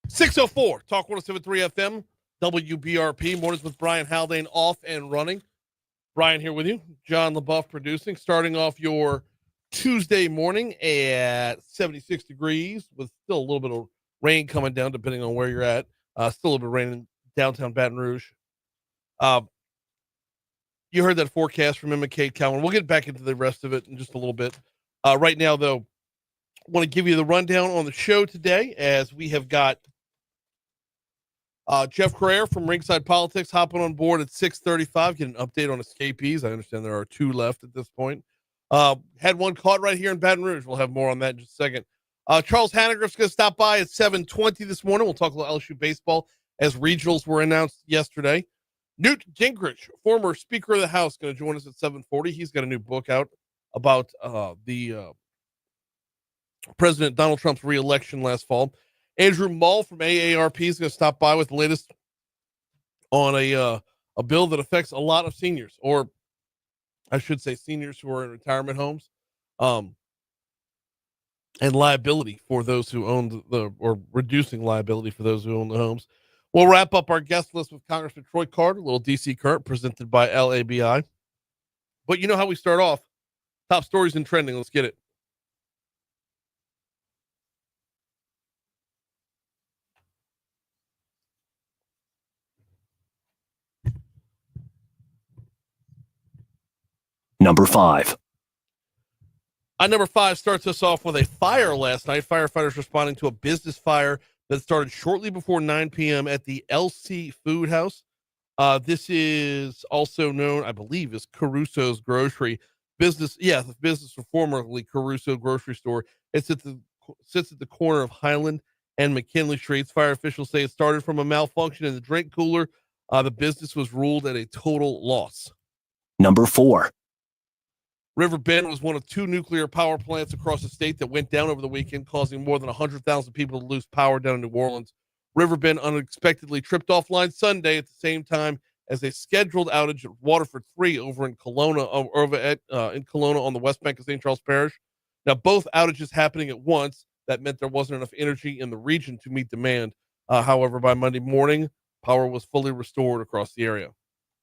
604, Talk 107.3 FM, WBRP. Mornings with Brian Haldane off and running. Brian here with you. John LaBeouf producing. Starting off your Tuesday morning at 76 degrees with still a little bit of rain coming down depending on where you're at. Still a little bit of rain in downtown Baton Rouge. You heard that forecast from Emma Kate Cowan. We'll get back into the rest of it in just a little bit. Right now, though, I want to give you the rundown on the show today as we have got Jeff Crouere from Ringside Politics hopping on board at 6:35. Get an update on escapees. I understand there are 2 left at this point. Had one caught right here in Baton Rouge. We'll have more on that in just a second. Charles Hannagriff's going to stop by at 7:20 this morning. We'll talk a little LSU baseball as regionals were announced yesterday. Newt Gingrich, former Speaker of the House, going to join us at 7:40. He's got a new book out about the President Donald Trump's re-election last fall. Andrew Muhl from AARP is going to stop by with the latest on a bill that affects a lot of seniors, or I should say seniors who are in retirement homes, and liability for those who own or reducing liability for those who own the homes. We'll wrap up our guest list with Congressman Troy Carter, a little DC Current presented by LABI. But you know how we start off. Top stories and trending. Let's get it. Number 5. Number 5 starts us off with a fire last night. Firefighters responding to a business fire that started shortly before 9 p.m. at the LC Food House. This is also known, I believe, as Caruso's Grocery business. Yeah, the business was formerly Caruso Grocery Store. It sits at the corner of Highland and McKinley Streets. Fire officials say it started from a malfunction in the drink cooler. The business was ruled at a total loss. Number 4. River Bend was one of 2 nuclear power plants across the state that went down over the weekend, causing more than 100,000 people to lose power down in New Orleans. River Bend unexpectedly tripped offline Sunday at the same time as a scheduled outage at Waterford 3 over in Kelowna, in Kelowna on the west bank of St. Charles Parish. Now, both outages happening at once. That meant there wasn't enough energy in the region to meet demand. However, by Monday morning, power was fully restored across the area.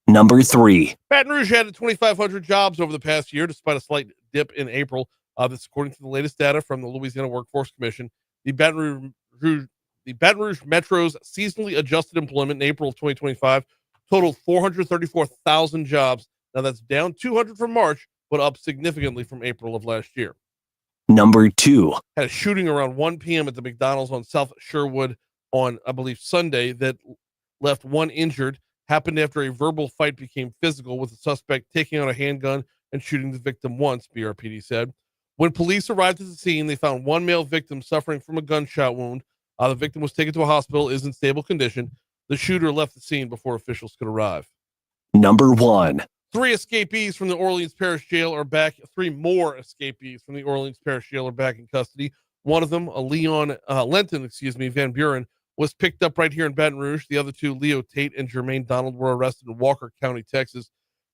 Number 3. Baton Rouge added 2,500 jobs over the past year, despite a slight dip in April. That's according to the latest data from the Louisiana Workforce Commission. The Baton Rouge Metro's seasonally adjusted employment in April of 2025 totaled 434,000 jobs. Now that's down 200 from March, but up significantly from April of last year. Number 2. Had a shooting around 1 p.m. at the McDonald's on South Sherwood on, I believe, Sunday that left 1 injured. Happened after a verbal fight became physical, with the suspect taking out a handgun and shooting the victim once, BRPD said. When police arrived at the scene, they found 1 male victim suffering from a gunshot wound. The victim was taken to a hospital, is in stable condition. The shooter left the scene before officials could arrive. Number 1. 3 escapees from the Orleans Parish Jail are back. 3 more escapees from the Orleans Parish Jail are back in custody. One of them, Lenton Van Buren, was picked up right here in Baton Rouge. The other 2, Leo Tate and Jermaine Donald, were arrested in Walker County, Texas.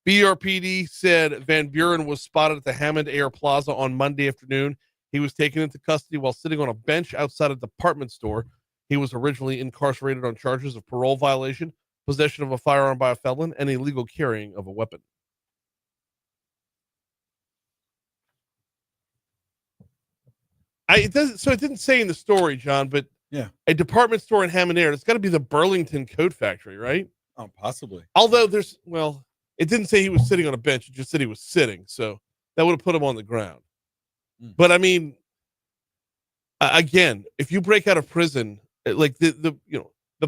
BRPD said Van Buren was spotted at the Hammond Air Plaza on Monday afternoon. He was taken into custody while sitting on a bench outside a department store. He was originally incarcerated on charges of parole violation, possession of a firearm by a felon, and illegal carrying of a weapon. It didn't say in the story, John, but yeah, a department store in Hammond Air. It's got to be the Burlington Coat Factory, right? Oh, possibly. Although it didn't say he was sitting on a bench. It just said he was sitting. So that would have put him on the ground. But I mean, again, if you break out of prison, like the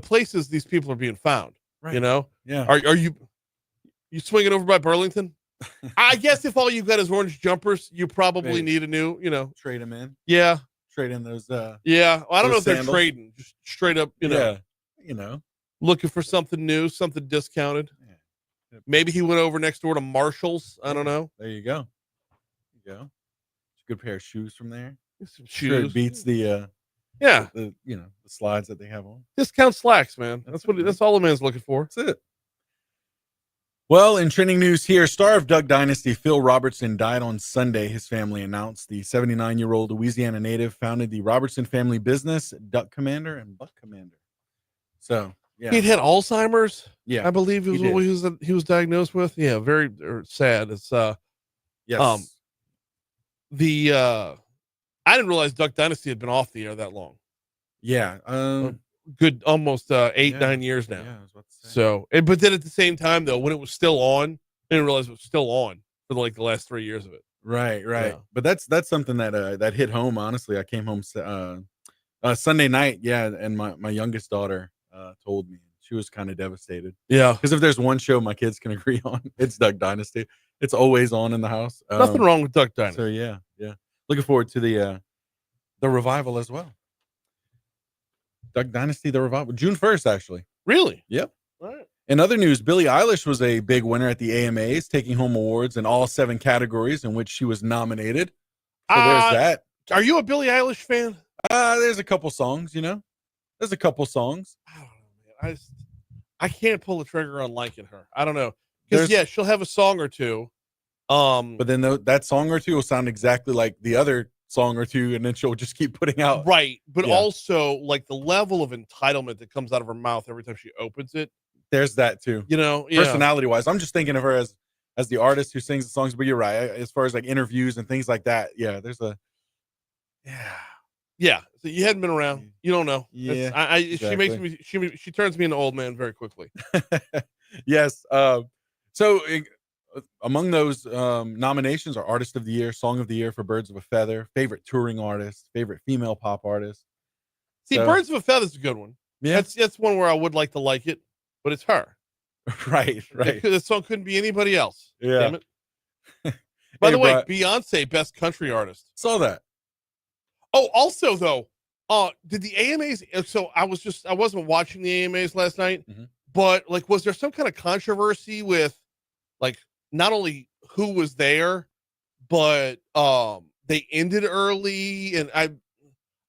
places these people are being found, right? Yeah. Are you swinging over by Burlington? I guess if all you've got is orange jumpers, you probably need a new, trade them in. Yeah. Trade in those. Yeah. Well, I don't know if sandals. they're trading, just straight up, looking for something new, something discounted. Yeah. Maybe he went over next door to Marshall's. I don't know. There you go. It's a good pair of shoes from there. Some shoes. Sure, it beats the the slides that they have on. Discount slacks, man. That's all the man's looking for. That's it. Well, in trending news here, star of Duck Dynasty Phil Robertson died on Sunday. His family announced the 79-year-old Louisiana native founded the Robertson family business, Duck Commander and Buck Commander. So, yeah. He'd had Alzheimer's. Yeah, I believe he is did. what he was diagnosed with. Yeah, very sad. It's Yes. I didn't realize Duck Dynasty had been off the air that long. Yeah. Good almost 8, Yeah, 9 years now. Yeah, I was about to say. So, but then at the same time though, when it was still on, I didn't realize it was still on for like the last 3 years of it. Right. Yeah. But that's something that hit home. Honestly, I came home Sunday night. Yeah, and my youngest daughter told me. She was kind of devastated. Yeah. Because if there's one show my kids can agree on, it's Duck Dynasty. It's always on in the house. Nothing wrong with Duck Dynasty. So yeah. Looking forward to the revival as well. Duck Dynasty, the revival, June 1st, actually. Really? Yep. All right. In other news, Billie Eilish was a big winner at the AMAs, taking home awards in all 7 categories in which she was nominated. So there's that. Are you a Billie Eilish fan? There's a couple songs, There's a couple songs. I don't know, man. I can't pull the trigger on liking her. I don't know. Because yeah, she'll have a song or two. But then that song or two will sound exactly like the other song or two, and then she'll just keep putting out. Right. But also like the level of entitlement that comes out of her mouth every time she opens it. There's that too. Personality wise. I'm just thinking of her as the artist who sings the songs, but you're right. As far as like interviews and things like that. Yeah, there's a Yeah. So you hadn't been around. You don't know. Yeah. Exactly. She turns me into old man very quickly. Yes. So among those nominations are Artist of the Year, Song of the Year for Birds of a Feather, Favorite Touring Artist, Favorite Female Pop Artist. See, Birds of a Feather is a good one. Yeah. That's one where I would like to like it, but it's her. Right. The song couldn't be anybody else. Yeah. Damn it. By the way, Beyonce, Best Country Artist. Saw that. Oh, also though, did the AMAs? So I wasn't watching the AMAs last night, but like, was there some kind of controversy with, like, not only who was there, but they ended early, and I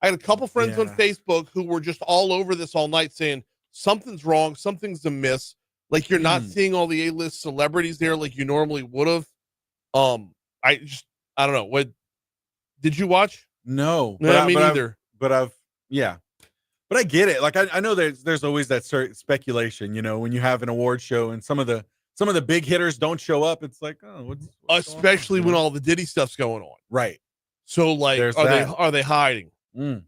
had a couple friends on Facebook who were just all over this all night, saying something's wrong, something's amiss. Like you're not seeing all the A-list celebrities there like you normally would have. I don't know. What did you watch? No, me neither. But I get it. Like I know there's always that certain speculation, when you have an award show and some of the big hitters don't show up. It's like, oh, what's especially when all the Diddy stuff's going on. Right. So like, are they hiding? I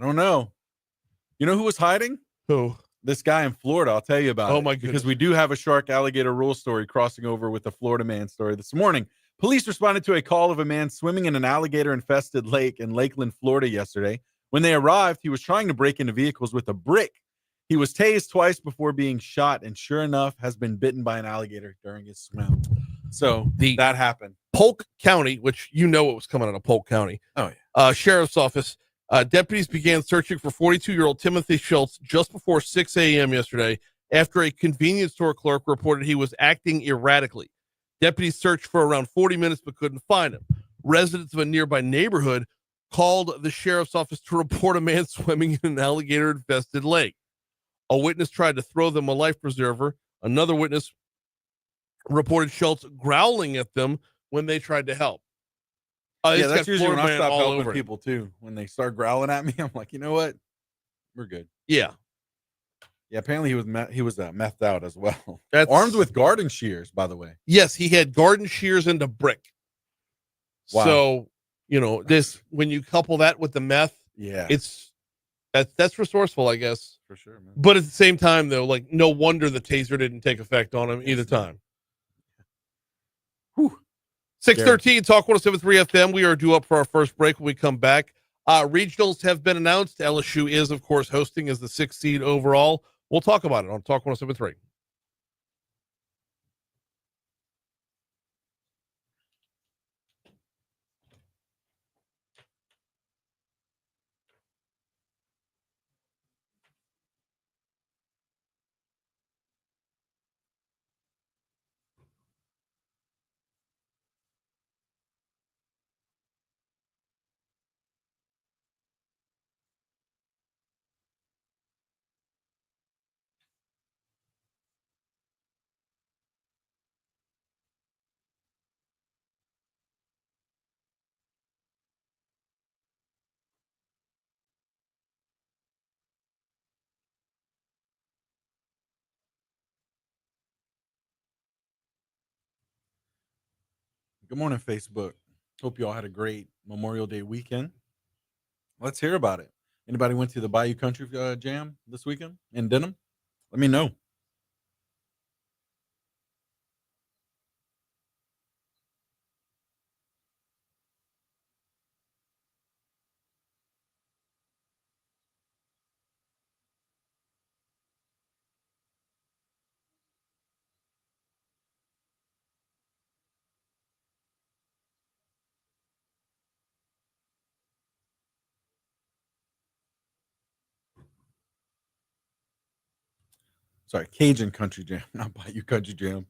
don't know. You know who was hiding? Who? This guy in Florida. I'll tell you about it. Oh my goodness. Because we do have a shark alligator rule story crossing over with the Florida man story this morning. Police responded to a call of a man swimming in an alligator-infested lake in Lakeland, Florida yesterday. When they arrived, he was trying to break into vehicles with a brick. He was tased twice before being shot, and sure enough, has been bitten by an alligator during his swim. So that happened. Polk County, which what was coming out of Polk County. Oh, yeah. Sheriff's Office. Deputies began searching for 42-year-old Timothy Schultz just before 6 a.m. yesterday after a convenience store clerk reported he was acting erratically. Deputies searched for around 40 minutes but couldn't find him. Residents of a nearby neighborhood called the sheriff's office to report a man swimming in an alligator-infested lake. A witness tried to throw them a life preserver. Another witness reported Schultz growling at them when they tried to help. That's usually when I stop helping people too. When they start growling at me, I'm like, you know what? We're good. Yeah. Yeah, apparently he was methed out as well. That's armed with garden shears, by the way. Yes, he had garden shears and a brick. Wow. So, this, when you couple that with the meth, that's resourceful, I guess. For sure, man. But at the same time, though, like, no wonder the taser didn't take effect on him either time. 6:13, Talk 107.3 FM. We are due up for our first break when we come back. Regionals have been announced. LSU is, of course, hosting as the 6th seed overall. We'll talk about it on Talk 107.3. Good morning, Facebook. Hope you all had a great Memorial Day weekend. Let's hear about it. Anybody went to the Bayou Country Jam this weekend in Denham? Let me know. Sorry, Cajun Country Jam, not Bayou Country Jam.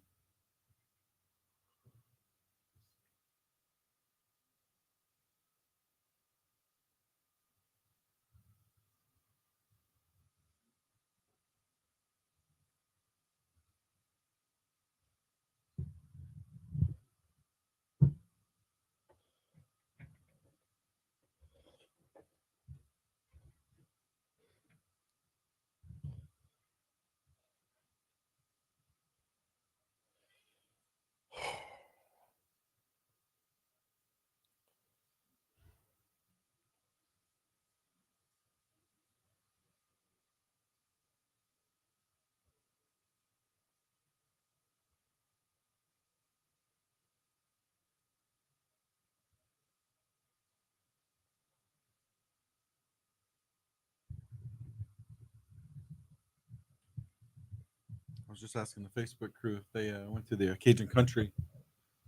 I was just asking the Facebook crew if they went to the Cajun Country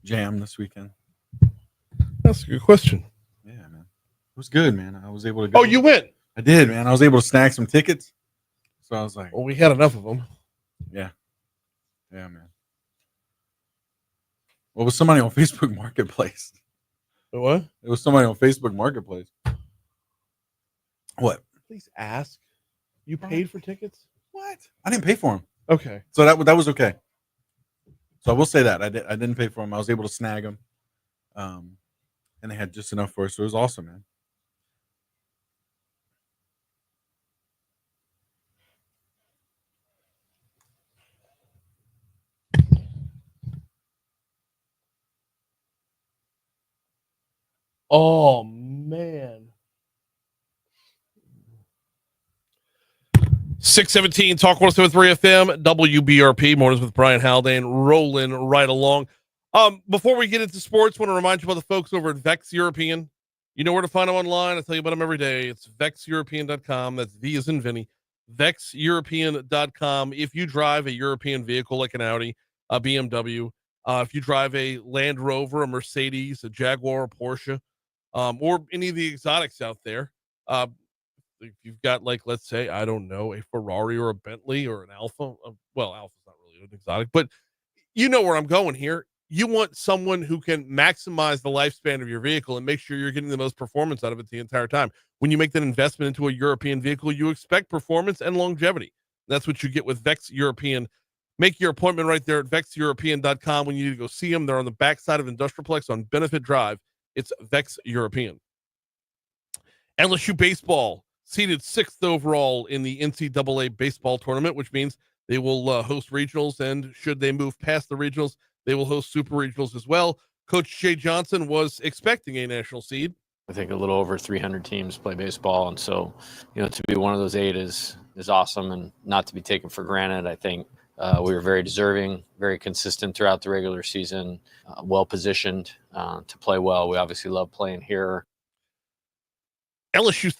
Jam this weekend. That's a good question. Yeah, man. It was good, man. I was able to go. Oh, you went? I did, man. I was able to snag some tickets. So I was like, well, we had enough of them. Yeah, man. Well, it was somebody on Facebook Marketplace. What? It was somebody on Facebook Marketplace. What? Please ask. You paid for tickets? What? I didn't pay for them. Okay. So that was okay. So I will say that I didn't pay for them. I was able to snag them, and they had just enough for us. So it was awesome, man. Oh, man. 617 Talk 107.3 FM, WBRP, Mornings with Brian Haldane, rolling right along. Before we get into sports, I want to remind you about the folks over at Vex European. You know where to find them online. I tell you about them every day. It's vexeuropean.com. That's V as in Vinny. Vexeuropean.com. If you drive a European vehicle like an Audi, a BMW, if you drive a Land Rover, a Mercedes, a Jaguar, a Porsche, or any of the exotics out there, if you've got, like, let's say, I don't know, a Ferrari or a Bentley or an Alfa. Well, Alfa's not really an exotic, but you know where I'm going here. You want someone who can maximize the lifespan of your vehicle and make sure you're getting the most performance out of it the entire time. When you make that investment into a European vehicle, you expect performance and longevity. That's what you get with Vex European. Make your appointment right there at vexeuropean.com when you need to go see them. They're on the backside of Industrialplex on Benefit Drive. It's Vex European. LSU baseball seeded 6th overall in the NCAA baseball tournament, which means they will host regionals, and should they move past the regionals, they will host super regionals as well. Coach Jay Johnson was expecting a national seed. I think a little over 300 teams play baseball, and so, to be one of those 8 is awesome and not to be taken for granted. I think we were very deserving, very consistent throughout the regular season, well positioned to play well. We obviously love playing here. LSU's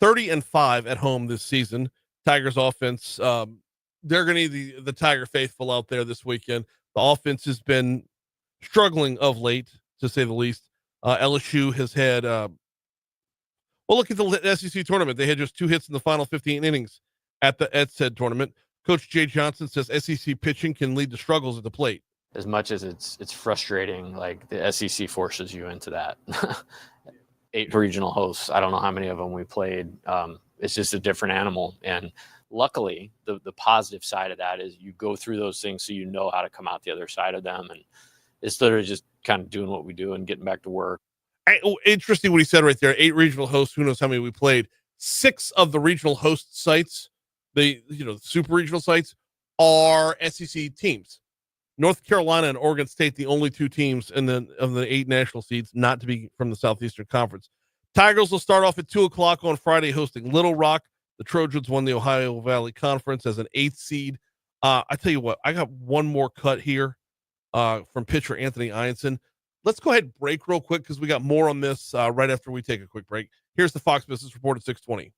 30-5 at home this season. Tigers offense, they're going to need the Tiger faithful out there this weekend. The offense has been struggling of late, to say the least. LSU has had, look at the SEC tournament. They had just 2 hits in the final 15 innings at said tournament. Coach Jay Johnson says SEC pitching can lead to struggles at the plate. As much as it's frustrating, like the SEC forces you into that. 8 regional hosts. I don't know how many of them we played. It's just a different animal. And luckily, the positive side of that is you go through those things so you know how to come out the other side of them. And it's literally just kind of doing what we do and getting back to work. Interesting what he said right there. 8 regional hosts. Who knows how many we played? 6 of the regional host sites, the super regional sites, are SEC teams. North Carolina and Oregon State, the only two teams in of the 8 national seeds not to be from the Southeastern Conference. Tigers will start off at 2:00 on Friday, hosting Little Rock. The Trojans won the Ohio Valley Conference as an 8th seed. I tell you what, I got one more cut here from pitcher Anthony Ianson. Let's go ahead and break real quick because we got more on this right after we take a quick break. Here's the Fox Business Report at 6:20.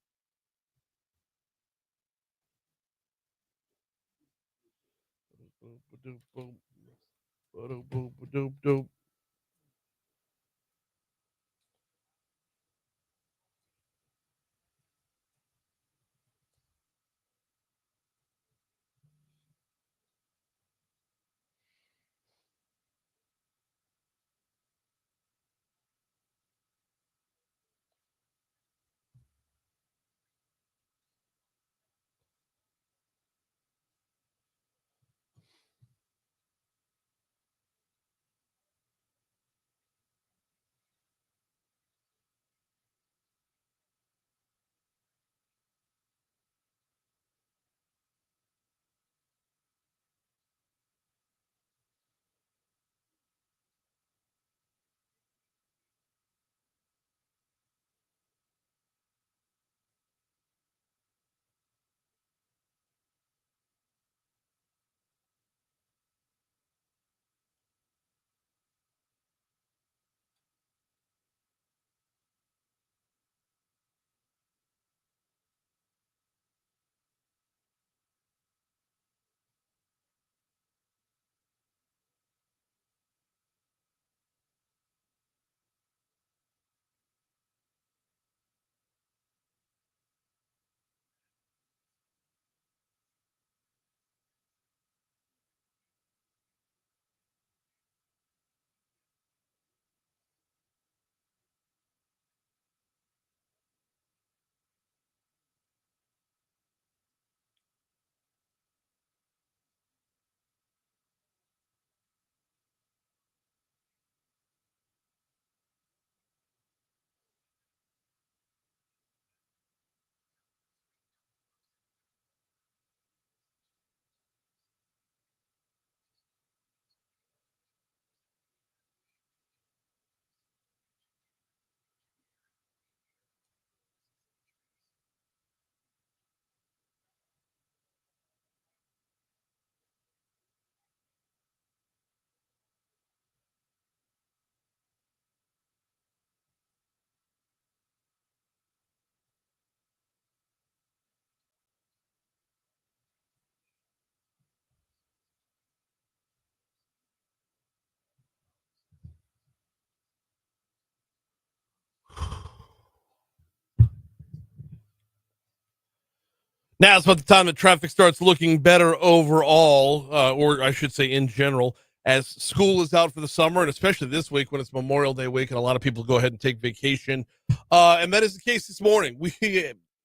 Now it's about the time that traffic starts looking better overall, or I should say in general, as school is out for the summer, and especially this week when it's Memorial Day week, and a lot of people go ahead and take vacation. And that is the case this morning.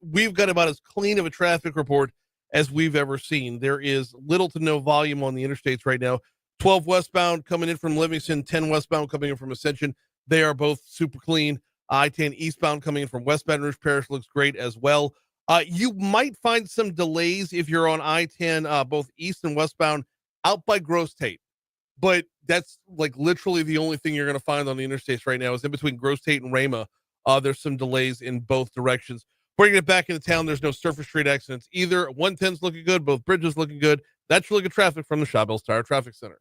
We've got about as clean of a traffic report as we've ever seen. There is little to no volume on the interstates right now. 12 westbound coming in from Livingston, 10 westbound coming in from Ascension. They are both super clean. I-10 eastbound coming in from West Baton Rouge Parish looks great as well. You might find some delays if you're on I-10, both east and westbound, out by Gross Tate. But that's like literally the only thing you're going to find on the interstates right now is in between Gross Tate and Rama. There's some delays in both directions. Before you get back into town, there's no surface street accidents either. 110's looking good. Both bridges looking good. That's really good traffic from the Shawbills Tire Traffic Center.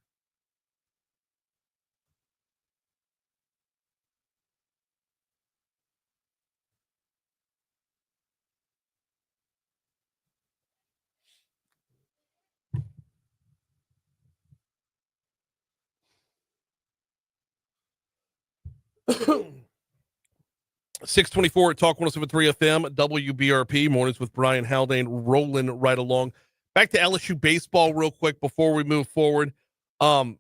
(624) at Talk 107.3 FM, WBRP, mornings with Brian Haldane rolling right along. Back to LSU baseball real quick before we move forward. Like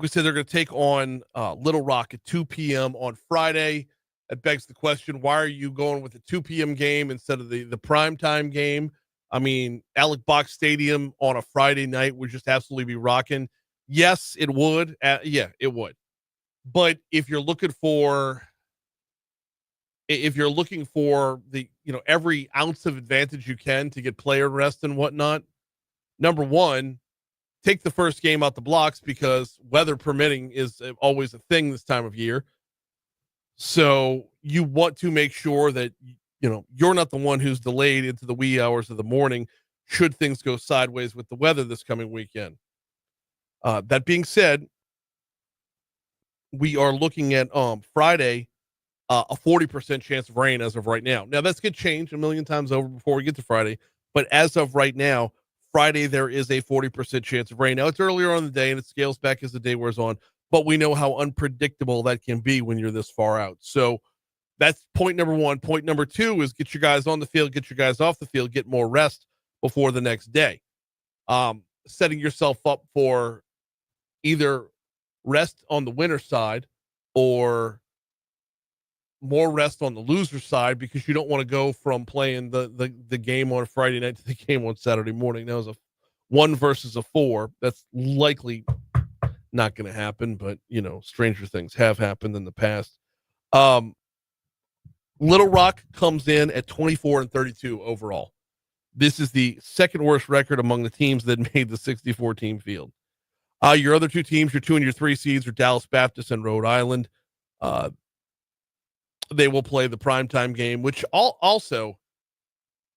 we said, they're going to take on Little Rock at 2 p.m. on Friday. That begs the question, why are you going with the 2 p.m. game instead of the primetime game? I mean, Alec Box Stadium on a Friday night would just absolutely be rocking. Yes, it would. Yeah, it would. But if you're looking for the, every ounce of advantage you can to get player rest and whatnot, number one, take the first game out the blocks because weather permitting is always a thing this time of year. So you want to make sure that, you're not the one who's delayed into the wee hours of the morning should things go sideways with the weather this coming weekend. That being said, we are looking at Friday, a 40% chance of rain as of right now. Now, that's going to change a million times over before we get to Friday. But as of right now, Friday, there is a 40% chance of rain. Now, it's earlier on in the day, and it scales back as the day wears on. But we know how unpredictable that can be when you're this far out. So that's point number one. Point number two is get your guys on the field, get your guys off the field, get more rest before the next day. Setting yourself up for either rest on the winner side or more rest on the loser side, because you don't want to go from playing the game on Friday night to the game on Saturday morning. That was a 1 versus a 4. That's likely not going to happen, but stranger things have happened in the past. Little Rock comes in at 24-32 overall. This is the second worst record among the teams that made the 64 team field. Your other two teams, your 2 and your 3 seeds, are Dallas Baptist and Rhode Island. They will play the primetime game, which also,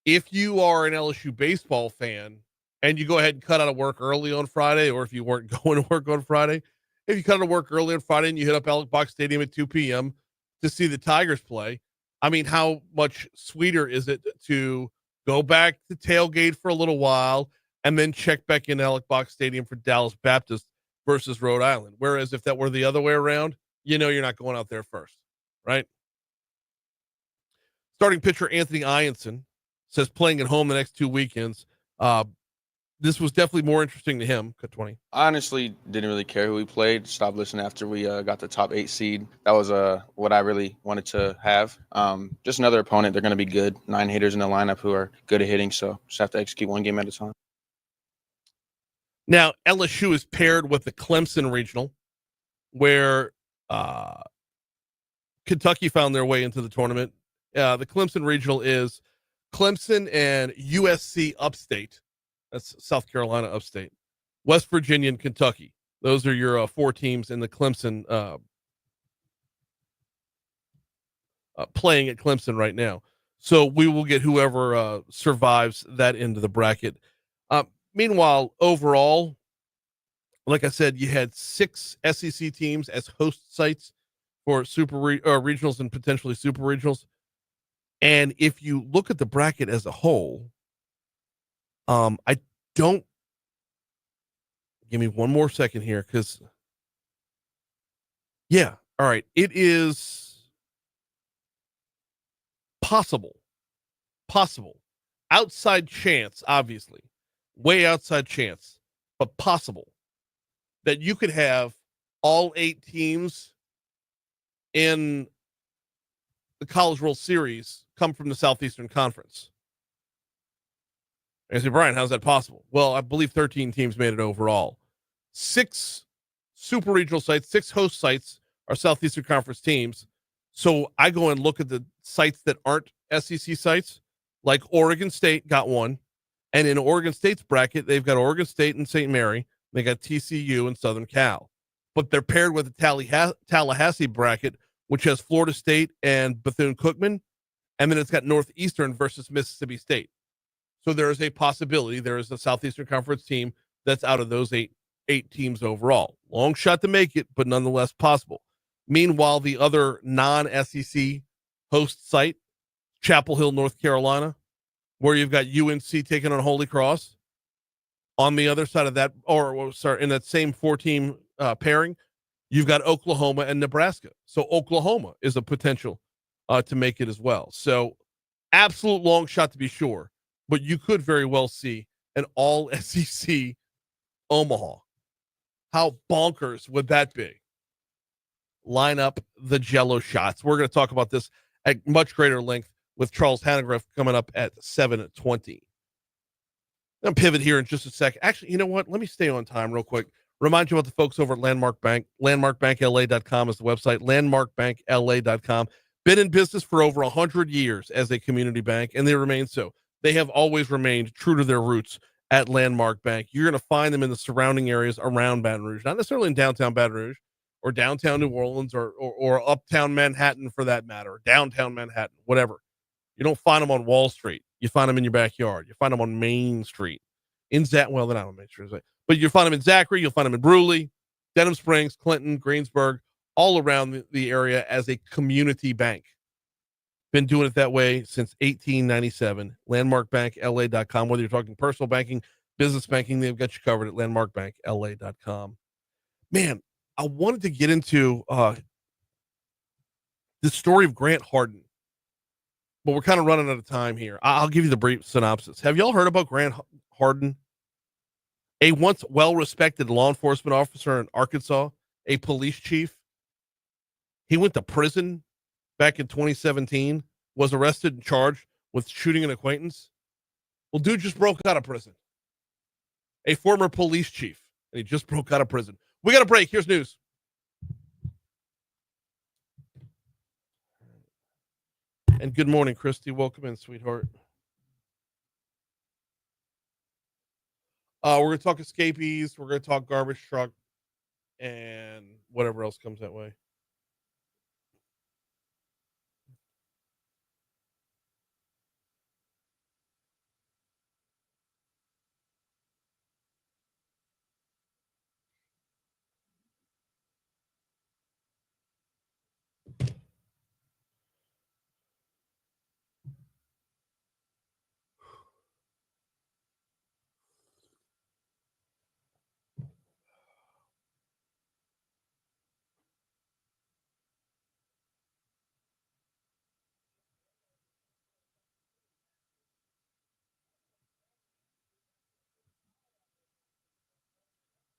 if you are an LSU baseball fan and you go ahead and cut out of work early on Friday, or if you weren't going to work on Friday, if you cut out of work early on Friday and you hit up Alex Box Stadium at 2 p.m. to see the Tigers play, I mean, how much sweeter is it to go back to tailgate for a little while and then check back in Alex Box Stadium for Dallas Baptist versus Rhode Island? Whereas if that were the other way around, you're not going out there first, right? Starting pitcher Anthony Ianson says playing at home the next 2 weekends. This was definitely more interesting to him. Cut 20. I honestly didn't really care who we played. Stopped listening after we got the top 8 seed. That was what I really wanted to have. Just another opponent. They're going to be good. 9 hitters in the lineup who are good at hitting, so just have to execute one game at a time. Now, LSU is paired with the Clemson Regional, where Kentucky found their way into the tournament. The Clemson Regional is Clemson and USC Upstate. That's South Carolina Upstate, West Virginia, and Kentucky. Those are your 4 teams in the Clemson playing at Clemson right now. So we will get whoever survives that end of the bracket. Meanwhile, overall, like I said, you had 6 SEC teams as host sites for super regionals and potentially super regionals. And if you look at the bracket as a whole, I don't, give me one more second here, because all right, it is possible, outside chance, obviously, way outside chance, but possible that you could have all 8 teams in the College World Series come from the Southeastern Conference. I say, Brian, how's that possible? Well, I believe 13 teams made it overall. 6 super regional sites, 6 host sites are Southeastern Conference teams. So I go and look at the sites that aren't SEC sites, like Oregon State got one. And in Oregon State's bracket, they've got Oregon State and St. Mary. They got TCU and Southern Cal. But they're paired with the Tallahassee bracket, which has Florida State and Bethune-Cookman. And then it's got Northeastern versus Mississippi State. So there is a possibility there is a Southeastern Conference team that's out of those eight teams overall. Long shot to make it, but nonetheless possible. Meanwhile, the other non-SEC host site, Chapel Hill, North Carolina, where you've got UNC taking on Holy Cross. On the other side of that, in that same 4-team pairing, you've got Oklahoma and Nebraska. So Oklahoma is a potential to make it as well. So absolute long shot to be sure. But you could very well see an all SEC Omaha. How bonkers would that be? Line up the Jello shots. We're going to talk about this at much greater length with Charles Hannagriff coming up at 7:20. I'm pivot here in just a second. Actually, you know what? Let me stay on time real quick. Remind you about the folks over at Landmark Bank. LandmarkBankLA.com is the website. LandmarkBankLA.com. Been in business for over 100 years as a community bank, and they remain so. They have always remained true to their roots at Landmark Bank. You're going to find them in the surrounding areas around Baton Rouge, not necessarily in downtown Baton Rouge or downtown New Orleans or uptown Manhattan for that matter, or downtown Manhattan, whatever. You don't find them on Wall Street. You find them in your backyard. You find them on Main Street. Well, they're not on Main Street, but you'll find them in Zachary. You'll find them in Brewley, Denham Springs, Clinton, Greensburg, all around the area as a community bank. Been doing it that way since 1897. LandmarkBankLA.com. Whether you're talking personal banking, business banking, they've got you covered at LandmarkBankLA.com. Man, I wanted to get into the story of Grant Hardin, but we're kind of running out of time here. I'll give you the brief synopsis. Have y'all heard about Grant Hardin? A once well-respected law enforcement officer in Arkansas, a police chief. He went to prison back in 2017, was arrested and charged with shooting an acquaintance. Well, dude just broke out of prison. A former police chief, and he just broke out of prison. We got a break. Here's news. And good morning, Christy. Welcome in, sweetheart. We're going to talk escapees. We're going to talk garbage truck and whatever else comes that way.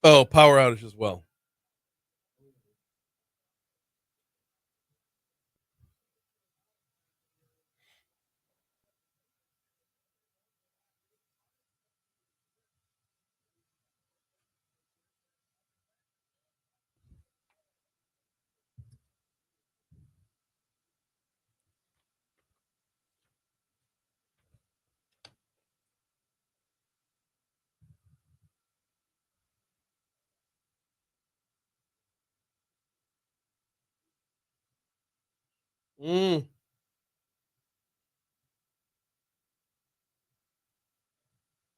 Oh, power outage as well.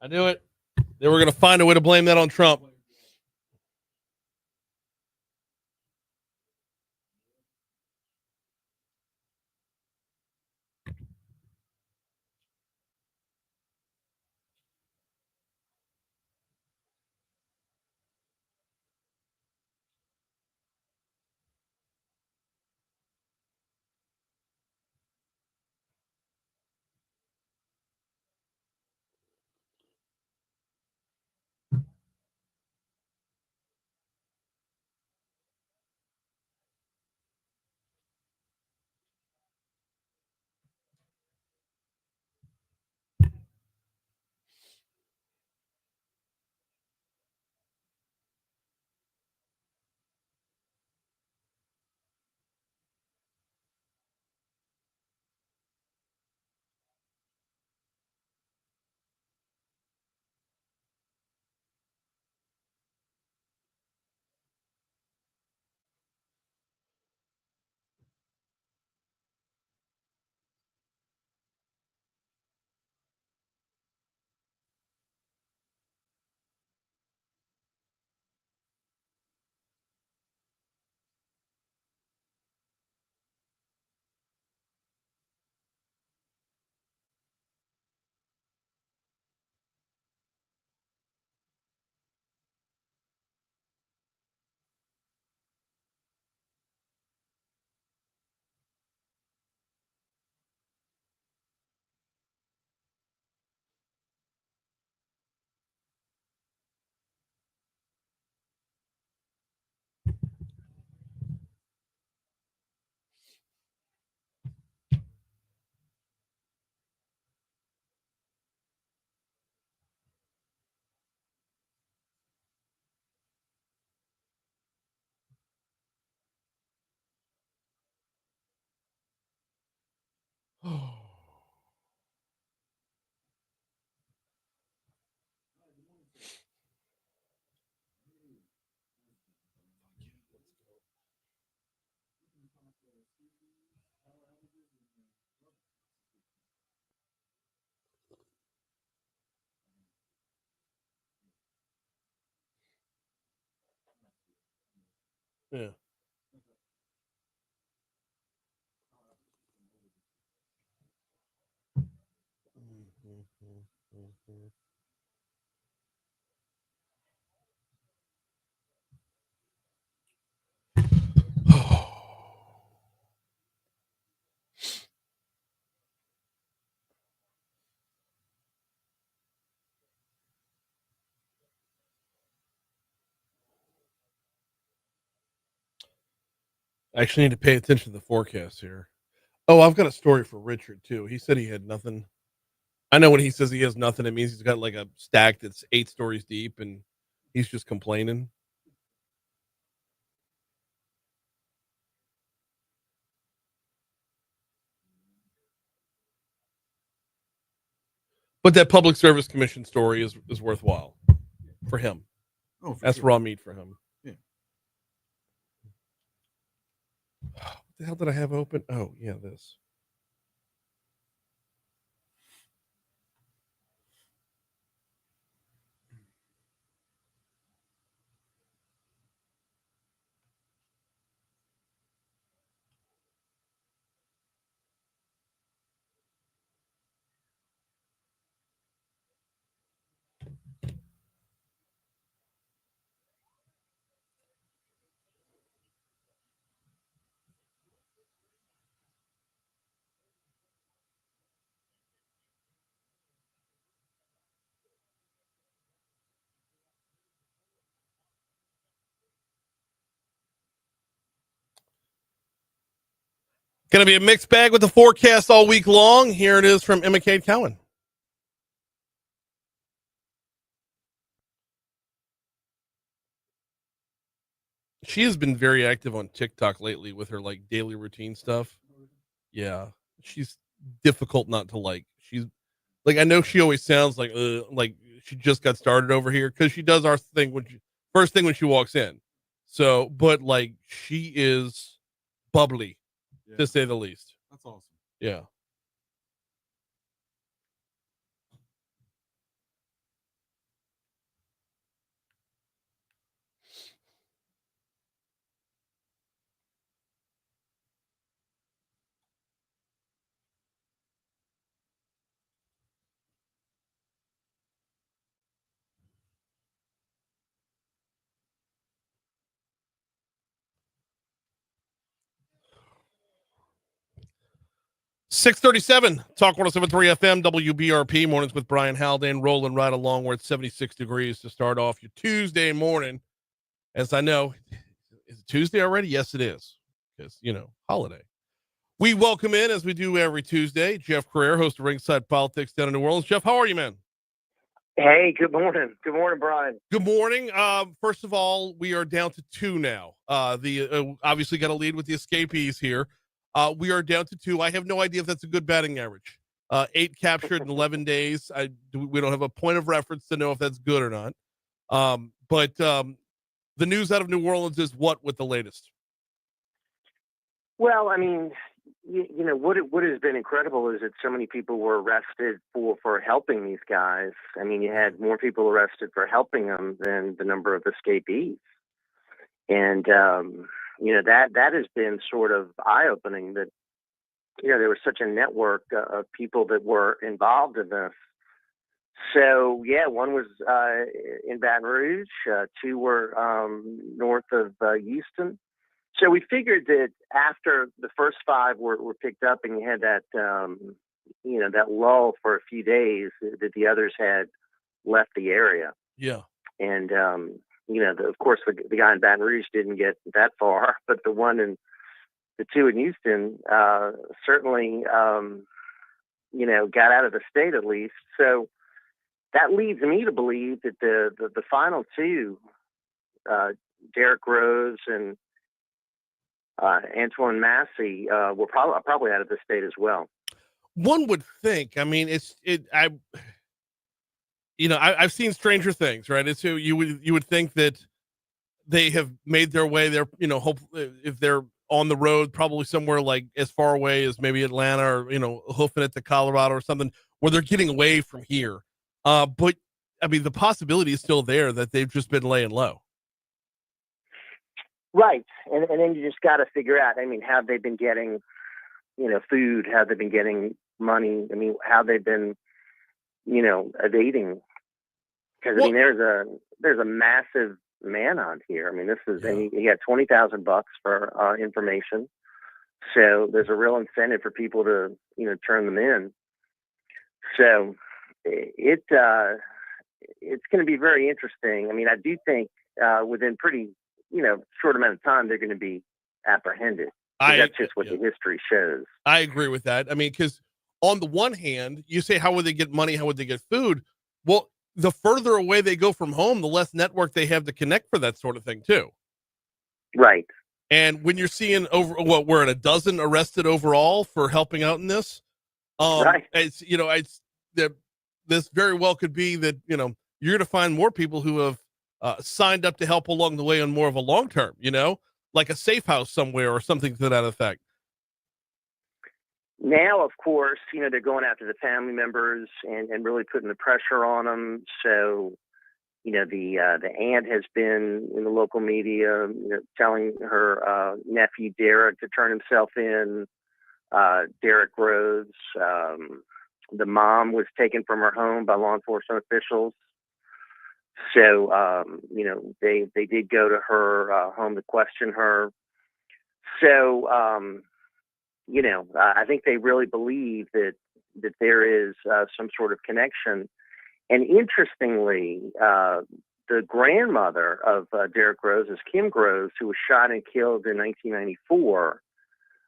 I knew it. They were going to find a way to blame that on Trump. Yeah. I actually need to pay attention to the forecast here. Oh, I've got a story for Richard too. He said he had nothing. I know when he says he has nothing, it means he's got like a stack that's 8 stories deep and he's just complaining. But that public service commission story is worthwhile for him. Oh, that's sure. raw meat for him. Yeah. What the hell did I have open? Oh, yeah, this. Going to be a mixed bag with the forecast all week long. Here it is from Emma Kate Cowan. She has been very active on TikTok lately with her like daily routine stuff. Yeah, she's difficult not to like. She's like, I know she always sounds like she just got started over here because she does our thing first thing when she walks in. So, but like she is bubbly, to say the least. That's awesome. Yeah. .637 Talk 107.3 FM WBRP mornings with Brian Haldane rolling right along. We're at 76 degrees to start off your Tuesday morning. As I know, is it Tuesday already? Yes, it is. Because, holiday. We welcome in, as we do every Tuesday, Jeff Crouere, host of Ringside Politics down in New Orleans. Jeff, how are you, man? Hey, good morning. Good morning, Brian. Good morning. First of all, we are down to 2 now. Obviously got a lead with the escapees here. We are down to 2. I have no idea if that's a good batting average. 8 captured in 11 days. We don't have a point of reference to know if that's good or not. But the news out of New Orleans is what with the latest? Well, I mean, what has been incredible is that so many people were arrested for helping these guys. I mean, you had more people arrested for helping them than the number of escapees. And, that has been sort of eye-opening that, there was such a network of people that were involved in this. So, yeah, one was in Baton Rouge. 2 were north of Houston. So we figured that after the first 5 were picked up and you had that, that lull for a few days, that the others had left the area. Yeah. And, of course, the guy in Baton Rouge didn't get that far, but the 2 in Houston certainly, got out of the state at least. So that leads me to believe that the final 2, Derrick Rose and Antoine Massey were probably out of the state as well. One would think. I mean, I've seen stranger things, right? It's you would think that they have made their way there. Hope if they're on the road, probably somewhere like as far away as maybe Atlanta or hoofing it to Colorado or something, where they're getting away from here. But I mean, the possibility is still there that they've just been laying low. Right. And then you just got to figure out, I mean, have they been getting, food? Have they been getting money? I mean, how they've been, evading? Because, I mean, there's a massive manhunt here. I mean, this is, and you got $20,000 for information. So there's a real incentive for people to, turn them in. So it's going to be very interesting. I mean, I do think within pretty, short amount of time, they're going to be apprehended. That's just what the history shows. I agree with that. I mean, because on the one hand, you say, how would they get money? How would they get food? Well, the further away they go from home, the less network they have to connect for that sort of thing too. Right. And when you're seeing we're at a dozen arrested overall for helping out in this. Right. It's, this very well could be that, you're going to find more people who have signed up to help along the way on more of a long-term, like a safe house somewhere or something to that effect. Now, of course, they're going after the family members and really putting the pressure on them. So, the aunt has been in the local media, telling her nephew Derek to turn himself in. Derek Rose, the mom was taken from her home by law enforcement officials. So, they did go to her home to question her. So, I think they really believe that there is some sort of connection. And interestingly, the grandmother of Derek Rose is Kim Groves, who was shot and killed in 1994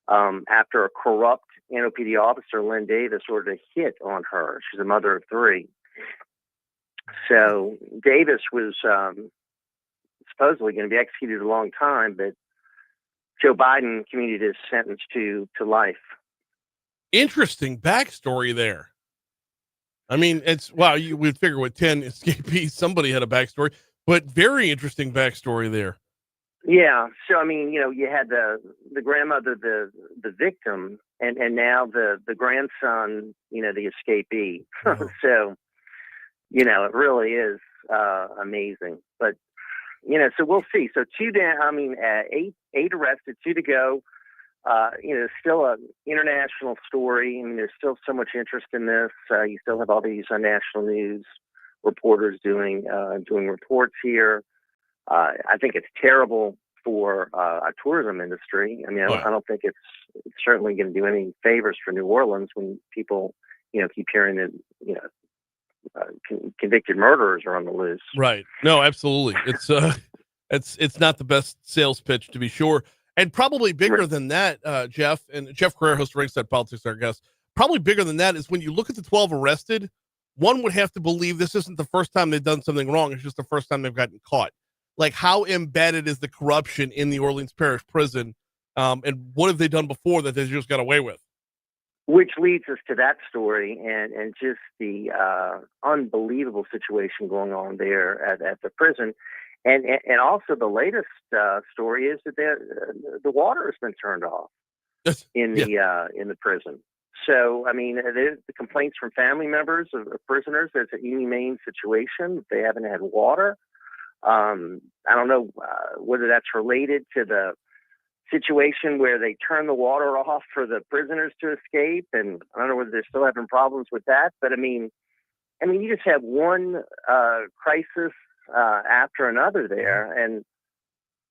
after a corrupt NOPD officer, Lynn Davis, ordered a hit on her. She's a mother of three. So Davis was supposedly going to be executed a long time, but Joe Biden commuted his sentence to life. Interesting backstory there. I mean, you would figure with 10 escapees, somebody had a backstory, but very interesting backstory there. Yeah. So, I mean, you had the grandmother, the victim, and now the grandson, the escapee. Oh. So, it really is amazing. But, so we'll see. So eight arrested, 2 to go. Still an international story. I mean, there's still so much interest in this. You still have all these national news reporters doing reports here. I think it's terrible for our tourism industry. I mean, I don't think it's certainly going to do any favors for New Orleans when people, keep hearing that, convicted murderers are on the loose. Right. No, absolutely. It's not the best sales pitch, to be sure. And probably bigger than that, Jeff, and Jeff Crouere, host of Ringside Politics, our guest, probably bigger than that is when you look at the 12 arrested, one would have to believe this isn't the first time they've done something wrong. It's just the first time they've gotten caught. Like, how embedded is the corruption in the Orleans Parish prison? And what have they done before that they just got away with? Which leads us to that story and just the unbelievable situation going on there at the prison. And also the latest story is that the water has been turned off in the prison. So, I mean, there's the complaints from family members of prisoners. There's an inhumane situation. They haven't had water. I don't know whether that's related to the situation where they turn the water off for the prisoners to escape, and I don't know whether they're still having problems with that. But I mean, you just have one crisis after another there, and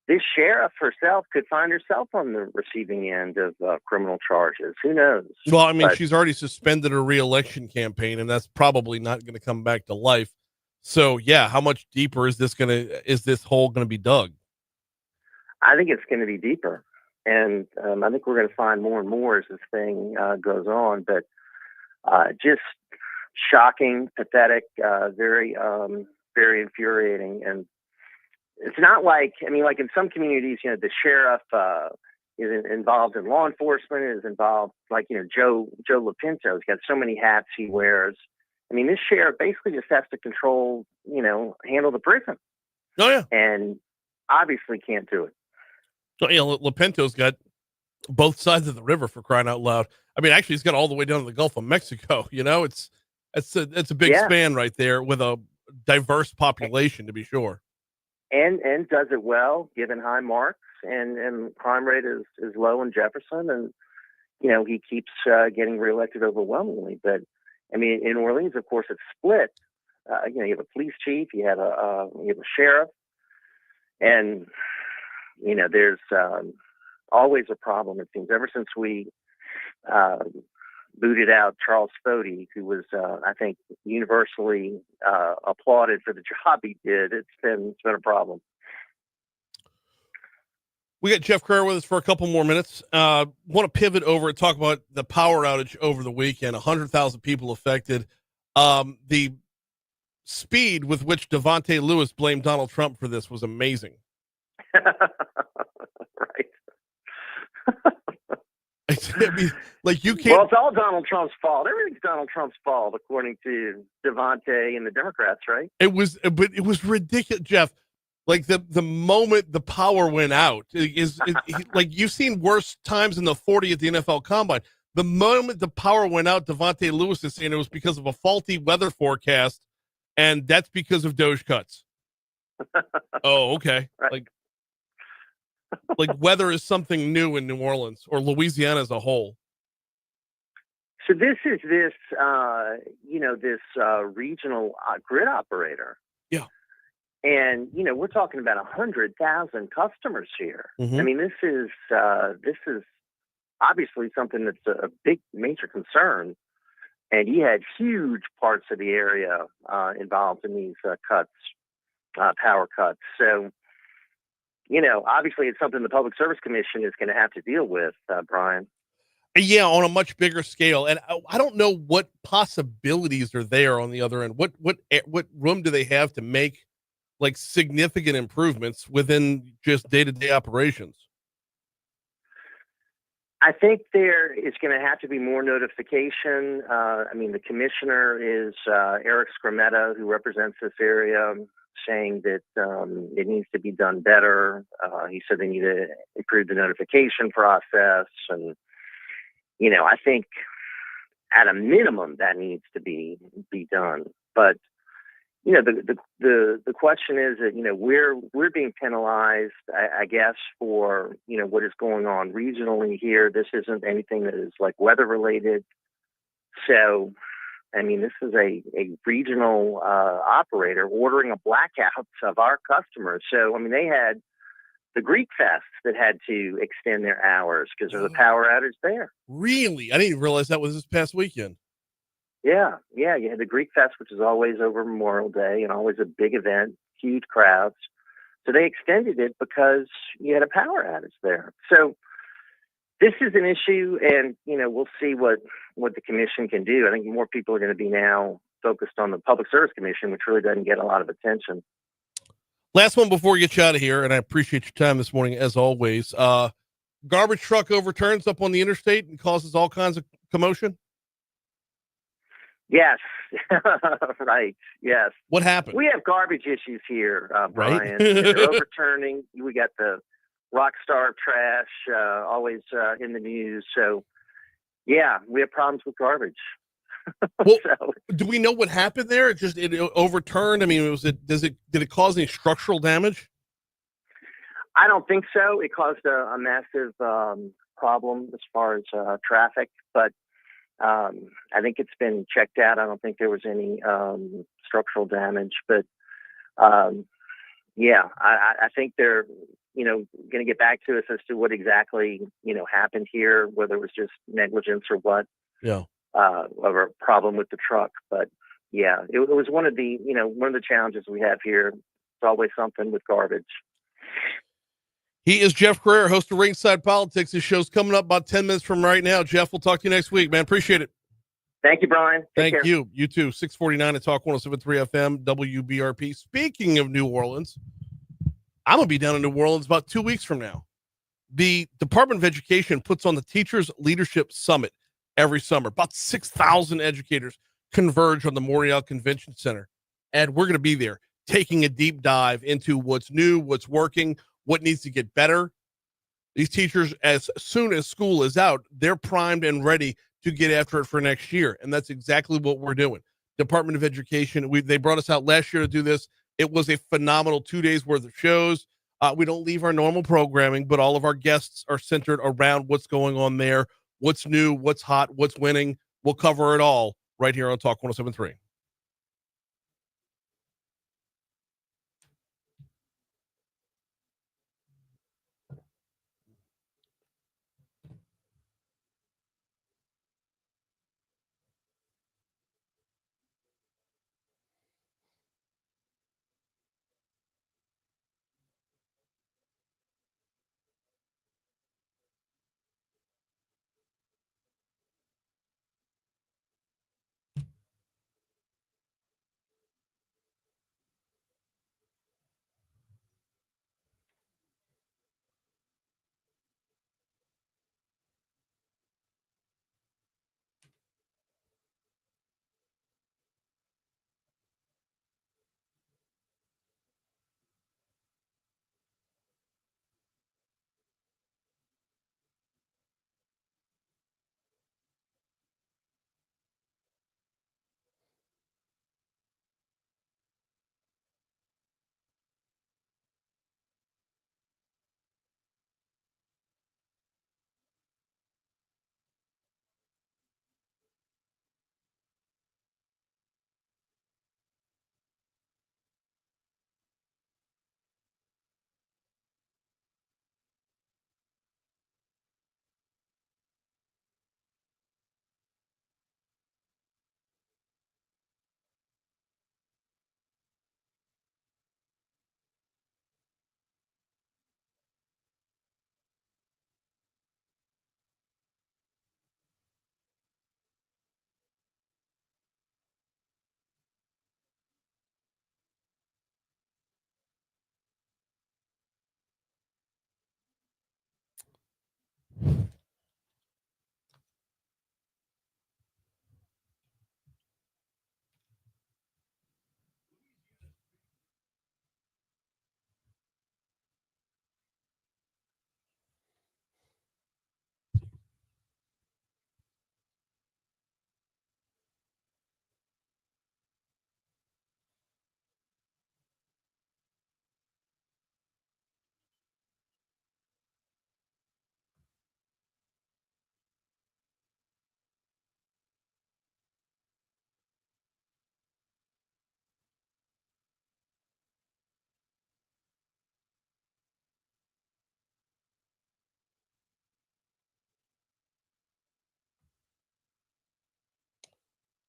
this sheriff herself could find herself on the receiving end of criminal charges. Who knows? Well, I mean, she's already suspended her re-election campaign, and that's probably not going to come back to life. So, yeah, how much deeper is this hole going to be dug? I think it's going to be deeper, and I think we're going to find more and more as this thing goes on. But just shocking, pathetic, very, very infuriating. And it's not like in some communities, the sheriff is involved in law enforcement, is involved, Joe Lopinto's got so many hats he wears. I mean, this sheriff basically just has to control, handle the prison. Oh, yeah. And obviously can't do it. So, Lopinto's got both sides of the river, for crying out loud. I mean, actually, he's got all the way down to the Gulf of Mexico. It's a big span right there with a diverse population, to be sure. and does it well, given high marks, and crime rate is low in Jefferson, and he keeps getting reelected overwhelmingly. But I mean, in Orleans, of course, it's split. You have a police chief, you have a sheriff, and there's always a problem. It seems ever since we booted out Charles Fody, who was, I think, universally applauded for the job he did. It's been a problem. We got Jeff Crouere with us for a couple more minutes. Want to pivot over and talk about the power outage over the weekend. 100,000 people affected. The speed with which Devontae Lewis blamed Donald Trump for this was amazing. Right. I mean, like, you can't. Well, it's all Donald Trump's fault. Everything's Donald Trump's fault, according to Devontae and the Democrats, right? But it was ridiculous, Jeff. Like, the moment the power went out like, you've seen worse times in the 40 at the NFL Combine. The moment the power went out, Devontae Lewis is saying it was because of a faulty weather forecast, and that's because of Doge cuts. Oh, okay. Right. Like weather is something new in New Orleans or Louisiana as a whole. So this is this regional grid operator. Yeah. And, we're talking about 100,000 customers here. Mm-hmm. I mean, this is obviously something that's a big, major concern. And he had huge parts of the area involved in these power cuts. So, obviously it's something the Public Service Commission is going to have to deal with, Brian. Yeah, on a much bigger scale. And I don't know what possibilities are there on the other end. What room do they have to make like significant improvements within just day-to-day operations? I think there is going to have to be more notification. I mean, the commissioner is Eric Scrametta, who represents this area, saying that it needs to be done better. He said they need to improve the notification process. And, I think at a minimum that needs to be done. But, the question is that, we're being penalized, I guess, for, what is going on regionally here. This isn't anything that is like weather related. So, I mean, this is a regional operator ordering a blackout of our customers. So, I mean, they had the Greek Fest that had to extend their hours because there's a power outage there. Really? I didn't realize that was this past weekend. Yeah. You had the Greek Fest, which is always over Memorial Day and always a big event, huge crowds. So they extended it because you had a power outage there. So this is an issue, and, we'll see what the commission can do. I think more people are going to be now focused on the Public Service Commission, which really doesn't get a lot of attention. Last one before we get you out of here, and I appreciate your time this morning, as always. Garbage truck overturns up on the interstate and causes all kinds of commotion. Yes. Right. Yes. What happened? We have garbage issues here, Brian. Right? They're overturning. We got the Rockstar trash always in the news. So, yeah, we have problems with garbage. Well, do we know what happened there? It overturned. I mean, did it cause any structural damage? I don't think so. It caused a massive problem as far as traffic, but I think it's been checked out. I don't think there was any structural damage, but yeah, I think they're going to get back to us as to what exactly happened here, whether it was just negligence or what. Yeah. Of a problem with the truck, but yeah, it was one of the challenges we have here. It's always something with garbage. He is Jeff Crouere, host of Ringside Politics. His show's coming up about 10 minutes from right now. Jeff, we'll talk to you next week, man. Appreciate it. Thank you, Brian. Take care. You. You too. 649 at Talk 107.3 FM, WBRP. Speaking of New Orleans, I'm going to be down in New Orleans about 2 weeks from now. The Department of Education puts on the Teachers Leadership Summit every summer. About 6,000 educators converge on the Morial Convention Center. And we're going to be there taking a deep dive into what's new, what's working, what needs to get better. These teachers, as soon as school is out, they're primed and ready to get after it for next year. And that's exactly what we're doing. Department of Education, they brought us out last year to do this. It was a phenomenal 2 days worth of shows. We don't leave our normal programming, but all of our guests are centered around what's going on there, what's new, what's hot, what's winning. We'll cover it all right here on Talk 107.3.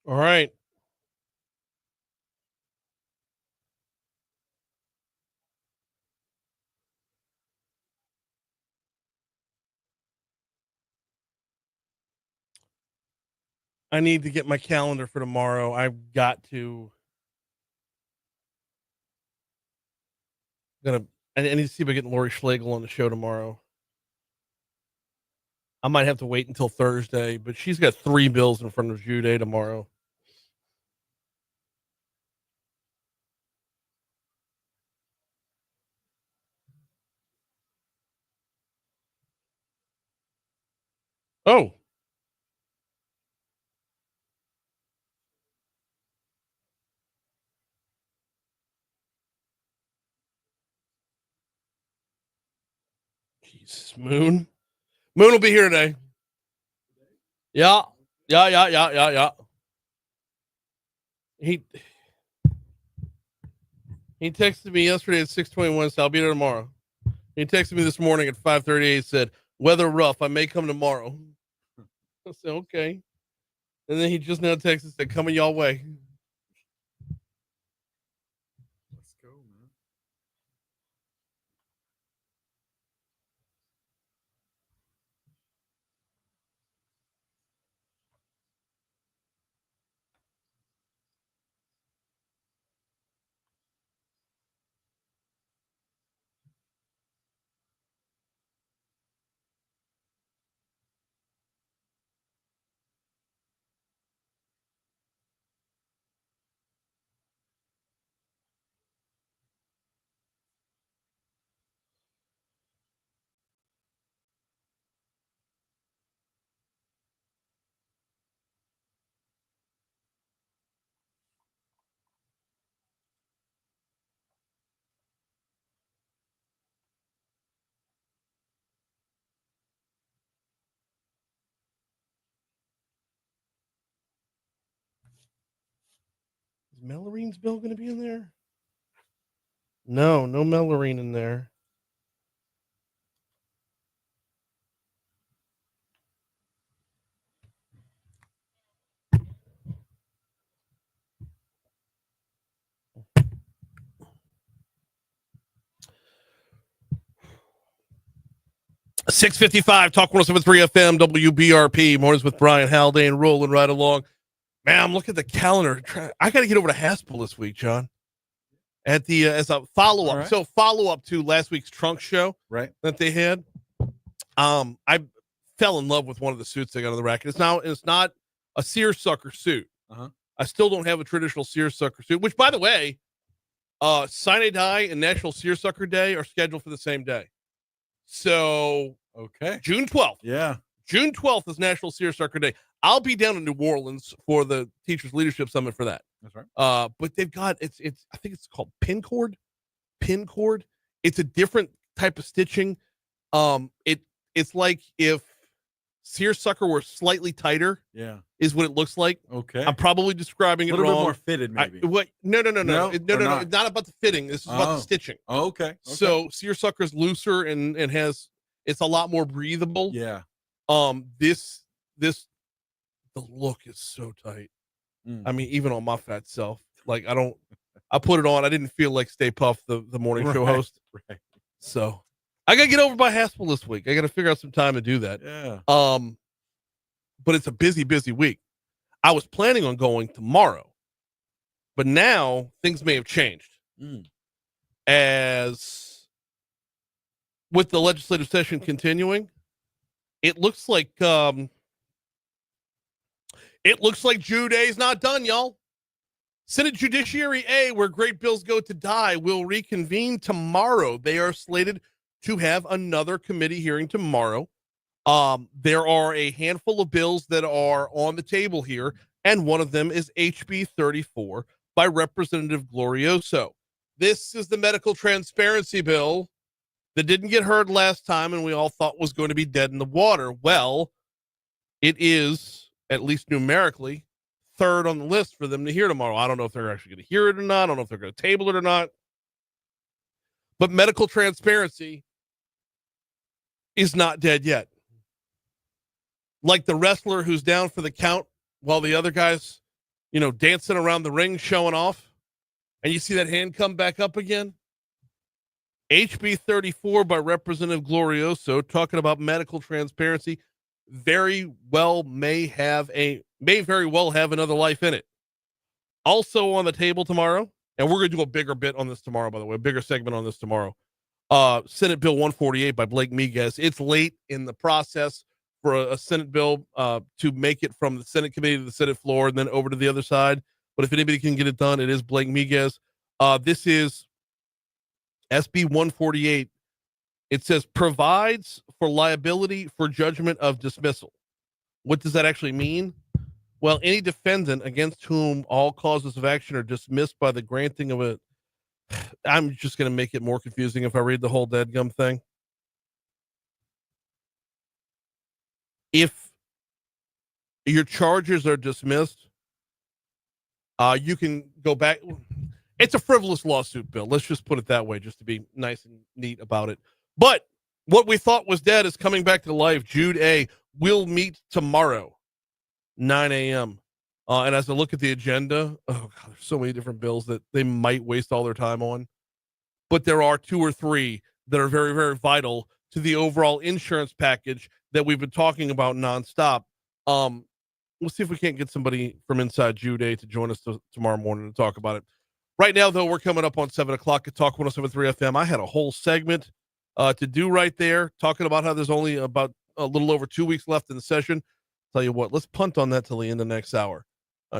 All right. I need to get my calendar for tomorrow. I've got to gonna I need to see if I get Lori Schlegel on the show tomorrow. I might have to wait until Thursday, but she's got 3 bills in front of Jude tomorrow. Oh, Jesus, Moon. Moon will be here today. Yeah. Yeah. He he texted me yesterday at 6:21, so I'll be there tomorrow. He texted me this morning at 5:38, said, weather rough, I may come tomorrow. I said, okay. And then he just now texted, said, coming y'all way. Let's go, man. Mellorine's bill going to be in there? No Mellorine in there. .655 Talk 107.3 FM WBRP. Mornings with Brian Haldane rolling right along. Man, I'm looking at the calendar. I got to get over to Haspel this week, John. At the as a follow up. Right. So follow up to last week's trunk show, right, that they had. I fell in love with one of the suits they got on the rack. It's not a seersucker suit. Uh-huh. I still don't have a traditional seersucker suit. Which, by the way, Sine Die and National Seersucker Day are scheduled for the same day. So okay, June 12th. Yeah, June 12th is National Seersucker Day. I'll be down in New Orleans for the Teachers Leadership Summit for that. That's right. But they've got I think it's called pin cord. It's a different type of stitching. It's like if seersucker were slightly tighter. Yeah, is what it looks like. Okay, I'm probably describing it a little wrong. bit more fitted, maybe. No. No, It's not about the fitting. This is about the stitching. Okay. So seersucker is looser and it's a lot more breathable. Yeah. The look is so tight. I mean, even on my fat self, like I put it on. I didn't feel like Stay Puft, the morning show host. Right. So I gotta get over by Haspel this week. I gotta figure out some time to do that. Yeah. But it's a busy week. I was planning on going tomorrow, but now things may have changed. As with the legislative session continuing, it looks like June Day's not done, y'all. Senate Judiciary A, where great bills go to die, will reconvene tomorrow. They are slated to have another committee hearing tomorrow. There are a handful of bills that are on the table here, and one of them is HB 34 by Representative Glorioso. This is the medical transparency bill that didn't get heard last time and we all thought was going to be dead in the water. Well, it is, at least numerically, third on the list for them to hear tomorrow. I don't know if they're actually going to hear it or not. I don't know if they're going to table it or not. But medical transparency is not dead yet. Like the wrestler who's down for the count while the other guy's, dancing around the ring, showing off, and you see that hand come back up again. HB 34 by Representative Glorioso, talking about medical transparency, very well may very well have another life in it. Also on the table tomorrow, and we're going to do a bigger bit on this tomorrow, by the way, a bigger segment on this tomorrow. Senate Bill 148 by Blake Miguez. It's late in the process for a Senate bill to make it from the Senate committee to the Senate floor and then over to the other side. But if anybody can get it done, it is Blake Miguez. This is SB 148. It says provides for liability for judgment of dismissal. What does that actually mean? Well, any defendant against whom all causes of action are dismissed by the granting of a... I'm just going to make it more confusing if I read the whole dadgum thing. If your charges are dismissed, you can go back. It's a frivolous lawsuit bill. Let's just put it that way, just to be nice and neat about it. But what we thought was dead is coming back to life. Jude A will meet tomorrow, 9 a.m. And as I look at the agenda, oh God, there's so many different bills that they might waste all their time on. But there are 2 or 3 that are very, very vital to the overall insurance package that we've been talking about nonstop. We'll see if we can't get somebody from inside Jude A to join us tomorrow morning to talk about it. Right now, though, we're coming up on 7 o'clock at Talk 107.3 FM. I had a whole segment to do right there, talking about how there's only about a little over 2 weeks left in the session. Tell you what, let's punt on that till the end of the next hour.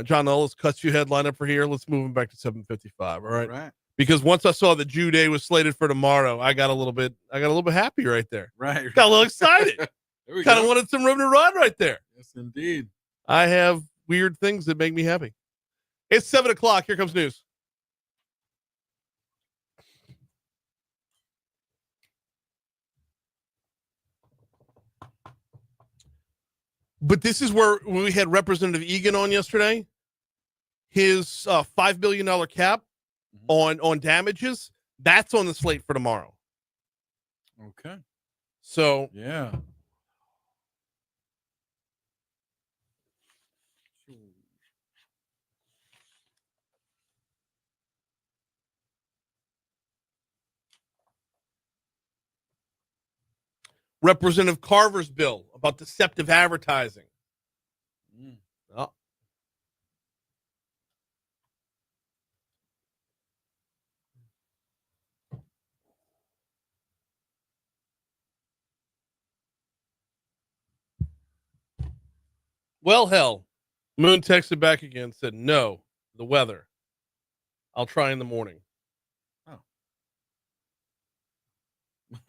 John, let's cut you headline up for here. Let's move him back to 7:55. All right. Because once I saw that Jude A was slated for tomorrow, I got a little bit happy right there. Right. Got a little excited. Kind of wanted some room to run right there. Yes, indeed. I have weird things that make me happy. It's 7 o'clock. Here comes news. But this is where we had Representative Egan on yesterday. his $5 billion cap on damages, that's on the slate for tomorrow. Okay. So Yeah. Representative Carver's bill about deceptive advertising. Oh. Well, hell. Moon texted back again, said, no, the weather. I'll try in the morning. Oh.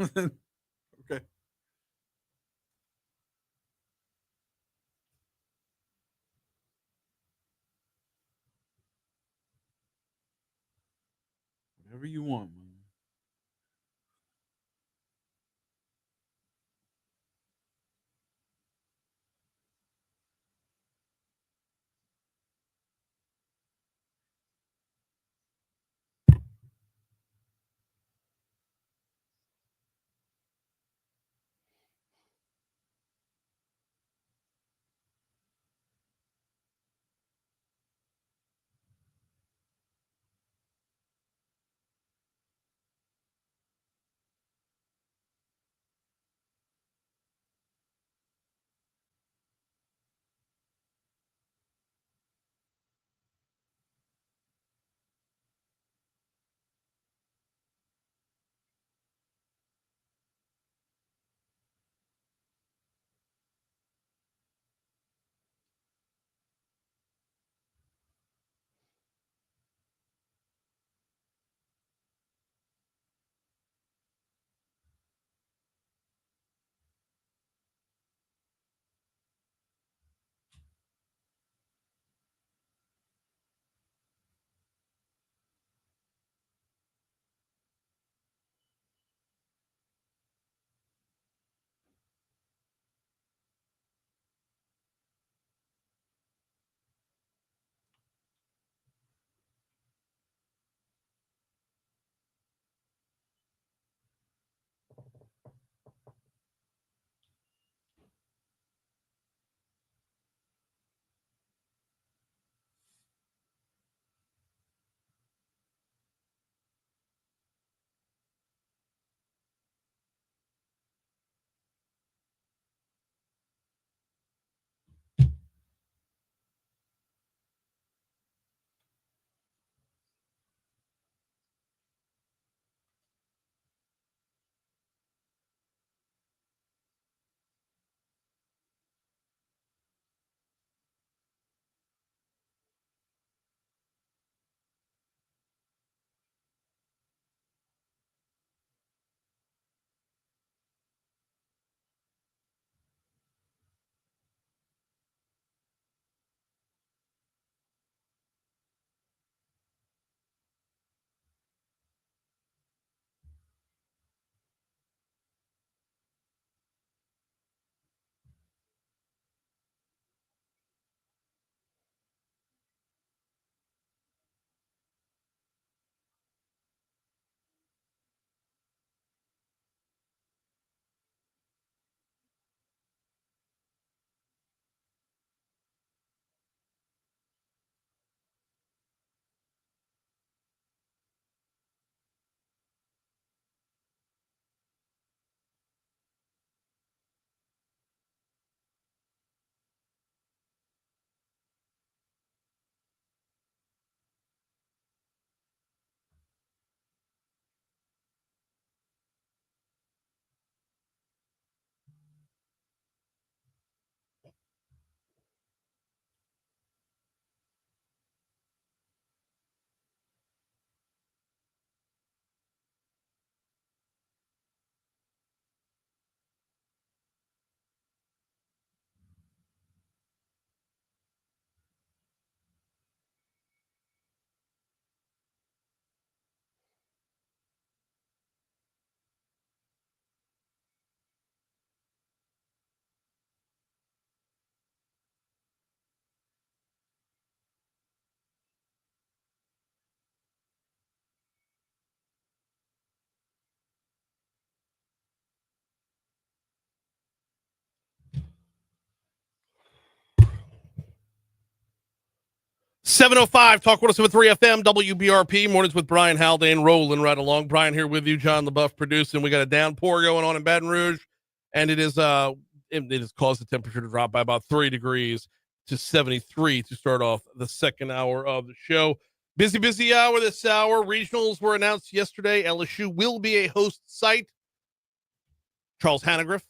Okay. Whatever you want, man. 7:05, Talk 107.3 FM, WBRP, mornings with Brian Haldane, rolling right along. Brian here with you, John LaBeouf producing. We got a downpour going on in Baton Rouge, and it has caused the temperature to drop by about 3 degrees to 73 to start off the second hour of the show. Busy hour this hour. Regionals were announced yesterday. LSU will be a host site. Charles Hannagriff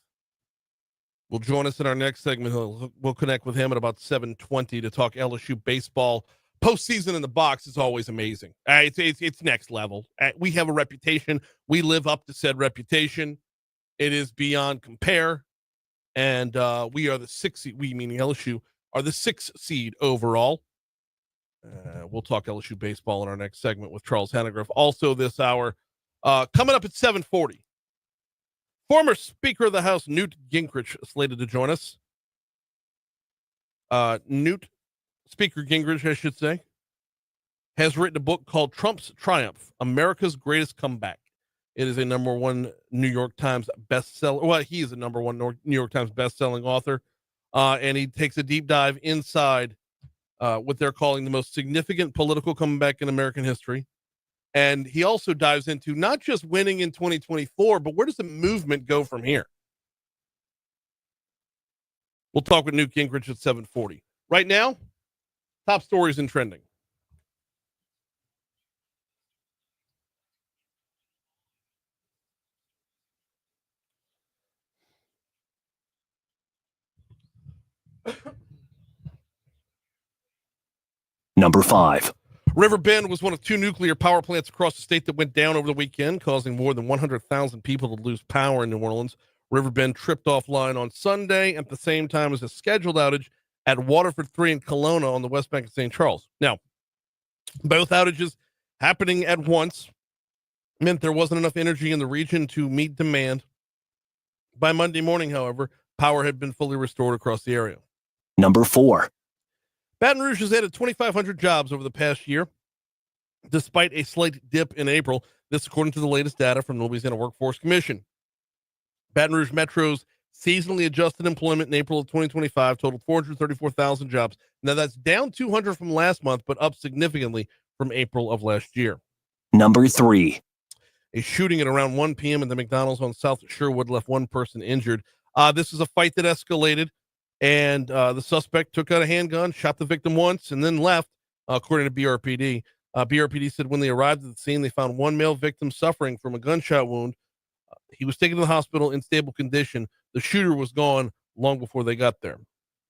will join us in our next segment. We'll connect with him at about 7:20 to talk LSU baseball. Postseason in the box is always amazing. It's next level. We have a reputation. We live up to said reputation. It is beyond compare. And we are the 6th seed. We, meaning LSU, are the 6th seed overall. We'll talk LSU baseball in our next segment with Charles Hannagriff. Also this hour, coming up at 7:40. Former Speaker of the House, Newt Gingrich, slated to join us. Speaker Gingrich, I should say, has written a book called Trump's Triumph, America's Greatest Comeback. It is a #1 New York Times bestseller. Well, he is a #1 New York Times bestselling author. And he takes a deep dive inside what they're calling the most significant political comeback in American history. And he also dives into not just winning in 2024, but where does the movement go from here? We'll talk with Newt Gingrich at 7:40. Right now, top stories and trending. Number 5. River Bend was one of 2 nuclear power plants across the state that went down over the weekend, causing more than 100,000 people to lose power in New Orleans. River Bend tripped offline on Sunday at the same time as a scheduled outage at Waterford 3 in Kelowna on the west bank of St. Charles. Now, both outages happening at once meant there wasn't enough energy in the region to meet demand. By Monday morning, however, power had been fully restored across the area. Number 4. Baton Rouge has added 2,500 jobs over the past year, despite a slight dip in April. This according to the latest data from the Louisiana Workforce Commission. Baton Rouge Metro's seasonally adjusted employment in April of 2025 totaled 434,000 jobs. Now that's down 200 from last month, but up significantly from April of last year. Number 3. A shooting at around 1 p.m. at the McDonald's on South Sherwood left 1 person injured. This is a fight that escalated. And the suspect took out a handgun, shot the victim once, and then left, according to BRPD. BRPD said when they arrived at the scene, they found 1 male victim suffering from a gunshot wound. He was taken to the hospital in stable condition. The shooter was gone long before they got there.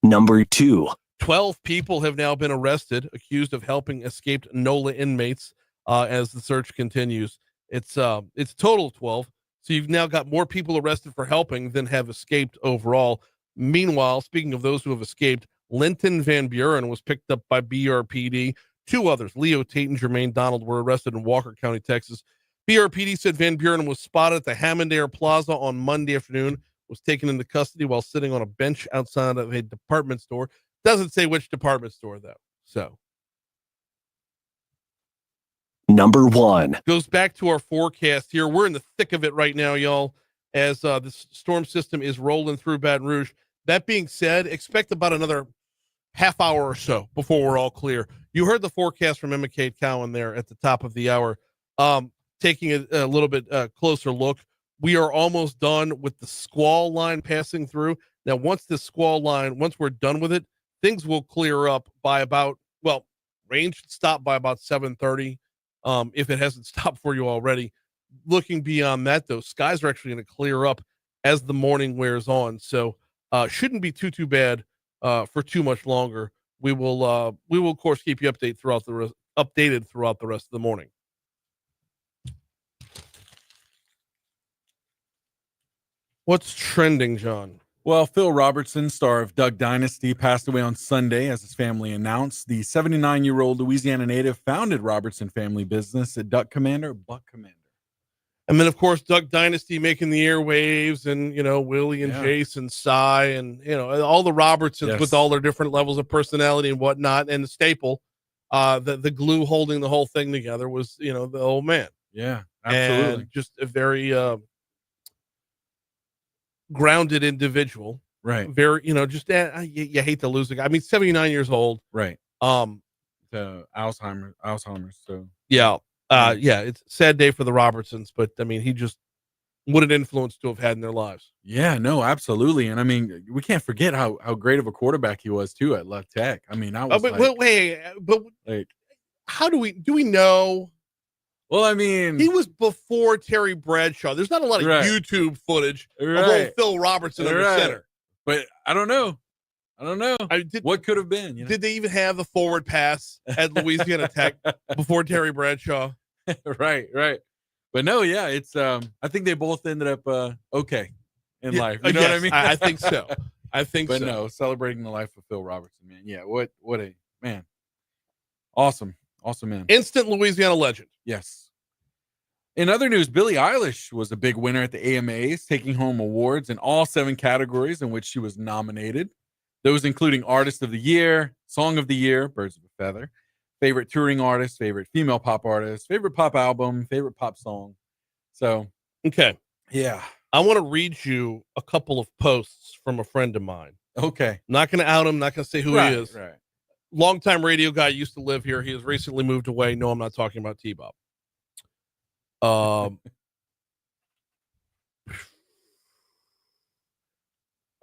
Number 2. 12 people have now been arrested, accused of helping escaped NOLA inmates as the search continues. It's total 12. So you've now got more people arrested for helping than have escaped overall. Meanwhile, speaking of those who have escaped, Linton Van Buren was picked up by BRPD. 2 others, Leo Tate and Jermaine Donald, were arrested in Walker County, Texas. BRPD said Van Buren was spotted at the Hammond Air Plaza on Monday afternoon, was taken into custody while sitting on a bench outside of a department store. Doesn't say which department store, though. So, Number 1. goes back to our forecast here. We're in the thick of it right now, y'all, as this storm system is rolling through Baton Rouge. That being said, expect about another half hour or so before we're all clear. You heard the forecast from Emma Kate Cowan there at the top of the hour. Taking a little bit closer look, we are almost done with the squall line passing through. Now, once we're done with it, things will clear up by about, rain should stop by about 7:30. If it hasn't stopped for you already. Looking beyond that, though, skies are actually going to clear up as the morning wears on. So, shouldn't be too bad for too much longer. We will of course keep you updated throughout the rest of the morning. What's trending, John? Well, Phil Robertson, star of Duck Dynasty, passed away on Sunday, as his family announced. The 79-year-old Louisiana native founded Robertson family business at Buck Commander. And then, of course, Duck Dynasty making the airwaves, and, Willie and Jason, Cy, and, all the Robertsons with all their different levels of personality and whatnot. And the staple, the glue holding the whole thing together was, the old man. Yeah, absolutely. And just a very grounded individual. Right. Very, you hate to lose the guy. I mean, 79 years old. Right. to Alzheimer's. So Yeah. Yeah, it's a sad day for the Robertsons, but I mean, what an influence to have had in their lives. yeah, no, absolutely. And I mean, we can't forget how great of a quarterback he was too at left tech. I mean, that was But like how do we know? well, I mean, He was before Terry Bradshaw. There's not a lot of Right. YouTube footage of right, old Phil Robertson under Right. center. but I don't know. What could have been? You know? Did they even have the forward pass at Louisiana Tech before Terry Bradshaw? right. But no, yeah, it's I think they both ended up okay in life. You know what I Yes, mean? I think so. But no, celebrating the life of Phil Robertson, man. Yeah, what a man. Awesome man. Instant Louisiana legend. Yes. In other news, Billie Eilish was a big winner at the AMAs, taking home awards in all 7 categories in which she was nominated. Those including Artist of the Year, Song of the Year, Birds of a Feather, Favorite Touring Artist, Favorite Female Pop Artist, Favorite Pop Album, Favorite Pop Song. So, Okay. yeah. I want to read you a couple of posts from a friend of mine. Okay. Not going to out him, not going to say who he is. Right. Longtime radio guy, used to live here. He has recently moved away. No, I'm not talking about T-Bob.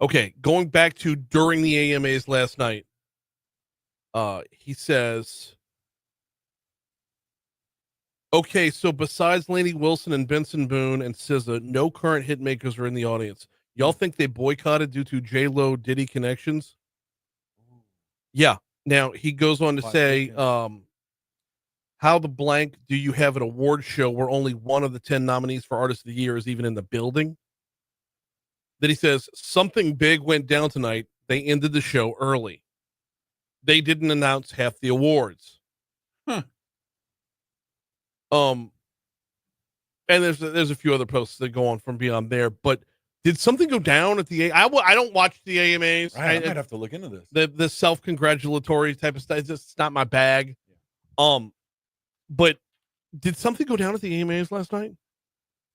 Okay, going back to during the AMAs last night. He says, okay, so besides Lainey Wilson and Benson Boone and SZA, no current hit makers are in the audience. Y'all think they boycotted due to J-Lo Diddy connections? Yeah. Now he goes on to say, how the blank do you have an award show where only one of the 10 nominees for Artist of the Year is even in the building? Then he says, something big went down tonight. They ended the show early. They didn't announce half the awards. And there's a few other posts that go on from beyond there, but did something go down at the I don't watch the AMAs. Right, I might have to look into this. The self-congratulatory type of stuff. It's just not my bag. But did something go down at the AMAs last night?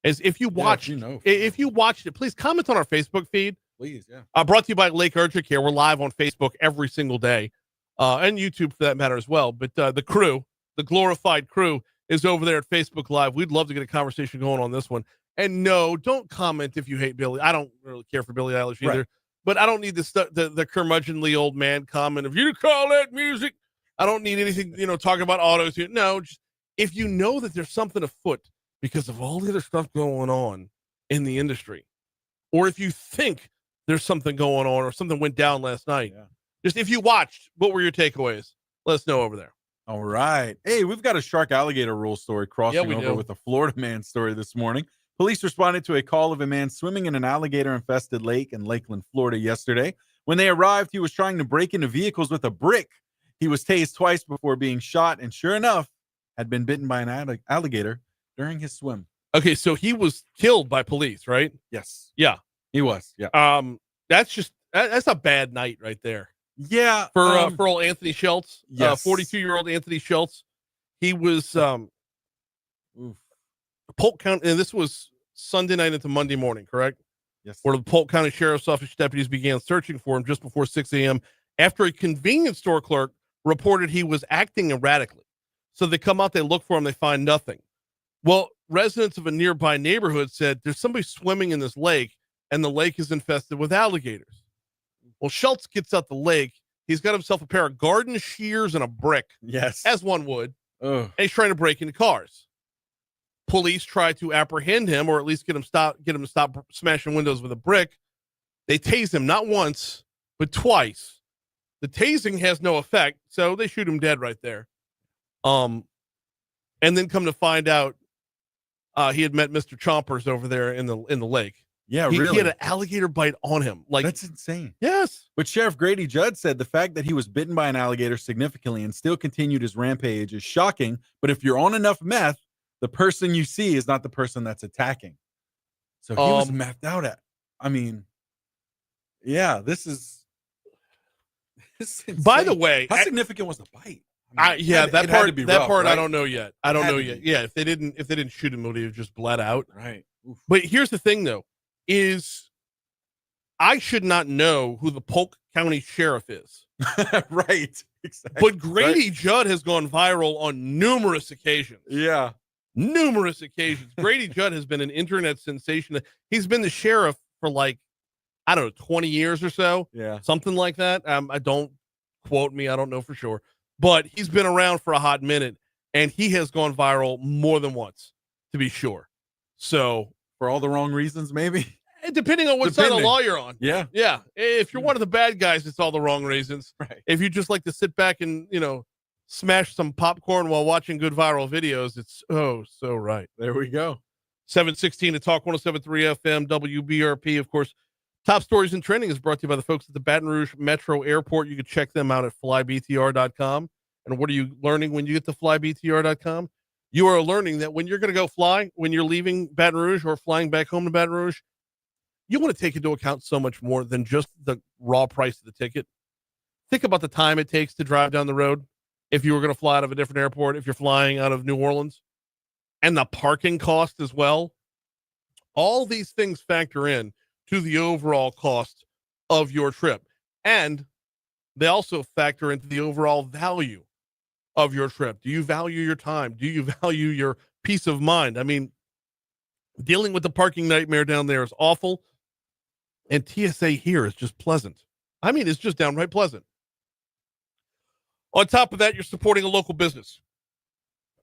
As if you watched, if you watched it, please comment on our Facebook feed. Please, yeah. Brought to you by Lake Urchick here. We're live on Facebook every single day, and YouTube for that matter as well. But the crew, the glorified crew, is over there at Facebook Live. We'd love to get a conversation going on this one. And no, don't comment if you hate Billie. I don't really care for Billie Eilish either. Right. But I don't need the curmudgeonly old man comment. If you call that music, I don't need anything, talking about autos here. No, just if you know that there's something afoot because of all the other stuff going on in the industry, or if you think there's something going on or something went down last night, just if you watched, what were your takeaways? Let us know over there. All right. Hey, we've got a shark alligator rule story crossing over with a Florida man story this morning. Police responded to a call of a man swimming in an alligator-infested lake in Lakeland, Florida yesterday. When they arrived, he was trying to break into vehicles with a brick. He was tased twice before being shot, and sure enough, had been bitten by an alligator during his swim. Okay, so he was killed by police, right? Yes. Yeah. He was. Yeah. That's a bad night right there. Yeah. For old Anthony Schultz. Yes. 42-year-old Anthony Schultz. He was Polk County, and this was Sunday night into Monday morning, correct? Yes. Where the Polk County Sheriff's Office deputies began searching for him just before 6 a.m. after a convenience store clerk reported he was acting erratically. So they come out, they look for him, they find nothing. Well, residents of a nearby neighborhood said there's somebody swimming in this lake, and the lake is infested with alligators. Well, Schultz gets out the lake. He's got himself a pair of garden shears and a brick. Yes. As one would. Ugh. And he's trying to break into cars. Police try to apprehend him, or at least get him to stop smashing windows with a brick. They tase him not once, but twice. The tasing has no effect, so they shoot him dead right there. And then come to find out, he had met Mr. Chompers over there in the lake. Yeah, really. He had an alligator bite on him. Like, that's insane. Yes. But Sheriff Grady Judd said the fact that he was bitten by an alligator significantly and still continued his rampage is shocking. But if you're on enough meth, the person you see is not the person that's attacking. So he was methed out at. I mean, yeah, this is by the way, how significant was the bite? That part right? I don't know yet. I don't know yet. Yeah, if they didn't shoot him, would he have just bled out? Right. Oof. But here's the thing, though, is I should not know who the Polk County Sheriff is. Right. Exactly. But Grady Judd has gone viral on numerous occasions. Yeah. Numerous occasions. Grady Judd has been an internet sensation. He's been the sheriff for like, I don't know, 20 years or so. Yeah. Something like that. I don't quote me. I don't know for sure. But he's been around for a hot minute, and he has gone viral more than once, to be sure. So, for all the wrong reasons, maybe. Depending on what side of the law you're on. Yeah. Yeah. If you're one of the bad guys, it's all the wrong reasons. Right. If you just like to sit back and, smash some popcorn while watching good viral videos, it's so right. There we go. 716 to Talk 107.3 FM, WBRP. Of course, Top Stories and Trending is brought to you by the folks at the Baton Rouge Metro Airport. You can check them out at flybtr.com. And what are you learning when you get to flybtr.com? You are learning that when you're going to go fly, when you're leaving Baton Rouge or flying back home to Baton Rouge, you want to take into account so much more than just the raw price of the ticket. Think about the time it takes to drive down the road if you were going to fly out of a different airport, if you're flying out of New Orleans, and the parking cost as well. All these things factor in to the overall cost of your trip. And they also factor into the overall value of your trip. Do you value your time? Do you value your peace of mind? I mean, dealing with the parking nightmare down there is awful. And TSA here is just pleasant. I mean, it's just downright pleasant. On top of that, you're supporting a local business.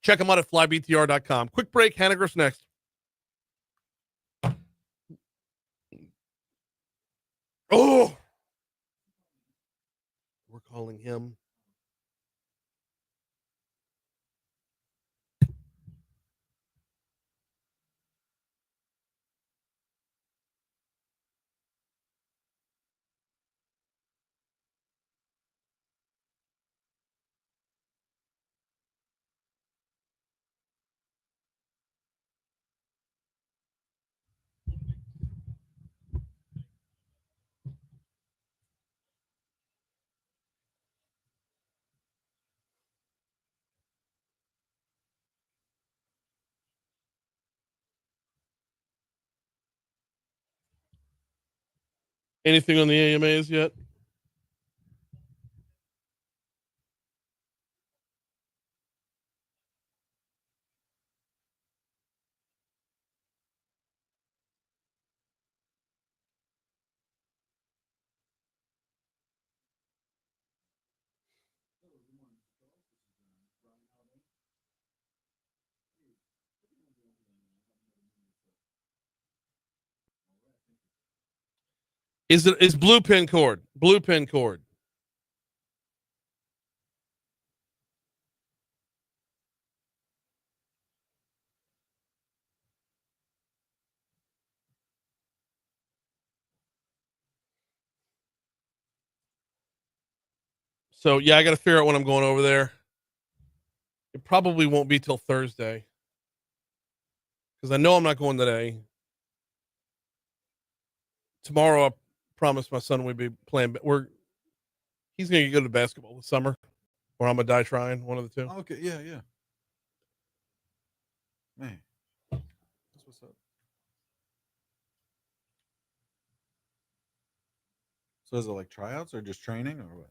Check them out at flybtr.com. Quick break. Hannagriff's next. Oh, we're calling him. Anything on the AMAs yet? Is blue pin cord? Blue pin cord. So yeah, I got to figure out when I'm going over there. It probably won't be till Thursday because I know I'm not going today. Tomorrow, I promised my son we'd be playing, but he's going to go to basketball this summer, or I'm gonna die trying. One of the two. Okay, yeah. Man, that's what's up. So is it like tryouts or just training or what?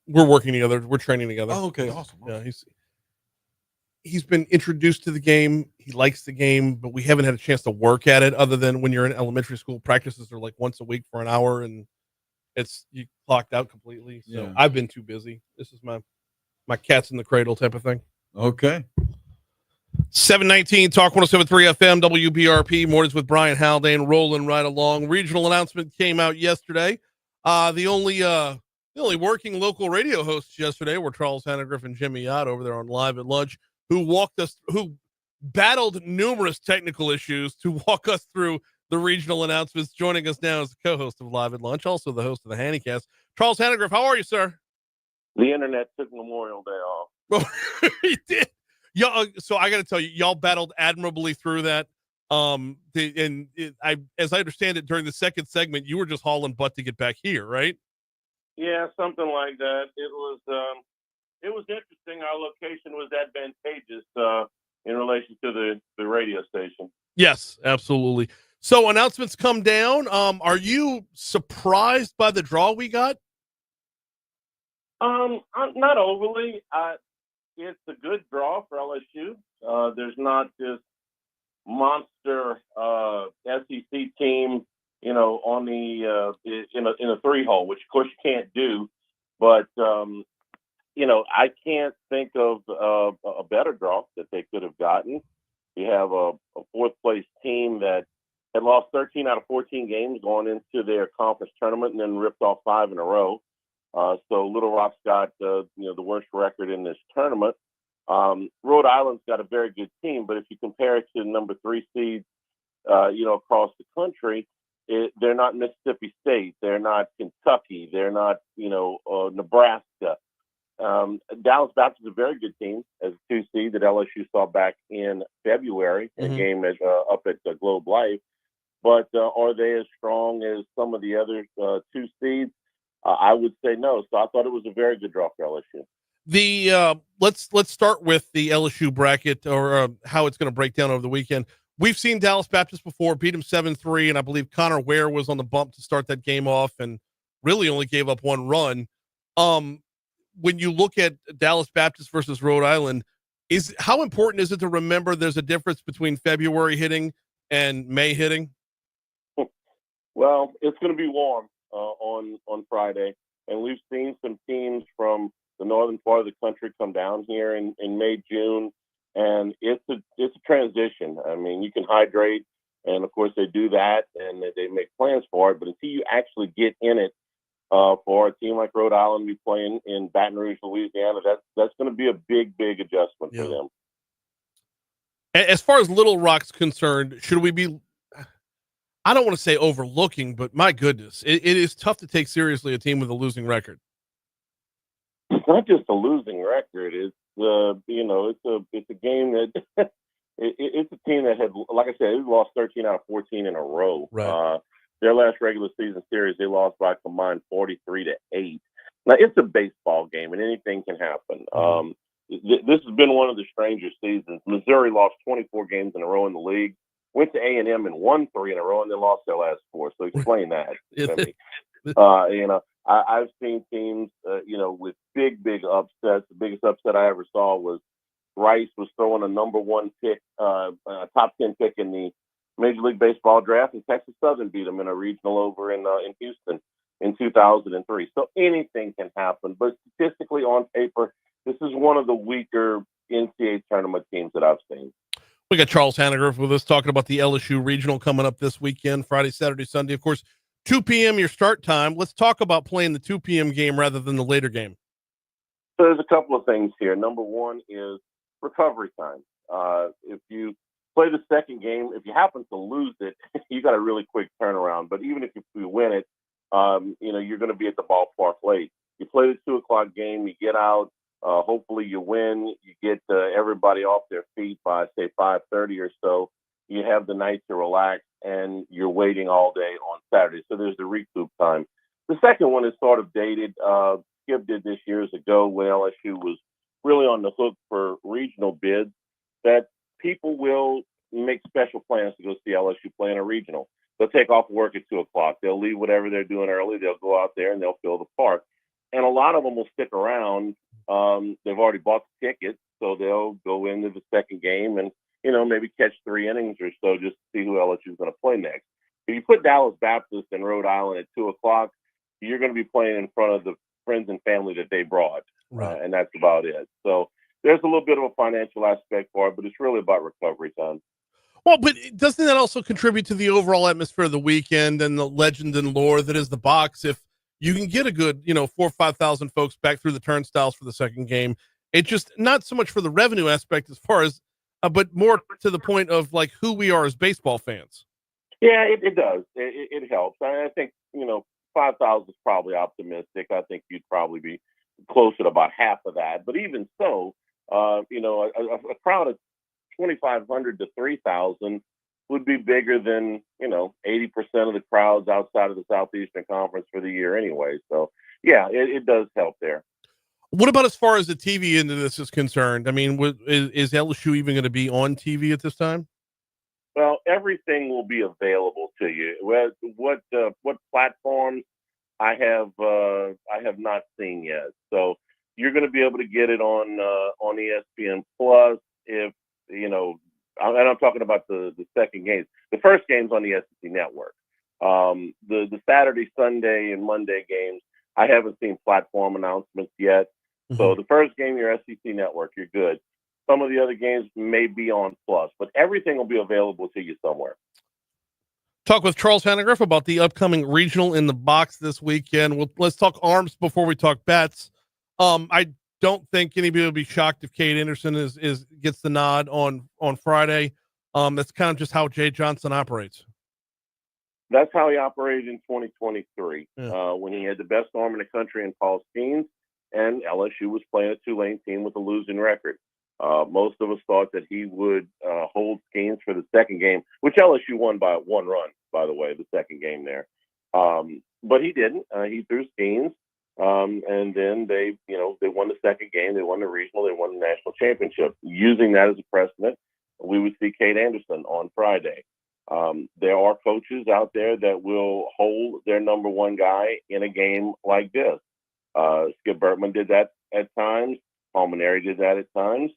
We're working together. We're training together. Oh, okay, awesome. Yeah, he's been introduced to the game. He likes the game, but we haven't had a chance to work at it other than when you're in elementary school. Practices are like once a week for an hour, and you clocked out completely. So Yeah. I've been too busy. This is my cat's in the cradle type of thing. Okay. 719 Talk 107.3 FM WBRP mornings with Brian Haldane rolling right along. Regional announcement came out yesterday. The only working local radio hosts yesterday were Charles Hannagriff and Jimmy Yott over there on Live at Lunch, who battled numerous technical issues to walk us through the regional announcements. Joining us now is the co-host of Live at Lunch, also the host of the Hannycast, Charles Hannagriff. How are you, sir? The internet took Memorial Day off. He did. Y'all, so I got to tell you, y'all battled admirably through that. As I understand it, during the second segment, you were just hauling butt to get back here, right? Yeah, something like that. It was interesting. Our location was advantageous in relation to the radio station. Yes, absolutely. So announcements come down. Are you surprised by the draw we got? Not overly. It's a good draw for LSU. There's not this monster SEC team, on the in a 3-hole, which of course you can't do. But I can't think of a better draw that they could have gotten. You have a fourth place team that had lost 13 out of 14 games going into their conference tournament and then ripped off 5 in a row. So Little Rock's got the worst record in this tournament. Rhode Island's got a very good team, but if you compare it to number 3 seeds, across the country, they're not Mississippi State, they're not Kentucky, they're not Nebraska. Dallas Baptist is a very good team as a 2 seed that LSU saw back in February in a game up at Globe Life. But are they as strong as some of the other 2 seeds? I would say no. So I thought it was a very good draw for LSU. The let's start with the LSU bracket, or how it's going to break down over the weekend. We've seen Dallas Baptist before, beat him 7-3, and I believe Connor Ware was on the bump to start that game off and really only gave up 1 run. When you look at Dallas Baptist versus Rhode Island, how important is it to remember there's a difference between February hitting and May hitting? Well, it's going to be warm on Friday, and we've seen some teams from the northern part of the country come down here in May, June, and it's a transition. I mean, you can hydrate, and of course they do that, and they make plans for it, but until you actually get in it, for a team like Rhode Island be playing in Baton Rouge, Louisiana, that's going to be a big adjustment for them. As far as Little Rock's concerned, should we be, I don't want to say overlooking, but my goodness, it is tough to take seriously a team with a losing record. It's not just a losing record. It's it's a game that it's a team that had, like I said, it lost 13 out of 14 in a row. Right. Their last regular season series, they lost by a combined 43-8. Now it's a baseball game, and anything can happen. This has been one of the stranger seasons. Missouri lost 24 games in a row in the league. Went to A&M and won 3 in a row, and they lost their last 4. So explain that to me. I've seen teams, with big upsets. The biggest upset I ever saw was Rice was throwing a number 1 pick, top 10 pick in the Major League Baseball draft, and Texas Southern beat them in a regional over in Houston in 2003. So anything can happen, but statistically on paper, this is one of the weaker NCAA tournament teams that I've seen. We got Charles Hannagriff with us talking about the LSU regional coming up this weekend, Friday, Saturday, Sunday. Of course, 2 p.m. your start time. Let's talk about playing the 2 p.m. game rather than the later game. So there's a couple of things here. Number one is recovery time. If you play the second game, if you happen to lose it, you got a really quick turnaround. But even if you win it, you're going to be at the ballpark late. You play the 2 o'clock game, you get out. Hopefully you win. You get everybody off their feet by, say, 5:30 or so. You have the night to relax, and you're waiting all day on Saturday. So there's the recoup time. The second one is sort of dated. Skip did this years ago when LSU was really on the hook for regional bids, that people will make special plans to go see LSU play in a regional. They'll take off work at 2 o'clock. They'll leave whatever they're doing early. They'll go out there and they'll fill the park. And a lot of them will stick around. They've already bought the tickets, so they'll go into the second game and, maybe catch 3 innings or so just to see who LSU is going to play next. If you put Dallas Baptist and Rhode Island at 2 o'clock, you're going to be playing in front of the friends and family that they brought. Right. And that's about it. So there's a little bit of a financial aspect for it, but it's really about recovery time. Well, but doesn't that also contribute to the overall atmosphere of the weekend and the legend and lore that is the box? If you can get a good, 4,000 or 5,000 folks back through the turnstiles for the second game, it just not so much for the revenue aspect as far as, but more to the point of like who we are as baseball fans. Yeah, it does. It helps. I think, 5,000 is probably optimistic. I think you'd probably be closer to about half of that. But even so, a crowd of 2,500 to 3,000 would be bigger than, 80% of the crowds outside of the Southeastern Conference for the year anyway. So, yeah, it does help there. What about as far as the TV end of this is concerned? I mean, is LSU even going to be on TV at this time? Well, everything will be available to you. What platforms? I have not seen yet. So you're going to be able to get it on ESPN Plus if and I'm talking about the second games. The first game's on the SEC Network. The Saturday, Sunday, and Monday games, I haven't seen platform announcements yet. Mm-hmm. So the first game, your SEC Network, you're good. Some of the other games may be on Plus, but everything will be available to you somewhere. Talk with Charles Hannagriff about the upcoming regional in the box this weekend. Let's talk arms before we talk bets. I don't think anybody will be shocked if Cade Anderson gets the nod on Friday. That's kind of just how Jay Johnson operates. That's how he operated in 2023, when he had the best arm in the country in Paul Skeens, and LSU was playing a Tulane team with a losing record. Most of us thought that he would hold Skeens for the second game, which LSU won by 1 run, by the way, the second game there. But he didn't. He threw Skeens, and then they won the second game. They won the regional. They won the national championship. Using that as a precedent, we would see Cade Anderson on Friday. There are coaches out there that will hold their number one guy in a game like this. Skip Bertman did that at times. Palmineri did that at times.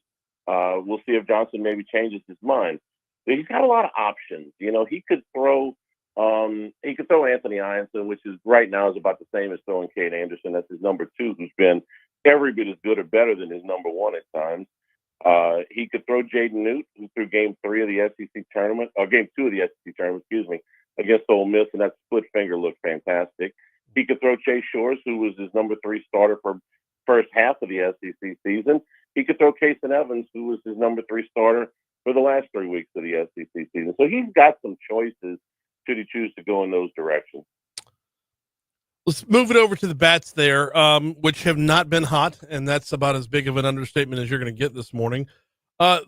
We'll see if Johnson maybe changes his mind. But he's got a lot of options. He could throw Anthony Ianson, which is right now is about the same as throwing Cade Anderson. That's his number 2, who's been every bit as good or better than his number 1 at times. He could throw Jaden Newt, who threw game 3 of the SEC tournament, or game 2 of the SEC tournament, against Ole Miss, and that split finger looked fantastic. He could throw Chase Shores, who was his number 3 starter for first half of the SEC season. He could throw Kason Evans, who was his number 3 starter for the last 3 weeks of the SEC season. So he's got some choices should he choose to go in those directions. Let's move it over to the bats there, which have not been hot, and that's about as big of an understatement as you're going to get this morning.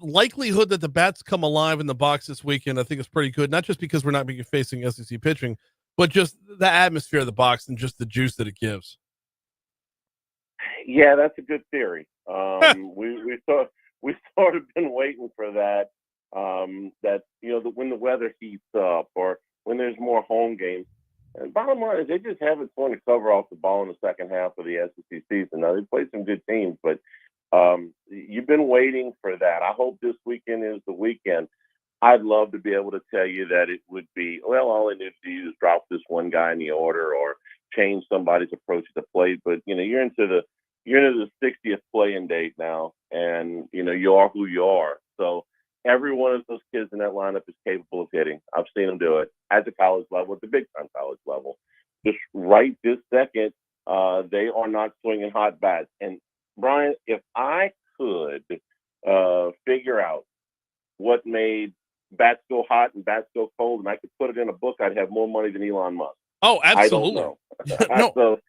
Likelihood that the bats come alive in the box this weekend, I think, is pretty good, not just because we're not facing SEC pitching, but just the atmosphere of the box and just the juice that it gives. Yeah, that's a good theory. We sort of been waiting for that. When the weather heats up or when there's more home games. And bottom line is they just haven't swung the cover off the ball in the second half of the SEC season. Now, they played some good teams, but you've been waiting for that. I hope this weekend is the weekend. I'd love to be able to tell you that it would be, all they need to do is drop this one guy in the order or change somebody's approach to the plate. But, you're into the 60th playing date now, and, you are who you are. So every one of those kids in that lineup is capable of hitting. I've seen them do it at the college level, at the big-time college level. Just right this second, they are not swinging hot bats. And, Brian, if I could figure out what made bats go hot and bats go cold, and I could put it in a book, I'd have more money than Elon Musk. Oh, absolutely. I don't know. So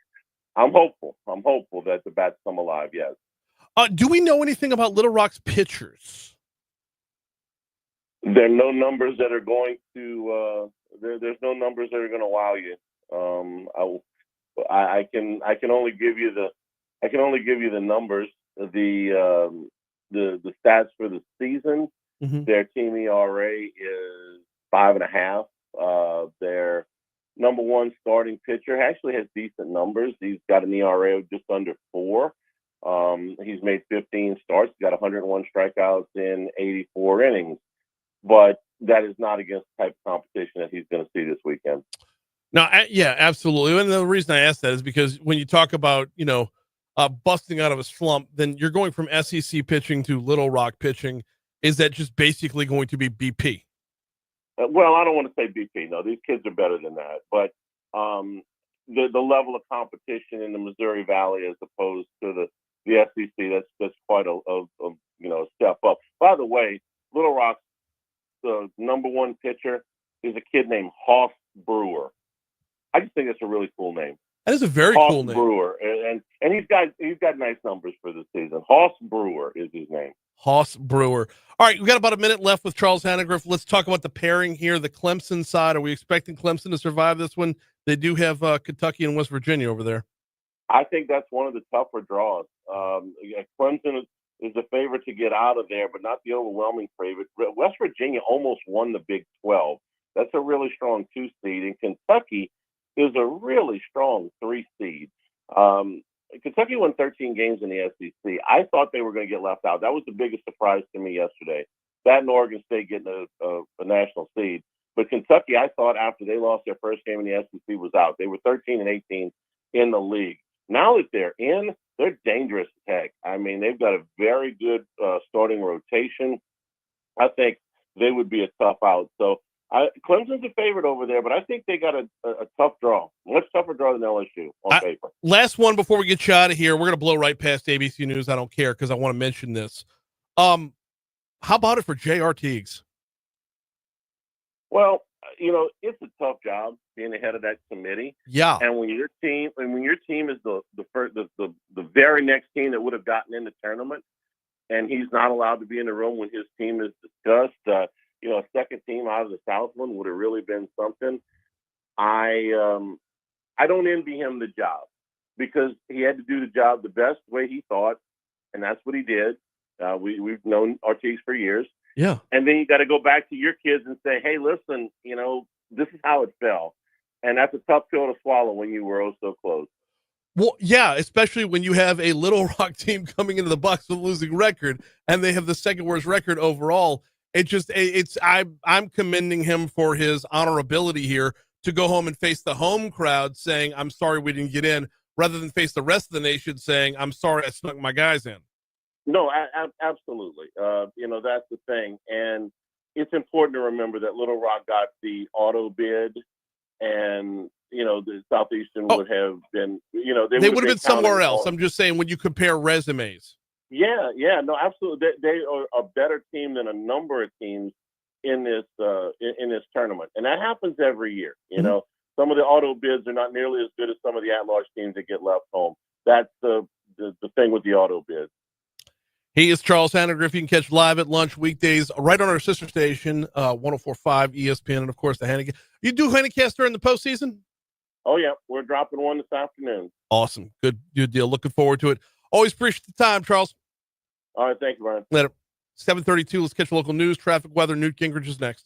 I'm hopeful. I'm hopeful that the bats come alive, yes. Do we know anything about Little Rock's pitchers? There are no numbers that are going to. There's no numbers that are going to wow you. I can only give you the numbers. The stats for the season. Mm-hmm. Their team ERA is 5.5. Their number 1 starting pitcher actually has decent numbers. He's got an ERA of just under 4. He's made 15 starts. He's got 101 strikeouts in 84 innings. But that is not against the type of competition that he's going to see this weekend. No, yeah, absolutely. And the reason I ask that is because when you talk about, busting out of a slump, then you're going from SEC pitching to Little Rock pitching. Is that just basically going to be BP? Well, I don't want to say BP. No, these kids are better than that. But the level of competition in the Missouri Valley as opposed to the SEC, that's quite a step up. By the way, Little Rock's the number 1 pitcher is a kid named Hoss Brewer. I just think that's a really cool name. That is a very cool name. Brewer, and he's got nice numbers for this season. Hoss Brewer is his name. Hoss Brewer. All right, we got about a minute left with Charles Hannagriff. Let's talk about the pairing here. The Clemson side. Are we expecting Clemson to survive this one? They do have Kentucky and West Virginia over there. I think that's one of the tougher draws. Clemson is the favorite to get out of there, but not the overwhelming favorite. West Virginia almost won the Big 12. That's a really strong 2 seed. And Kentucky is a really strong 3 seed. Kentucky won 13 games in the SEC. I thought they were going to get left out. That was the biggest surprise to me yesterday. That and Oregon State getting a national seed. But Kentucky, I thought after they lost their first game in the SEC was out. They were 13 and 18 in the league. Now that they're in, they're dangerous as heck. I mean, they've got a very good starting rotation. I think they would be a tough out. So Clemson's a favorite over there, but I think they got a tough draw, much tougher draw than LSU on paper. Last one before we get you out of here. We're going to blow right past ABC News. I don't care because I want to mention this. How about it for J.R. Teagues? Well, you know, it's a tough job being the head of that committee. Yeah. And when your team is the very next team that would have gotten in the tournament, and he's not allowed to be in the room when his team is discussed, you know, a second team out of the Southland would have really been something. I don't envy him the job because he had to do the job the best way he thought, and that's what he did. We've known Ortiz for years. Yeah. And then you got to go back to your kids and say, hey, listen, you know, this is how it fell. And that's a tough pill to swallow when you were oh so close. Well, yeah, especially when you have a Little Rock team coming into the Bucks with a losing record, and they have the second worst record overall. I'm commending him for his honorability here to go home and face the home crowd saying, I'm sorry we didn't get in, rather than face the rest of the nation saying, I'm sorry I snuck my guys in. No, absolutely. You know, that's the thing. And it's important to remember that Little Rock got the auto bid, and, you know, the Southeastern would have been, you know, they would have been somewhere else. I'm just saying when you compare resumes. Yeah, no, absolutely. They are a better team than a number of teams in this tournament. And that happens every year. You know, some of the auto bids are not nearly as good as some of the at-large teams that get left home. That's the thing with the auto bids. He is Charles Hannagriff. You can catch live at lunch weekdays right on our sister station, 104.5 ESPN, and of course the Hannagriff. You do Hannacast during the postseason? Oh yeah, we're dropping one this afternoon. Awesome, good deal. Looking forward to it. Always appreciate the time, Charles. All right, thank you, Brian. Later. 7:32. Let's catch local news, traffic, weather. Newt Gingrich is next.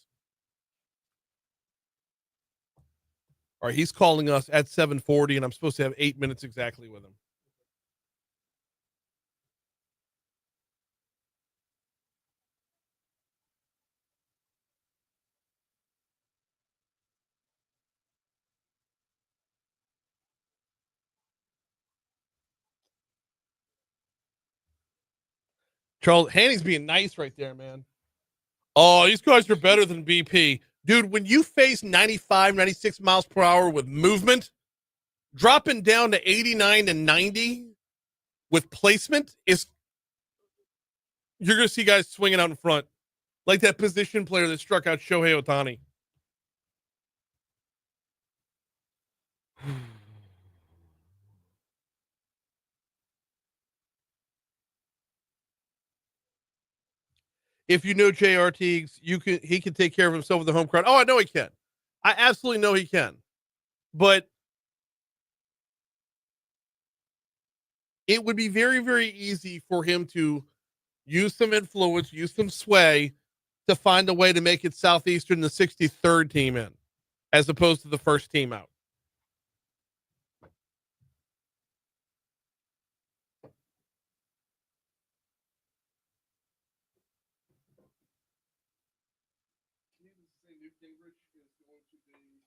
All right, he's calling us at 7:40, and I'm supposed to have 8 minutes exactly with him. Charles, Hanny's being nice right there, man. Oh, these guys are better than BP. Dude, when you face 95, 96 miles per hour with movement, dropping down to 89 and 90 with placement is, you're going to see guys swinging out in front. Like that position player that struck out Shohei Ohtani. If you know J.R. Teagues, he can take care of himself with the home crowd. Oh, I know he can. I absolutely know he can. But it would be very, very easy for him to use some influence, use some sway to find a way to make it Southeastern the 63rd team in, as opposed to the first team out. Newt Gingrich is going to be the feature today.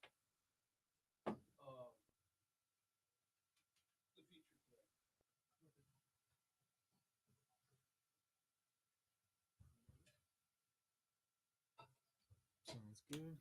Sounds good.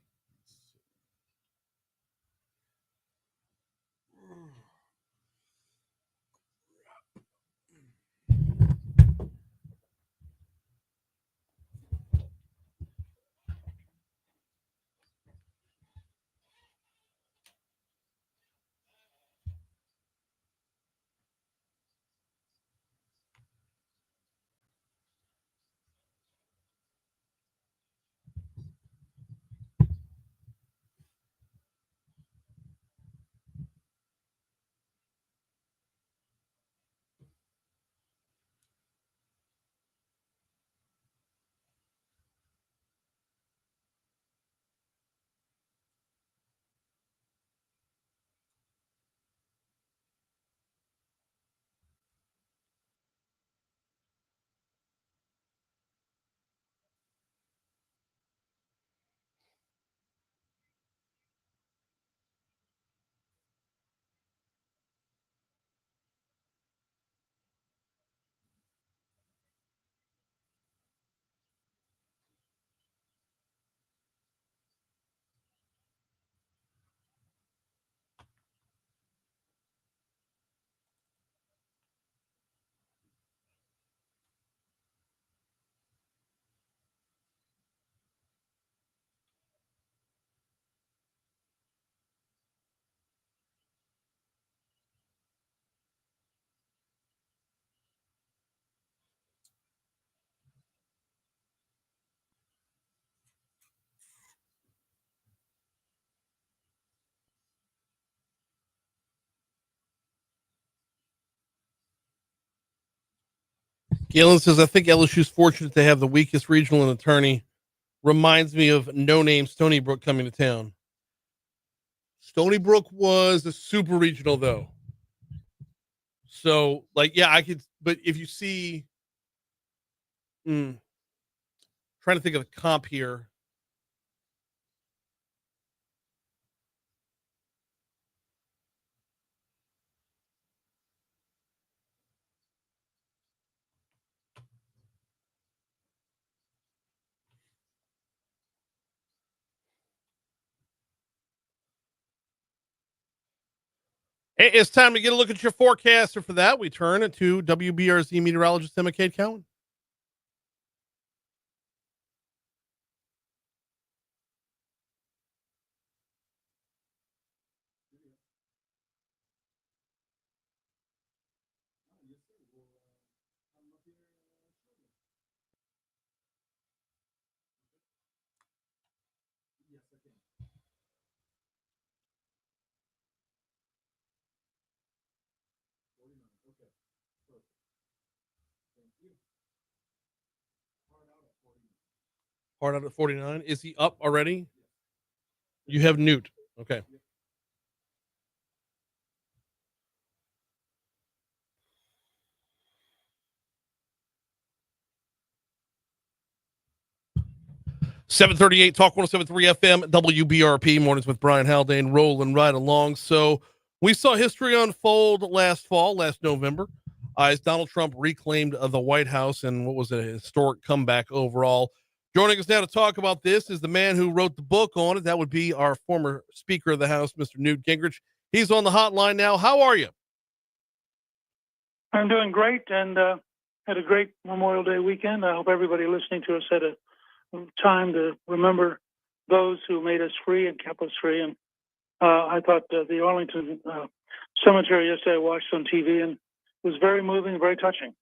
Galen says, I think LSU's fortunate to have the weakest regional and attorney. Reminds me of no name Stony Brook coming to town. Stony Brook was a super regional though. So like, yeah, I could, but if you see, trying to think of the comp here. Hey, it's time to get a look at your forecaster. For that, we turn it to WBRZ meteorologist Emma Kate Cowan. Hard out at 49. Is he up already? You have Newt. Okay. .738 Talk 107.3 FM WBRP mornings with Brian Haldane rolling right along. So we saw history unfold last November, as Donald Trump reclaimed the White House, and what was a historic comeback overall. Joining us now to talk about this is the man who wrote the book on it. That would be our former Speaker of the House, Mr. Newt Gingrich. He's on the hotline now. How are you? I'm doing great, and had a great Memorial Day weekend. I hope everybody listening to us had a time to remember those who made us free and kept us free. And I thought the Arlington Cemetery yesterday I watched on TV, and it was very moving, very touching.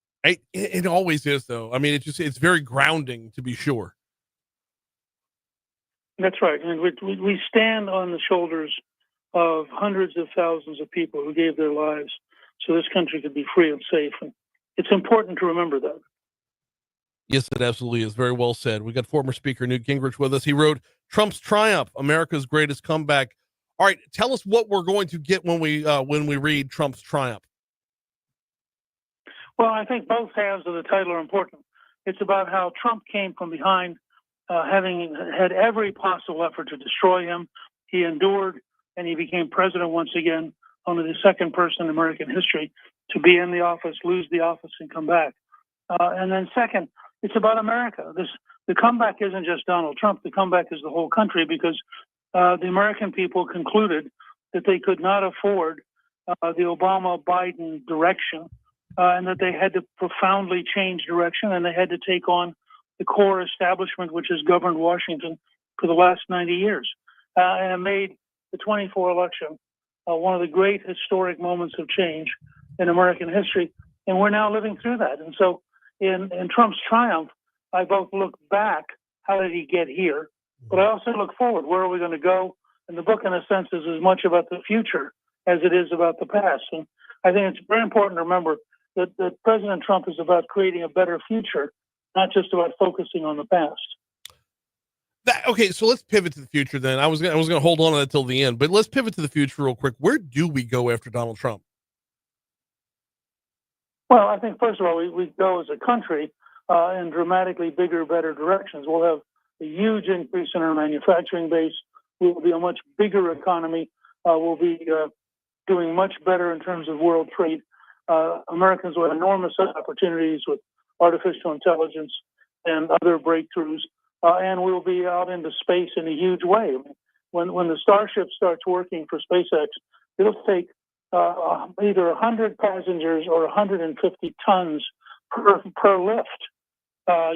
It always is, though. I mean, it's very grounding, to be sure. That's right. And we stand on the shoulders of hundreds of thousands of people who gave their lives so this country could be free and safe. And it's important to remember that. Yes, it absolutely is. Very well said. We got former Speaker Newt Gingrich with us. He wrote Trump's Triumph, America's Greatest Comeback. All right, tell us what we're going to get when we read Trump's Triumph. Well, I think both halves of the title are important. It's about how Trump came from behind, having had every possible effort to destroy him. He endured, and he became president once again, only the second person in American history to be in the office, lose the office, and come back. And then second, it's about America. The comeback isn't just Donald Trump. The comeback is the whole country, because the American people concluded that they could not afford the Obama-Biden direction, and that they had to profoundly change direction, and they had to take on the core establishment which has governed Washington for the last 90 years. And it made the 24 election one of the great historic moments of change in American history. And we're now living through that. And so in Trump's triumph, I both look back, how did he get here? But I also look forward, where are we going to go? And the book, in a sense, is as much about the future as it is about the past. And I think it's very important to remember that President Trump is about creating a better future, not just about focusing on the past. Okay, so let's pivot to the future then. I was gonna hold on to that till the end, but let's pivot to the future real quick. Where do we go after Donald Trump? Well, I think, first of all, we go as a country in dramatically bigger, better directions. We'll have a huge increase in our manufacturing base. We'll be a much bigger economy. We'll be doing much better in terms of world trade. Americans will have enormous opportunities with artificial intelligence and other breakthroughs. And we'll be out into space in a huge way. When the Starship starts working for SpaceX, it'll take either 100 passengers or 150 tons per lift.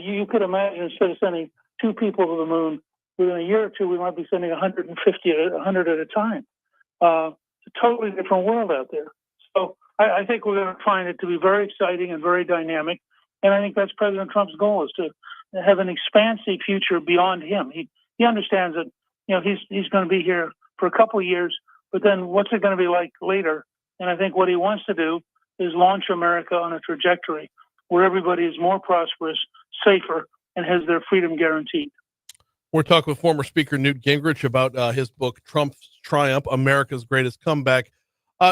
You could imagine, instead of sending 2 people to the moon, within a year or two, we might be sending 150, 100 at a time. It's a totally different world out there. So I think we're going to find it to be very exciting and very dynamic. And I think that's President Trump's goal, is to have an expansive future beyond him. He understands that, he's going to be here for a couple of years, but then what's it going to be like later? And I think what he wants to do is launch America on a trajectory where everybody is more prosperous, safer, and has their freedom guaranteed. We're talking with former Speaker Newt Gingrich about his book, Trump's Triumph, America's Greatest Comeback.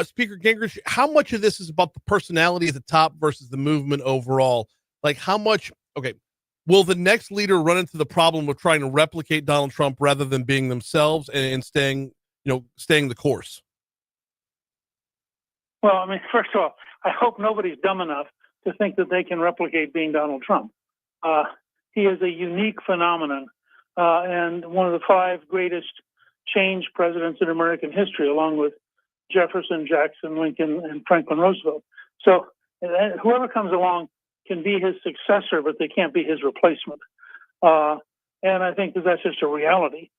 Speaker Gingrich, how much of this is about the personality at the top versus the movement overall? Like how much, okay, will the next leader run into the problem of trying to replicate Donald Trump rather than being themselves and staying the course? Well, I mean, first of all, I hope nobody's dumb enough to think that they can replicate being Donald Trump. He is a unique phenomenon and one of the 5 greatest change presidents in American history, along with Jefferson, Jackson, Lincoln, and Franklin Roosevelt. So whoever comes along can be his successor, but they can't be his replacement. And I think that's just a reality.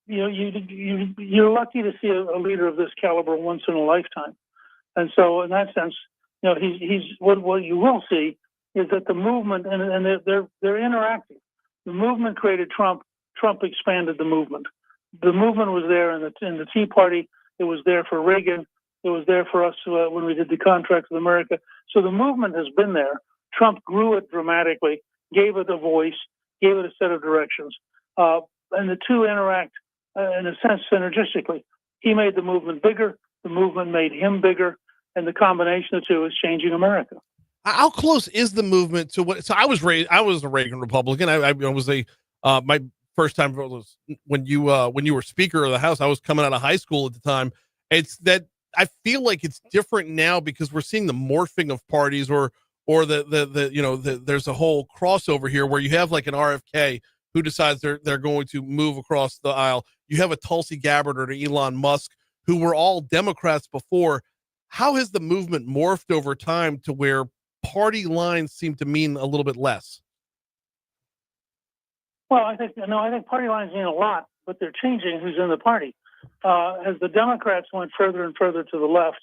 You're lucky to see a leader of this caliber once in a lifetime. And so in that sense, he's what you will see is that the movement, and they're interactive. The movement created Trump. Trump expanded the movement. The movement was there in the Tea Party. It was there for Reagan. It was there for us when we did the Contract with America. So the movement has been there. Trump grew it dramatically, gave it a voice, gave it a set of directions. And the two interact, in a sense, synergistically. He made the movement bigger. The movement made him bigger. And the combination of the two is changing America. How close is the movement to what? So I was a Reagan Republican. I was my first time was when you were Speaker of the House. I was coming out of high school at the time. It's that I feel like it's different now because we're seeing the morphing of parties or there's a whole crossover here where you have like an RFK who decides they're going to move across the aisle. You have a Tulsi Gabbard or an Elon Musk who were all Democrats before. How has the movement morphed over time to where party lines seem to mean a little bit less? Well, I think party lines mean a lot, but they're changing who's in the party. As the Democrats went further and further to the left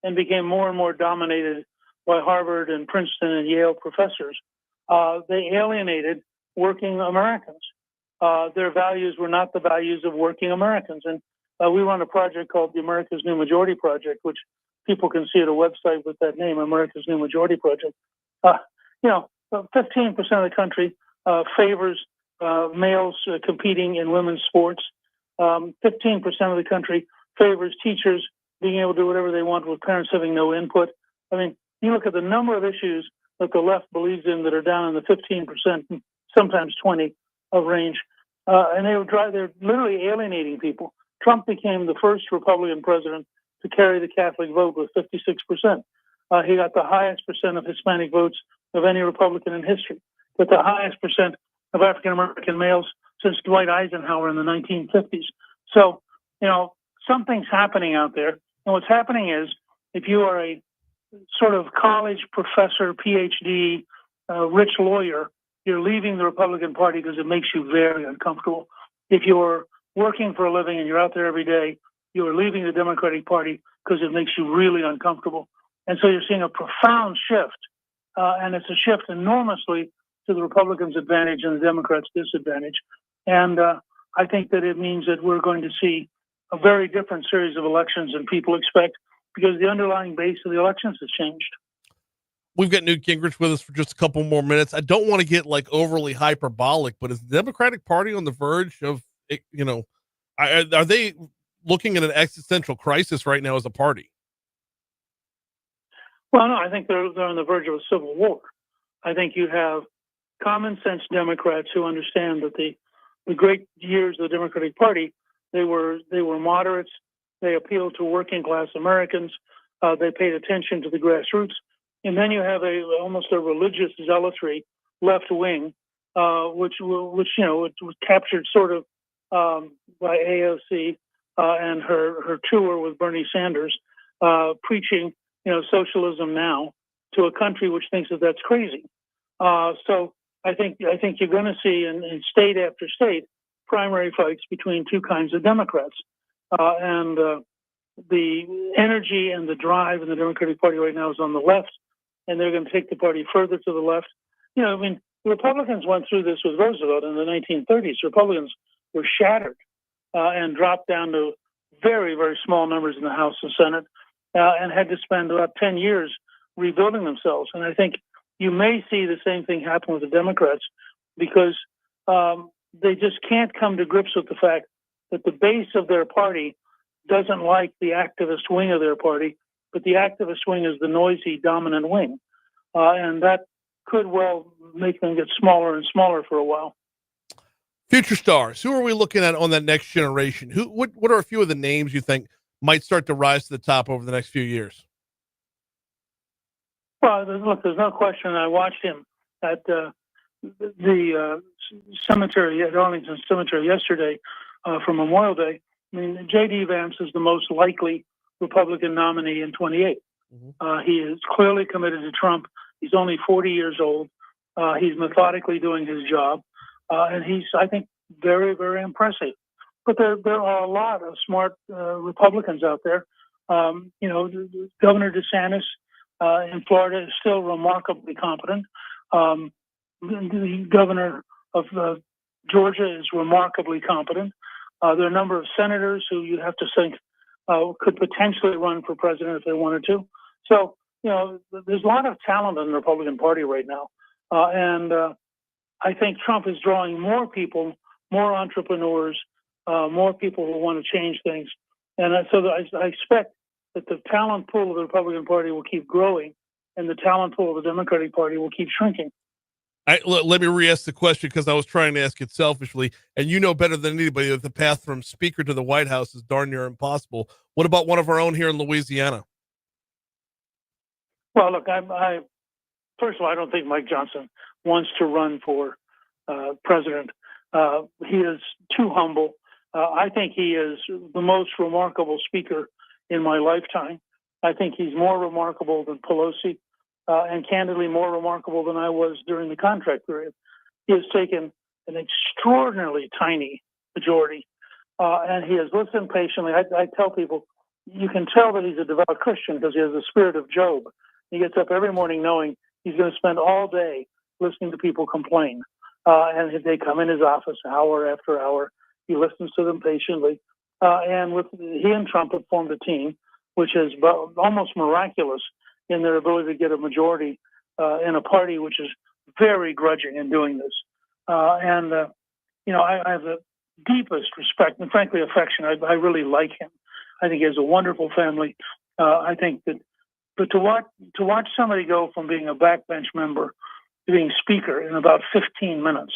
and became more and more dominated by Harvard and Princeton and Yale professors, they alienated working Americans. Their values were not the values of working Americans. And we run a project called the America's New Majority Project, which people can see at a website with that name, America's New Majority Project. 15% of the country favors males competing in women's sports. 15% of the country favors teachers being able to do whatever they want with parents having no input. I mean, you look at the number of issues that the left believes in that are down in the 15%, sometimes 20% of range, and they're literally alienating people. Trump became the first Republican president to carry the Catholic vote with 56%. He got the highest percent of Hispanic votes of any Republican in history, but the highest percent of African-American males since Dwight Eisenhower in the 1950s. So, something's happening out there. And what's happening is if you are a sort of college professor, PhD, rich lawyer, you're leaving the Republican Party because it makes you very uncomfortable. If you're working for a living and you're out there every day, you are leaving the Democratic Party because it makes you really uncomfortable. And so you're seeing a profound shift, and it's a shift enormously to the Republicans' advantage and the Democrats' disadvantage. And I think that it means that we're going to see a very different series of elections than people expect because the underlying base of the elections has changed. We've got Newt Gingrich with us for just a couple more minutes. I don't want to get like overly hyperbolic, but is the Democratic Party on the verge of, are they looking at an existential crisis right now as a party? Well, no, I think they're on the verge of a civil war. I think you have common sense Democrats who understand that the great years of the Democratic Party, they were moderates. They appealed to working class Americans. They paid attention to the grassroots. And then you have almost a religious zealotry left wing, which was captured sort of by AOC and her tour with Bernie Sanders, preaching socialism now to a country which thinks that that's crazy. So I think you're going to see in state after state primary fights between two kinds of Democrats, and the energy and the drive in the Democratic Party right now is on the left, and they're going to take the party further to the left. The Republicans went through this with Roosevelt in the 1930s. Republicans were shattered and dropped down to very, very small numbers in the House and Senate, and had to spend about 10 years rebuilding themselves. And I think you may see the same thing happen with the Democrats because they just can't come to grips with the fact that the base of their party doesn't like the activist wing of their party, but the activist wing is the noisy, dominant wing. And that could well make them get smaller and smaller for a while. Future stars. Who are we looking at on that next generation? What are a few of the names you think might start to rise to the top over the next few years? Well, look, there's no question. I watched him at the cemetery at Arlington Cemetery yesterday for Memorial Day. I mean, J.D. Vance is the most likely Republican nominee in 28. He is clearly committed to Trump. He's only 40 years old. He's methodically doing his job. And he's, I think, very, very impressive. But there are a lot of smart Republicans out there. Governor DeSantis in Florida is still remarkably competent. The governor of Georgia is remarkably competent. There are a number of senators who you have to think could potentially run for president if they wanted to. So, there's a lot of talent in the Republican Party right now. And I think Trump is drawing more people, more entrepreneurs, more people who want to change things. And so I expect that the talent pool of the Republican Party will keep growing and the talent pool of the Democratic Party will keep shrinking. Let me re-ask the question because I was trying to ask it selfishly, and you know better than anybody that the path from Speaker to the White House is darn near impossible. What about one of our own here in Louisiana? Well, look, I first of all, I don't think Mike Johnson wants to run for president. He is too humble. I think he is the most remarkable speaker in my lifetime. I think he's more remarkable than Pelosi, and candidly more remarkable than I was during the contract period. He has taken an extraordinarily tiny majority, and he has listened patiently. I tell people, you can tell that he's a devout Christian because he has the spirit of Job. He gets up every morning knowing he's going to spend all day listening to people complain. And if they come in his office hour after hour, he listens to them patiently. And he and Trump have formed a team, which is almost miraculous in their ability to get a majority in a party which is very grudging in doing this. I have the deepest respect and frankly affection. I really like him. I think he has a wonderful family. I think that, but to watch somebody go from being a backbench member to being speaker in about 15 minutes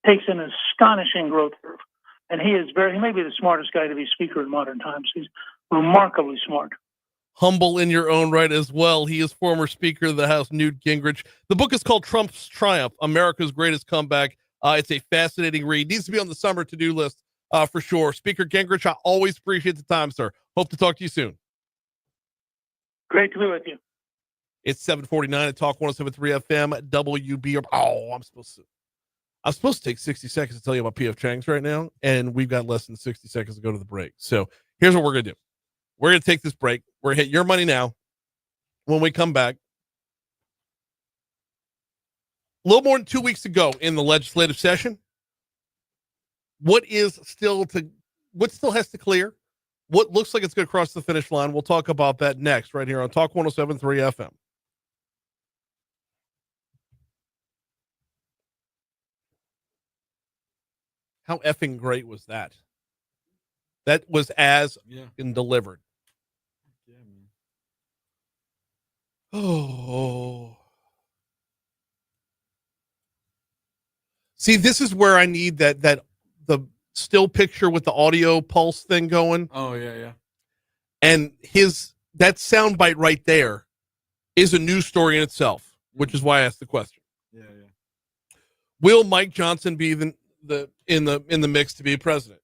takes an astonishing growth curve. And he may be the smartest guy to be speaker in modern times. He's remarkably smart. Humble in your own right as well. He is former Speaker of the House, Newt Gingrich. The book is called Trump's Triumph, America's Greatest Comeback. It's a fascinating read. Needs to be on the summer to-do list for sure. Speaker Gingrich, I always appreciate the time, sir. Hope to talk to you soon. Great to be with you. It's 7:49 at Talk 107.3 FM WB. Oh, I'm supposed to take 60 seconds to tell you about P.F. Chang's right now, and we've got less than 60 seconds to go to the break. So here's what we're going to do. We're going to take this break. We're going to hit your money now. When we come back, a little more than 2 weeks ago in the legislative session, what still has to clear? What looks like it's going to cross the finish line? We'll talk about that next right here on Talk 107.3 FM. How effing great was that? That was and delivered. Yeah, man. Oh. See, this is where I need the still picture with the audio pulse thing going. Oh, yeah. And that soundbite right there is a news story in itself, which is why I asked the question. Yeah. Will Mike Johnson be in the mix to be president?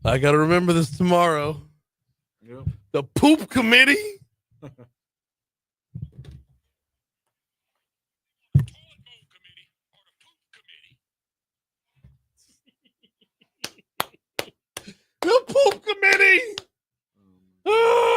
I got to remember this tomorrow. Yep. The poop committee. The poop committee. Ah!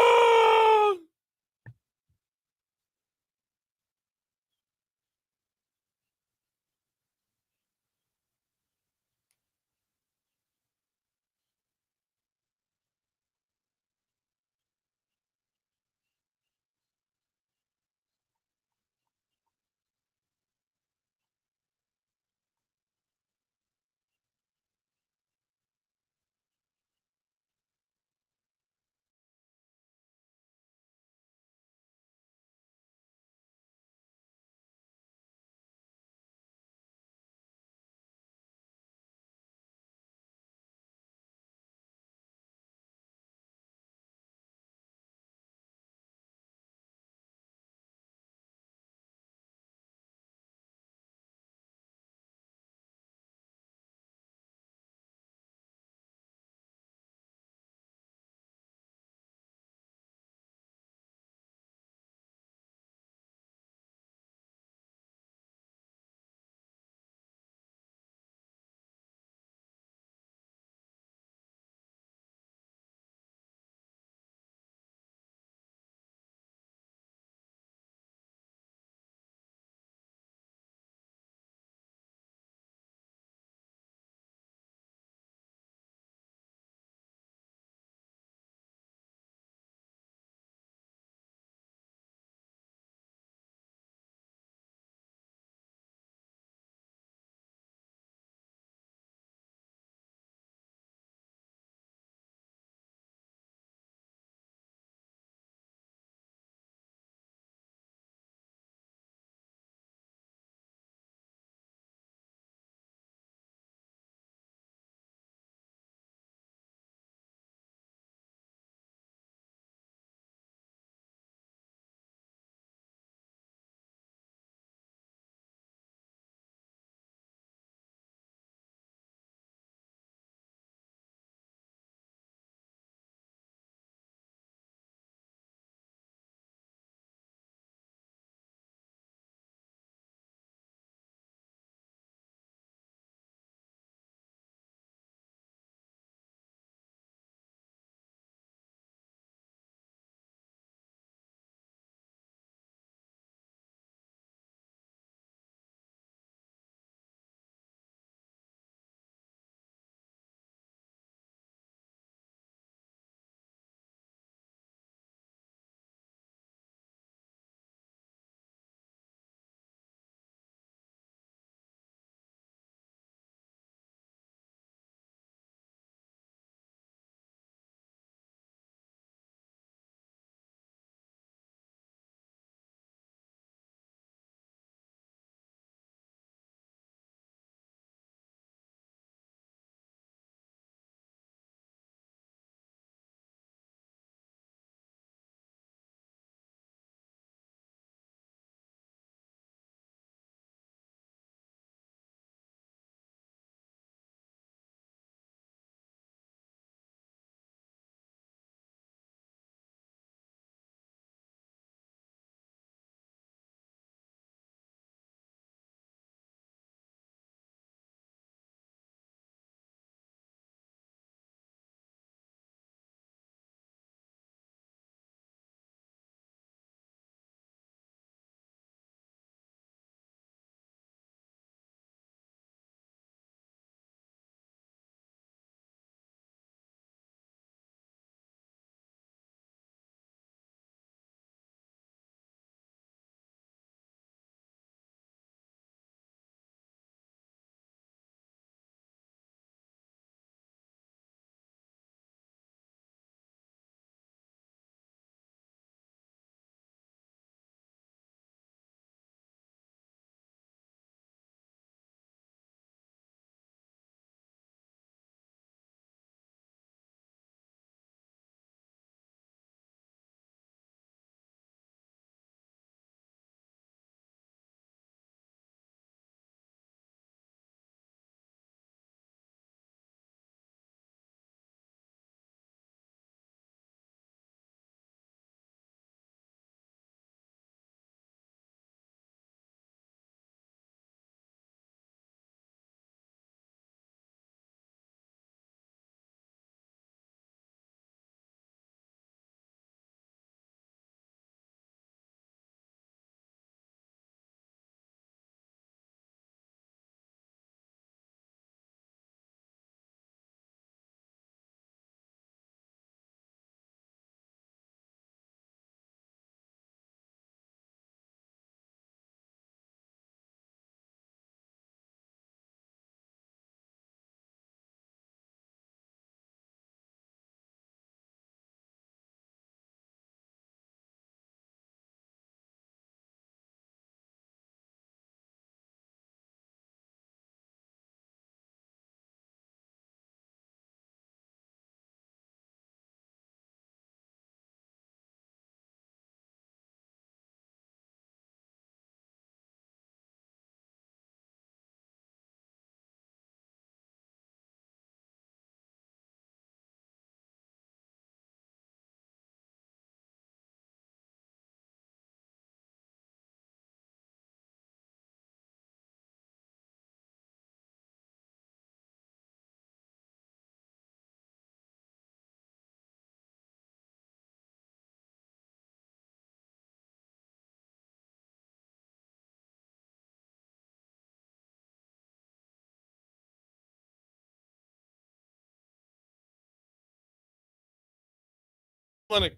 Clinic.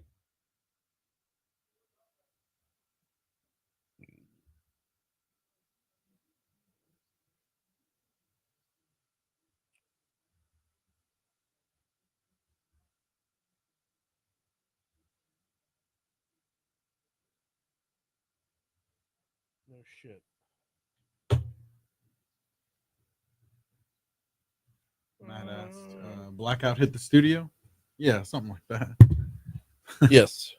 No shit. Matt asked, blackout hit the studio? Yeah, something like that. Yes.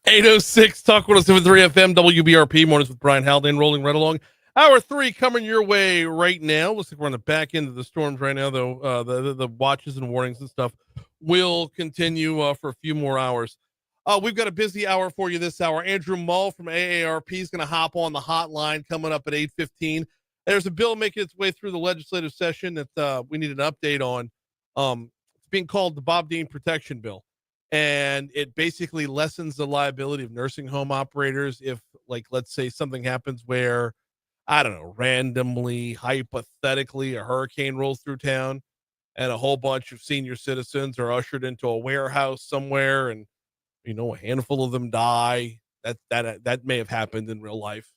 '806 Talk 107.3 FM WBRP mornings with Brian Haldane rolling right along. Hour 3 coming your way right now. Looks like we're on the back end of the storms right now, though. The watches and warnings and stuff will continue for a few more hours. We've got a busy hour for you this hour. Andrew Muhl from AARP is going to hop on the hotline coming up at 8:15. There's a bill making its way through the legislative session that we need an update on. It's being called the Bob Dean Protection Bill. And it basically lessens the liability of nursing home operators if, like, let's say something happens where, I don't know, randomly, hypothetically, a hurricane rolls through town and a whole bunch of senior citizens are ushered into a warehouse somewhere, and a handful of them die. That may have happened in real life.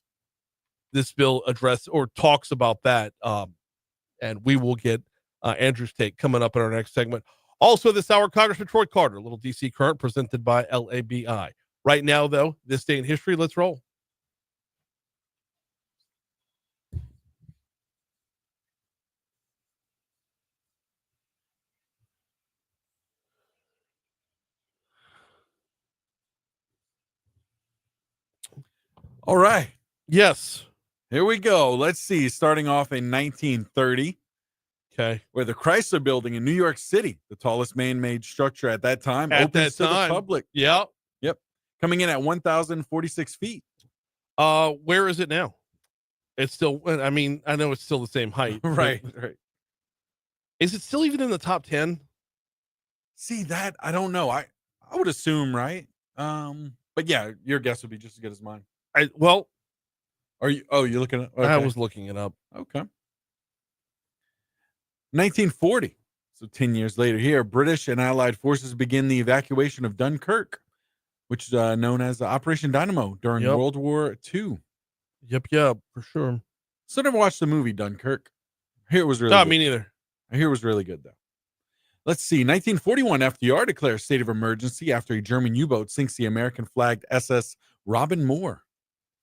This bill addresses or talks about that, and we will get Andrew's take coming up in our next segment. Also this hour, Congressman Troy Carter, a little DC Current presented by LABI. Right now, though, this day in history, let's roll. All right. Yes. Here we go. Let's see. Starting off in 1930. Okay. Where the Chrysler Building in New York City, the tallest man-made structure at that time, opens to the public. Yeah. Yep. Coming in at 1,046 feet. Where is it now? It's still, I mean, I know it's still the same height. Right. Is it still even in the top 10? See that? I don't know. I would assume, right? But yeah, your guess would be just as good as mine. Are you? Oh, you're looking at. Okay. I was looking it up. Okay. 1940. So 10 years later, here, British and Allied forces begin the evacuation of Dunkirk, which is known as Operation Dynamo during World War II. Yep, for sure. So I never watched the movie Dunkirk. I hear it was really No, good. me neither. I hear it was really good, though. Let's see. 1941, FDR declares state of emergency after a German U-boat sinks the American-flagged SS Robin Moore.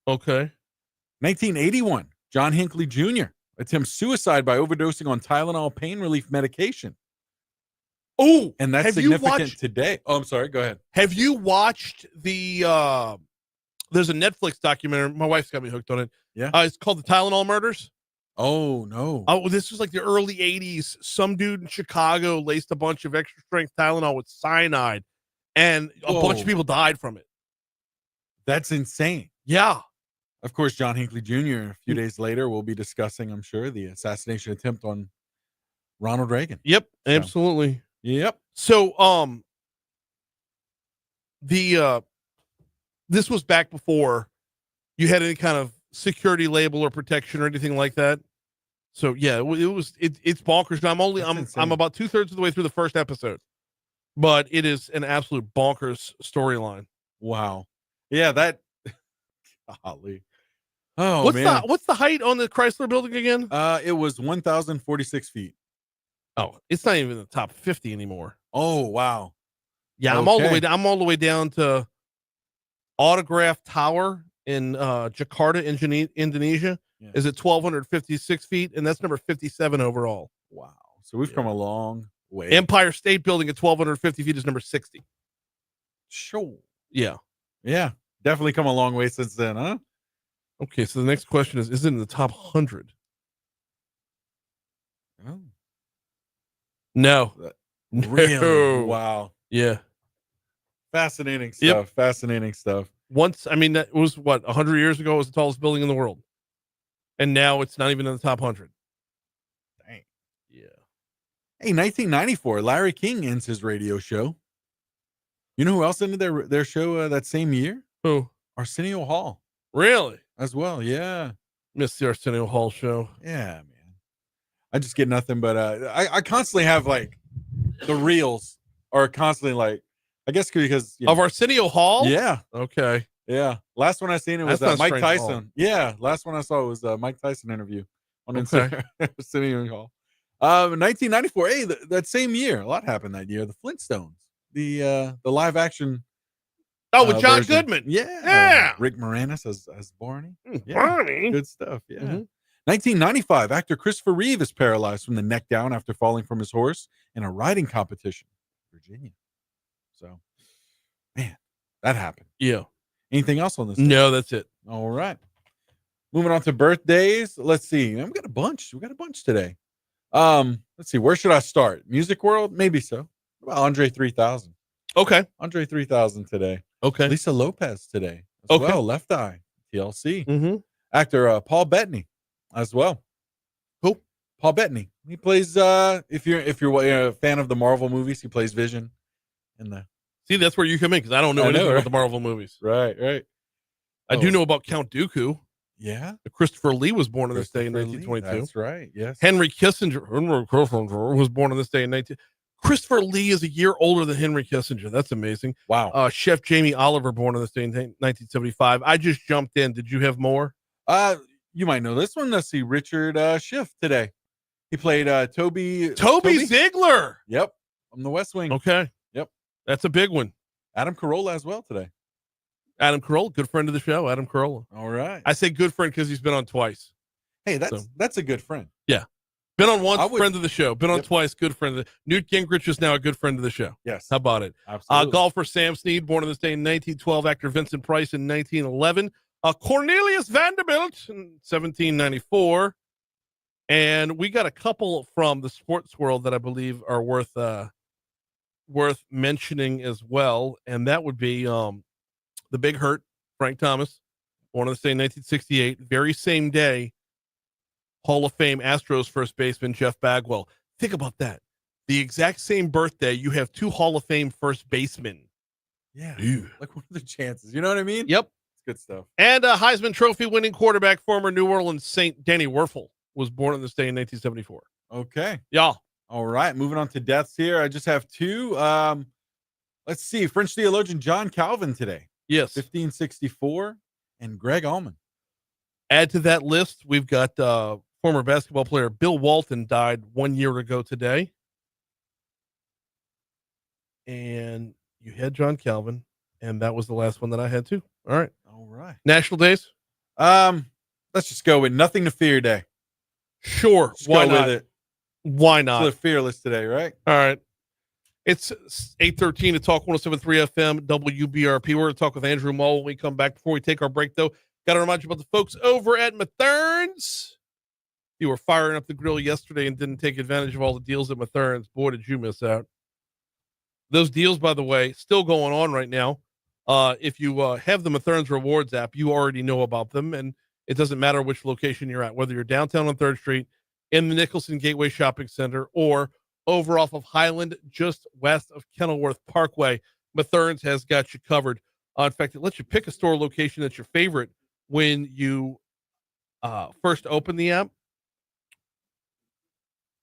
Okay. 1981, John Hinckley Jr. attempts suicide by overdosing on Tylenol pain relief medication. Oh, and that's significant today. Oh, I'm sorry. Go ahead. Have you watched the there's a Netflix documentary. My wife's got me hooked on it. Yeah. It's called The Tylenol Murders. Oh, no. Oh, this was like the early 80s. Some dude in Chicago laced a bunch of extra strength Tylenol with cyanide, and a bunch of people died from it. That's insane. Yeah. Of course, John Hinckley Jr. a few days later will be discussing, I'm sure, the assassination attempt on Ronald Reagan. Yep, absolutely. Yep. So, this was back before you had any kind of security label or protection or anything like that. So yeah, it's bonkers. I'm about 2/3 of the way through the first episode, but it is an absolute bonkers storyline. Wow. Yeah, that. Golly. Oh, what's the height on the Chrysler building again? It was 1,046 feet. Oh, it's not even in the top 50 anymore. Oh, wow. Yeah, okay. I'm all the way down to Autograph Tower in Jakarta, Indonesia. Yeah. Is at 1,256 feet, and that's number 57 overall. Wow. So we've come a long way. Empire State Building at 1,250 feet is number 60. Sure. Yeah. Yeah. Definitely come a long way since then, huh? Okay, so the next question is it in the top 100? Oh. No. Really? No. Wow. Yeah. Fascinating stuff. Yep. Fascinating stuff. That was 100 years ago, it was the tallest building in the world. And now it's not even in the top 100. Dang. Yeah. Hey, 1994, Larry King ends his radio show. You know who else ended their show that same year? Who? Arsenio Hall. Really? As well, yeah. Missed the Arsenio Hall show. Yeah, man. I just get nothing but I constantly have like the reels are constantly like, I guess because of Arsenio Hall? Yeah. Okay. Yeah. Last one I seen it was Mike Tyson. Yeah. Last one I saw was Mike Tyson interview on Instagram. Arsenio Hall. 1994. Hey, that same year, a lot happened that year. The Flintstones, the live action. Oh, with John version. Goodman. Yeah. Rick Moranis as Barney. Barney. Good stuff. Yeah. Mm-hmm. 1995, actor Christopher Reeve is paralyzed from the neck down after falling from his horse in a riding competition in Virginia. So, man, that happened. Yeah. Anything else on this? No, that's it. All right. Moving on to birthdays. Let's see. We got a bunch. We got a bunch today. Let's see. Where should I start? Music world? Maybe so. What about Andre 3000? Okay. Andre 3000 today. Okay. Lisa Lopez today as well. Left Eye. TLC. Mm-hmm. Actor Paul Bettany as well. Who? Paul Bettany. He plays if you're a fan of the Marvel movies, he plays Vision in the. See, that's where you come in because I don't know anything about the Marvel movies. Right. I do know about Count Dooku. Yeah. Christopher Lee was born on this day in 1922. That's right. Yes. Henry Kissinger was born on this day in 19. Christopher Lee is a year older than Henry Kissinger. That's amazing. Wow. Chef Jamie Oliver born on this day in 1975. I just jumped in. Did you have more? You might know this one. Let's see. Richard Schiff today. He played Toby Ziegler. Yep. From The West Wing. Okay. Yep. That's a big one. Adam Carolla as well today. Adam Carolla, good friend of the show. Adam Carolla. All right. I say good friend because he's been on twice. Hey, that's a good friend. Yeah. Been on once, friend of the show. Been on twice, good friend of the Newt Gingrich is now a good friend of the show. Yes. How about it? Absolutely. Golfer Sam Snead, born on this day in 1912. Actor Vincent Price in 1911. Cornelius Vanderbilt in 1794. And we got a couple from the sports world that I believe are worth mentioning as well. And that would be the Big Hurt, Frank Thomas, born on this day in 1968. Very same day, Hall of Fame Astros first baseman Jeff Bagwell. Think about that. The exact same birthday, you have two Hall of Fame first basemen Yeah. Ew. Like, what are the chances? You know what I mean? Yep. It's good stuff. And Heisman Trophy winning quarterback, former New Orleans Saint Danny Werfel, was born on this day in 1974. Okay. Yeah. All right. Moving on to deaths here. I just have two. Let's see. French theologian John Calvin today, Yes. 1564, and Greg Allman. Add to that list, we've got former basketball player Bill Walton died 1 year ago today. And you had John Calvin, and that was the last one that I had too. All right. All right. National days? Let's just go with Nothing to Fear Day. Sure. Just Why go not? with it. Why So not? they're fearless today, right? All right. It's 8:13 to Talk 107.3 FM, WBRP. We're going to talk with Andrew Muhl when we come back. Before we take our break, though, got to remind you about the folks over at Mathern's. You were firing up the grill yesterday and didn't take advantage of all the deals at Mathern's. Boy, did you miss out. Those deals, by the way, still going on right now. If you have the Mathern's Rewards app, you already know about them, and it doesn't matter which location you're at, whether you're downtown on 3rd Street, in the Nicholson Gateway Shopping Center, or over off of Highland, just west of Kenilworth Parkway. Mathern's has got you covered. In fact, it lets you pick a store location that's your favorite when you first open the app.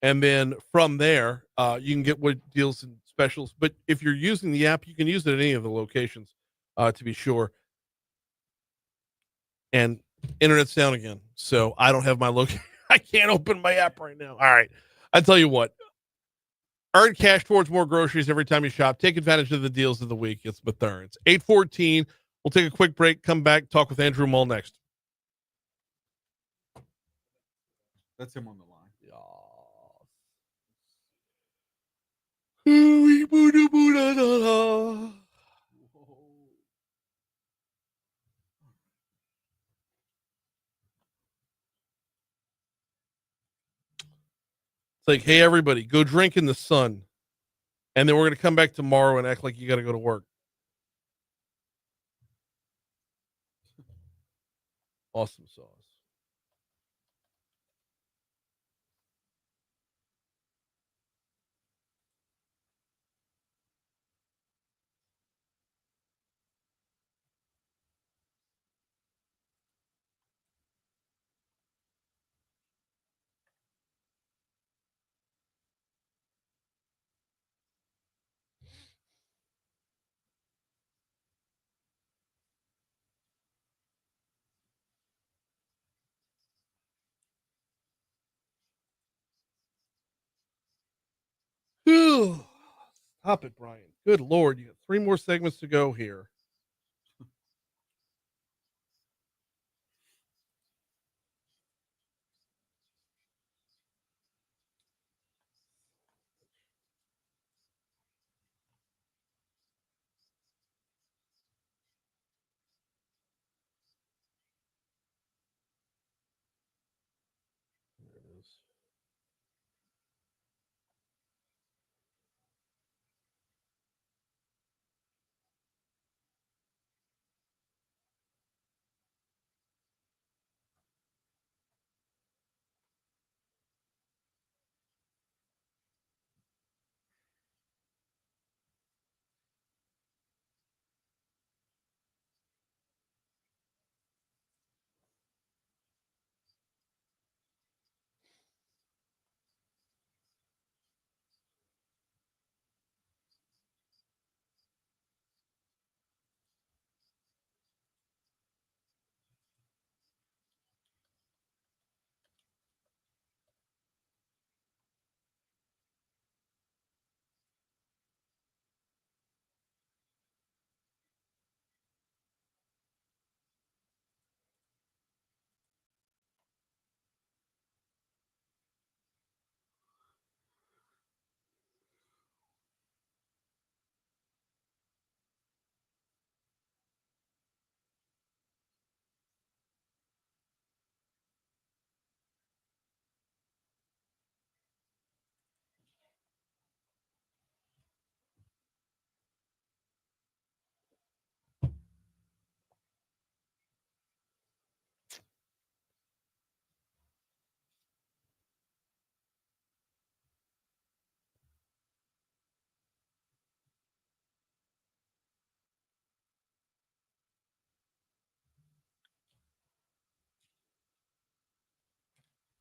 And then from there, you can get what deals and specials. But if you're using the app, you can use it at any of the locations, to be sure. And internet's down again. So I don't have my location. I can't open my app right now. All right. I tell you what. Earn cash towards more groceries every time you shop. Take advantage of the deals of the week. It's Mathern's. 8:14. We'll take a quick break. Come back. Talk with Andrew Muhl next. That's him on the line. It's like, hey, everybody, go drink in the sun. And then we're going to come back tomorrow and act like you got to go to work. Awesome sauce. Stop it, Brian. Good Lord. You got 3 more segments to go here. There it is.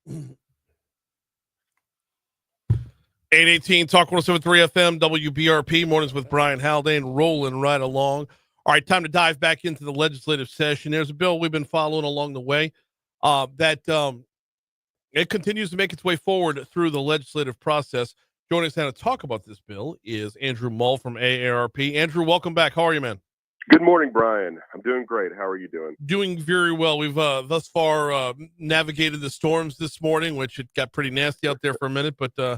818 Talk 107.3 FM WBRP mornings with Brian Haldane rolling right along. All right, time to dive back into the legislative session. There's a bill we've been following along the way that it continues to make its way forward through the legislative process. Joining us now to talk about this bill is Andrew Muhl from AARP. Andrew, welcome back. How are you, man? Good morning, Brian. I'm doing great. How are you doing? Doing very well. We've thus far navigated the storms this morning, which it got pretty nasty out there for a minute, but I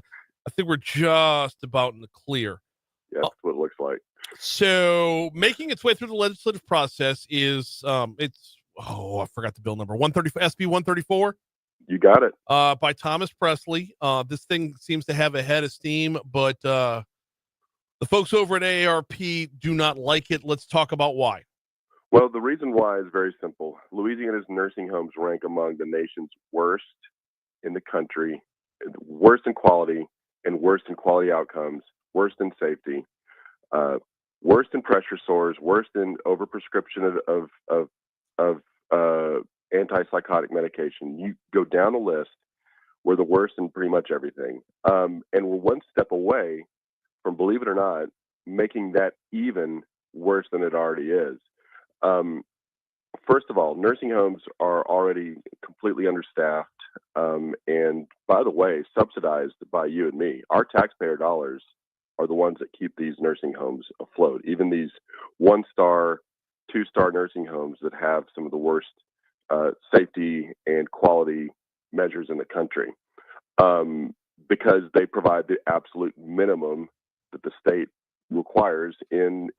think we're just about in the clear. Yeah, that's what it looks like. So making its way through the legislative process is I forgot the bill number, SB 134. You got it. By Thomas Presley. This thing seems to have a head of steam, but the folks over at AARP do not like it. Let's talk about why. Well, the reason why is very simple. Louisiana's nursing homes rank among the nation's worst in the country, worst in quality and worst in quality outcomes, worst in safety, worst in pressure sores, worst in overprescription of antipsychotic medication. You go down the list, we're the worst in pretty much everything. And we're one step away from, believe it or not, making that even worse than it already is. First of all, nursing homes are already completely understaffed, and by the way, subsidized by you and me. Our taxpayer dollars are the ones that keep these nursing homes afloat, even these 1-star, 2-star nursing homes that have some of the worst safety and quality measures in the country, because they provide the absolute minimum that the state requires in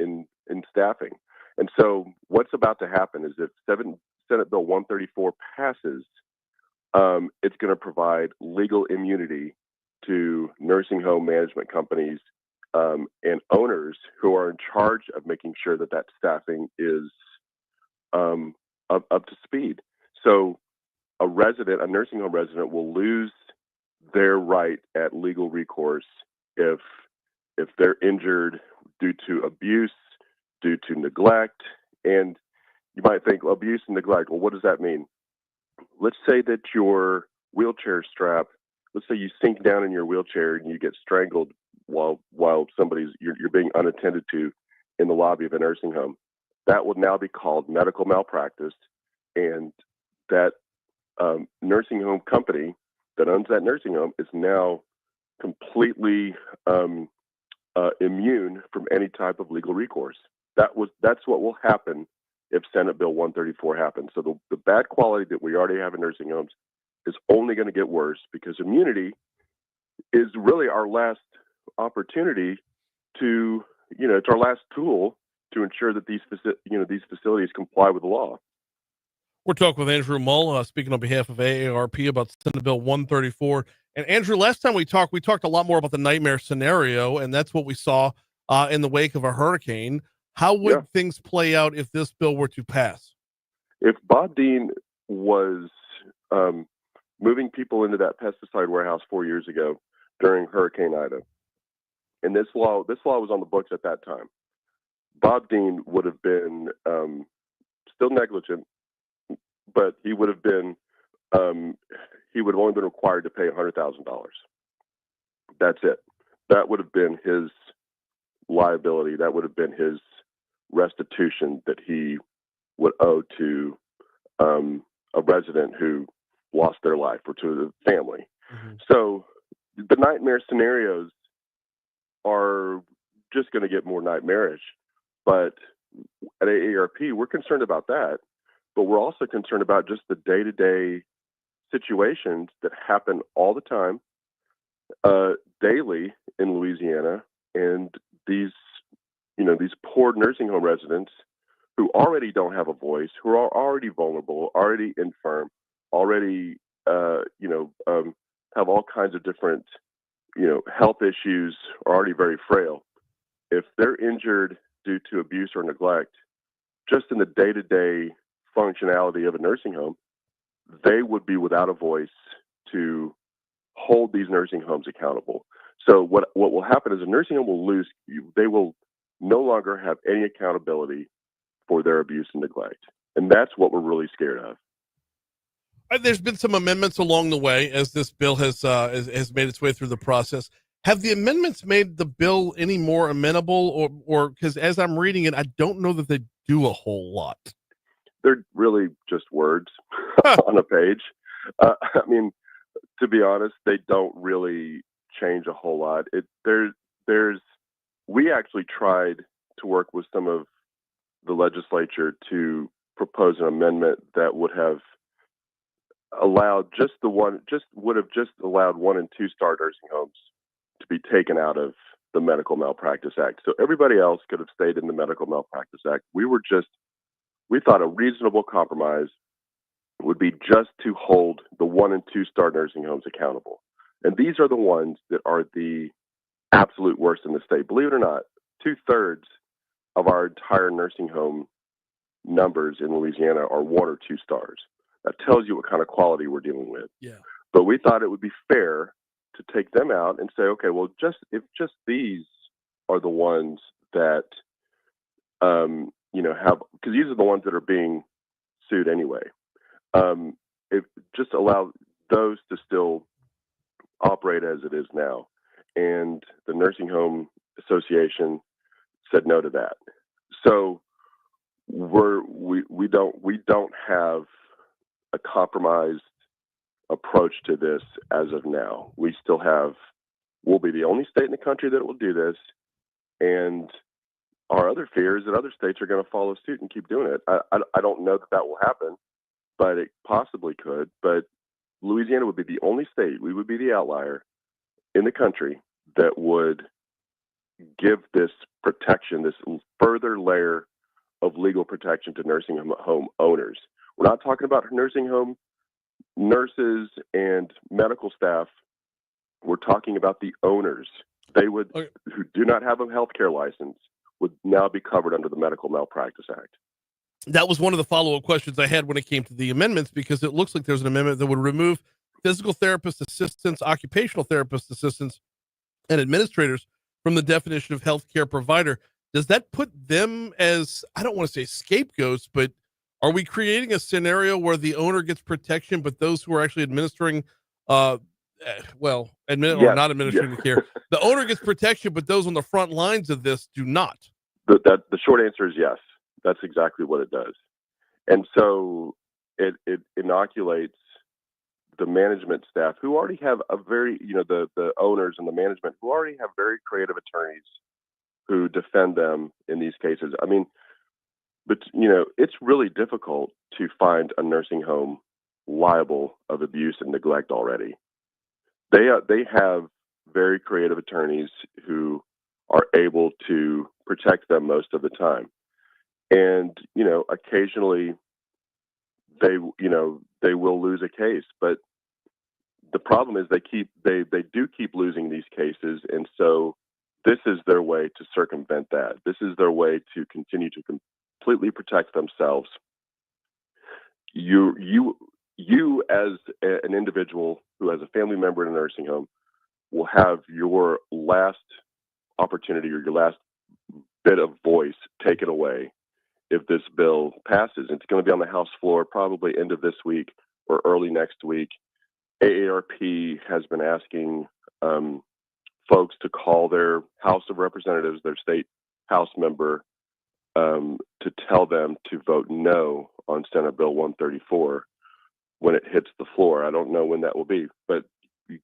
staffing. And so what's about to happen is if Senate Bill 134 passes, it's going to provide legal immunity to nursing home management companies and owners who are in charge of making sure that that staffing is up to speed. So a nursing home resident will lose their right at legal recourse if they're injured due to abuse, due to neglect. And you might think, well, abuse and neglect, well, what does that mean? Let's say that your wheelchair strap, let's say you sink down in your wheelchair and you get strangled while you're being unattended to in the lobby of a nursing home. That would now be called medical malpractice, and that nursing home company that owns that nursing home is now completely immune from any type of legal recourse. That's what will happen if Senate Bill 134 happens. So the bad quality that we already have in nursing homes is only going to get worse, because immunity is really our last opportunity to, it's our last tool to ensure that these facilities comply with the law. We're talking with Andrew Muhl, speaking on behalf of AARP about Senate Bill 134. And Andrew, last time we talked a lot more about the nightmare scenario, and that's what we saw in the wake of a hurricane. How would things play out if this bill were to pass? If Bob Dean was moving people into that pesticide warehouse 4 years ago during Hurricane Ida, and this law was on the books at that time, Bob Dean would have been still negligent, but he would have only been required to pay $100,000. That's it. That would have been his liability. That would have been his restitution that he would owe to a resident who lost their life, or to the family. Mm-hmm. So the nightmare scenarios are just going to get more nightmarish. But at AARP, we're concerned about that. But we're also concerned about just the day-to-day situations that happen all the time, daily in Louisiana, and these poor nursing home residents who already don't have a voice, who are already vulnerable, already infirm, already have all kinds of different health issues, are already very frail. If they're injured due to abuse or neglect, just in the day-to-day functionality of a nursing home, they would be without a voice to hold these nursing homes accountable. So what will happen is a nursing home will lose. They will no longer have any accountability for their abuse and neglect, and that's what we're really scared of. There's been some amendments along the way as this bill has made its way through the process. Have the amendments made the bill any more amenable, or because as I'm reading it, I don't know that they do a whole lot. They're really just words on a page. I mean, to be honest, they don't really change a whole lot. We actually tried to work with some of the legislature to propose an amendment that would have allowed would have allowed 1 and 2 star nursing homes to be taken out of the Medical Malpractice Act. So everybody else could have stayed in the Medical Malpractice Act. We thought a reasonable compromise would be just to hold the 1 and 2 star nursing homes accountable. And these are the ones that are the absolute worst in the state. Believe it or not, 2/3 of our entire nursing home numbers in Louisiana are 1 or 2 stars. That tells you what kind of quality we're dealing with. Yeah. But we thought it would be fair to take them out and say, okay, well, if these are the ones that, because these are the ones that are being sued anyway. It just allow those to still operate as it is now. And the Nursing Home Association said no to that. So we don't have a compromised approach to this as of now. We'll be the only state in the country that will do this, and our other fear is that other states are going to follow suit and keep doing it. I don't know that will happen, but it possibly could. But Louisiana would be the only state, we would be the outlier in the country that would give this protection, this further layer of legal protection to nursing home owners. We're not talking about nursing home nurses and medical staff. We're talking about the owners. They would, who do not have a healthcare license, would now be covered under the Medical Malpractice Act. That was one of the follow-up questions I had when it came to the amendments, because it looks like there's an amendment that would remove physical therapist assistants, occupational therapist assistants, and administrators from the definition of healthcare provider. Does that put them as, I don't want to say scapegoats, but are we creating a scenario where the owner gets protection, but those who are actually administering, or not administering the care, the owner gets protection, but those on the front lines of this do not? The short answer is yes. That's exactly what it does. And so it inoculates the management staff who already have a very, the owners and the management who already have very creative attorneys who defend them in these cases. I mean, but, it's really difficult to find a nursing home liable of abuse and neglect already. They have very creative attorneys who are able to protect them most of the time. And, occasionally they will lose a case, but the problem is they do keep losing these cases. And so this is their way to circumvent that. This is their way to continue to completely protect themselves. You as an individual who has a family member in a nursing home will have your last opportunity or your last bit of voice taken away if this bill passes. It's going to be on the House floor probably end of this week or early next week. AARP has been asking folks to call their House of Representatives, their state House member, to tell them to vote no on Senate Bill 134 when it hits the floor. I don't know when that will be, but we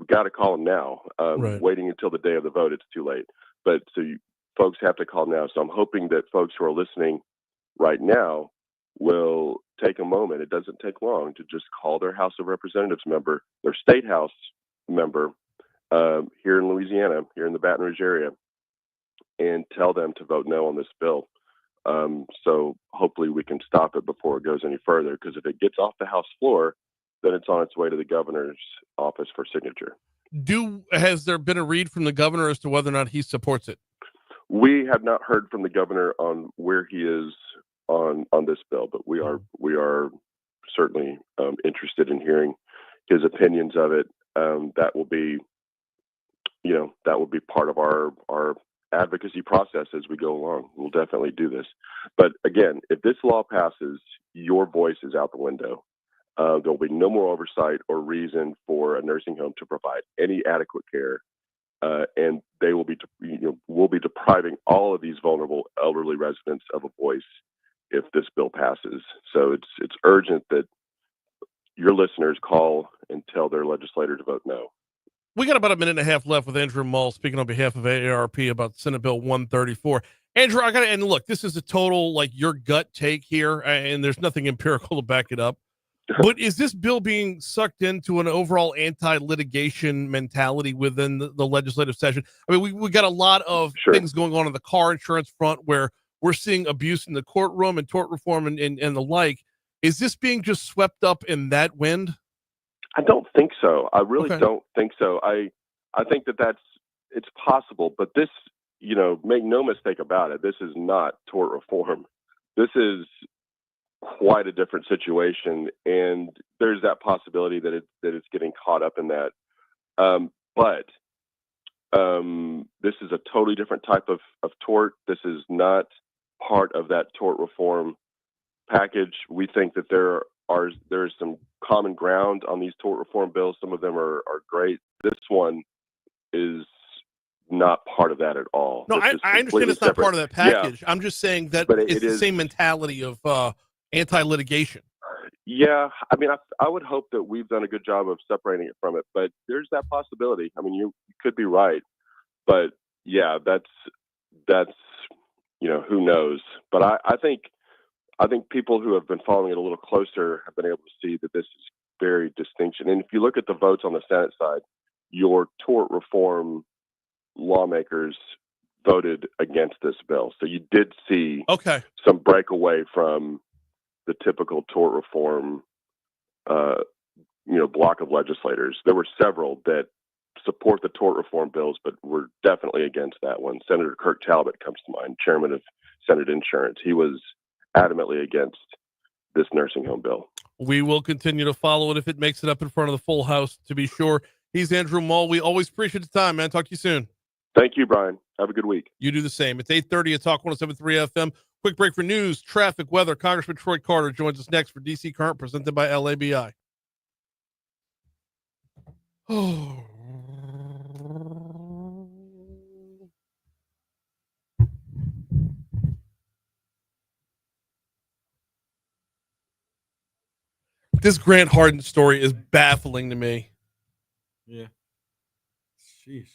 got to call them now. Right. Waiting until the day of the vote, it's too late. But folks have to call now. So I'm hoping that folks who are listening right now will take a moment. It doesn't take long to just call their House of Representatives member, their state House member here in Louisiana, here in the Baton Rouge area, and tell them to vote no on this bill. So hopefully we can stop it before it goes any further, because if it gets off the House floor, then it's on its way to the governor's office for signature. Has there been a read from the governor as to whether or not he supports it? We have not heard from the governor on where he is on this bill, but we are certainly interested in hearing his opinions of it. That will be part of our advocacy process as we go along. We'll definitely do this. But again, if this law passes, your voice is out the window. There'll be no more oversight or reason for a nursing home to provide any adequate care, and they will be, will be depriving all of these vulnerable elderly residents of a voice if this bill passes. So it's urgent that your listeners call and tell their legislator to vote no. We got about a minute and a half left with Andrew Muhl speaking on behalf of AARP about Senate Bill 134. Andrew, and look, this is a total, like, your gut take here, and there's nothing empirical to back it up. But is this bill being sucked into an overall anti-litigation mentality within the legislative session? I mean, we got a lot of things going on the car insurance front where we're seeing abuse in the courtroom and tort reform and the like. Is this being just swept up in that wind? I don't think so. I really don't think so. I think it's possible, but this, make no mistake about it, this is not tort reform. This is quite a different situation, and there's that possibility that it's getting caught up in that. But this is a totally different type of tort. This is not part of that tort reform package. We think that there is some common ground on these tort reform bills. Some of them are great. This one is not part of that at all. No, I understand it's not part of that package. Yeah. I'm just saying that it's the same mentality of anti-litigation. Yeah, I mean, I would hope that we've done a good job of separating it from it, but there's that possibility. I mean, you could be right, but yeah, that's who knows. But I think people who have been following it a little closer have been able to see that this is very distinction. And if you look at the votes on the Senate side, your tort reform lawmakers voted against this bill. So you did see some breakaway from the typical tort reform, block of legislators. There were several that support the tort reform bills, but were definitely against that one. Senator Kirk Talbot comes to mind, chairman of Senate Insurance. He was adamantly against this nursing home bill. We will continue to follow it if it makes it up in front of the full House, to be sure. He's Andrew Muhl. We always appreciate the time, man. Talk to you soon. Thank you, Brian. Have a good week. You do the same. It's 8:30 at Talk 107.3 FM. Quick break for news, traffic, weather. Congressman Troy Carter joins us next for DC Current, presented by LABI. Oh. This Grant Harden story is baffling to me. Yeah. Jeez.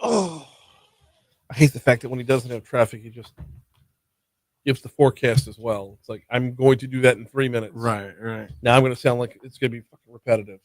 Oh, I hate the fact that when he doesn't have traffic, he just gives the forecast as well. It's like, I'm going to do that in 3 minutes. Right. Now I'm going to sound like it's going to be fucking repetitive.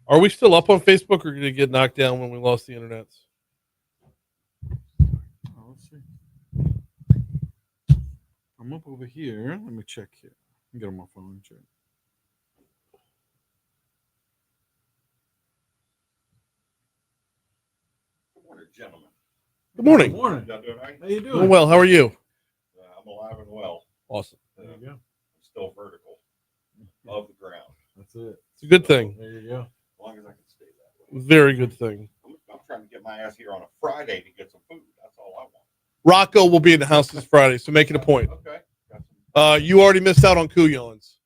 Are we still up on Facebook, or did it get knocked down when we lost the internet? Oh, let's see. I'm up over here. Let me check here. Get on my phone and check. Good morning, gentlemen. Good morning. Good morning. Y'all doing all right? How you Doing doing? well. How are you? I'm alive and well. Awesome. There you go. I'm still vertical above the ground. That's it. It's a good thing. There you go. As long as I can stay that way. Very good thing. I'm trying to get my ass here on a Friday to get some food. That's all I want. Rocco will be in the house this Friday, so make it a point. Okay. Got some. You already missed out on Kuyons,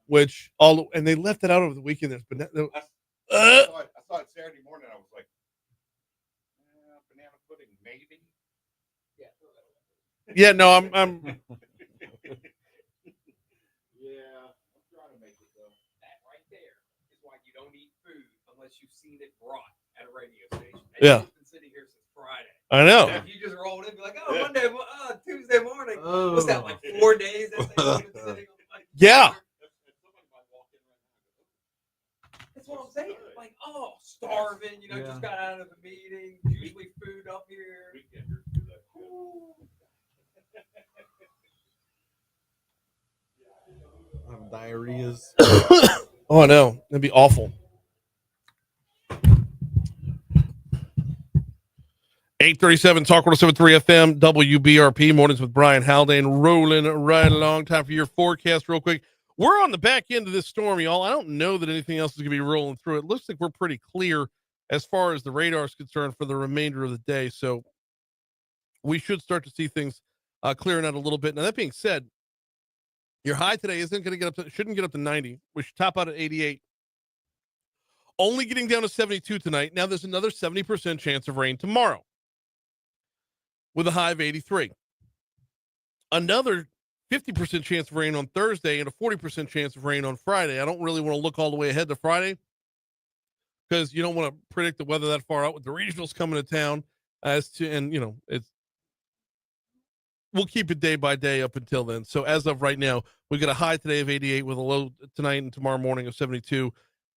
which and they left it out over the weekend. There's banana. I saw it Saturday morning. I was like, banana pudding, maybe. Yeah, no, I'm. Yeah, I'm trying to make it though. That right there is why you don't eat food unless you've seen it brought at a radio station. And Yeah. you've been sitting here since Friday. I know. If you just rolled in and be like, oh, Monday, Tuesday morning. Oh. What's that, like 4 days? That thing's been sitting on the Yeah. That's what I'm saying. Like, oh, starving, Yeah. just got out of the meeting. Usually food up here. Weekenders do that. I have diarrheas. Oh no, that'd be awful. 837 Talk 107.3 FM WBRP mornings with Brian Haldane rolling right along. Time for your forecast real quick. We're on the back end of this storm, y'all. I don't know that anything else is going to be rolling through. It looks like we're pretty clear as far as the radar is concerned for the remainder of the day. So we should start to see things clearing out a little bit. Now, that being said, your high today isn't going to get up to, shouldn't get up to 90. We should top out at 88. Only getting down to 72 tonight. Now there's another 70% chance of rain tomorrow with a high of 83. Another 50% chance of rain on Thursday and a 40% chance of rain on Friday. I don't really want to look all the way ahead to Friday because you don't want to predict the weather that far out with the regionals coming to town we'll keep it day by day up until then. So as of right now, we got a high today of 88 with a low tonight and tomorrow morning of 72.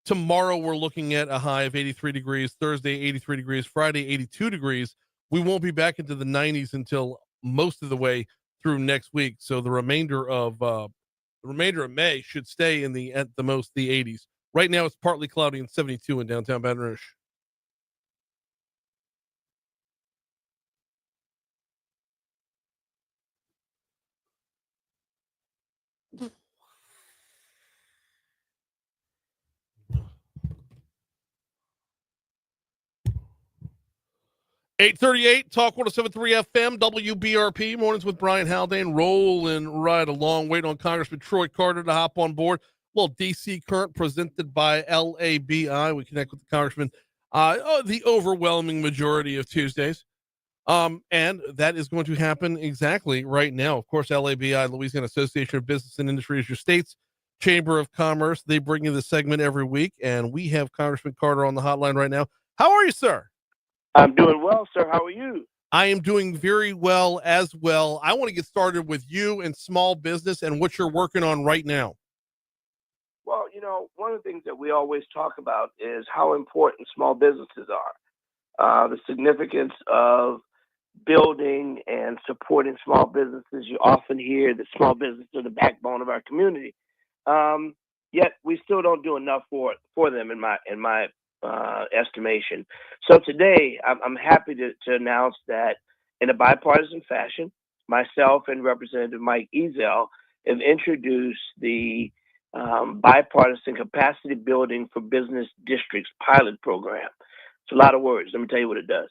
Tomorrow, we're looking at a high of 83 degrees, Thursday, 83 degrees, Friday, 82 degrees. We won't be back into the 90s until most of the way through next week. So the remainder of May should stay in at the most the 80s. Right now, it's partly cloudy and 72 in downtown Baton Rouge. .838 Talk 107.3 FM WBRP mornings with Brian Haldane rolling right along. Waiting on Congressman Troy Carter to hop on board. A little DC Current presented by LABI. We connect with the Congressman the overwhelming majority of Tuesdays. And that is going to happen exactly right now. Of course, LABI, Louisiana Association of Business and Industry, is your state's Chamber of Commerce. They bring you the segment every week, and we have Congressman Carter on the hotline right now. How are you, sir? I'm doing well, sir. How are you? I am doing very well as well. I want to get started with you and small business and what you're working on right now. Well, one of the things that we always talk about is how important small businesses are. The significance of building and supporting small businesses. You often hear that small businesses are the backbone of our community. Yet we still don't do enough for them in my estimation. So today, I'm happy to announce that in a bipartisan fashion, myself and Representative Mike Ezell have introduced the bipartisan capacity building for business districts pilot program. It's a lot of words. Let me tell you what it does.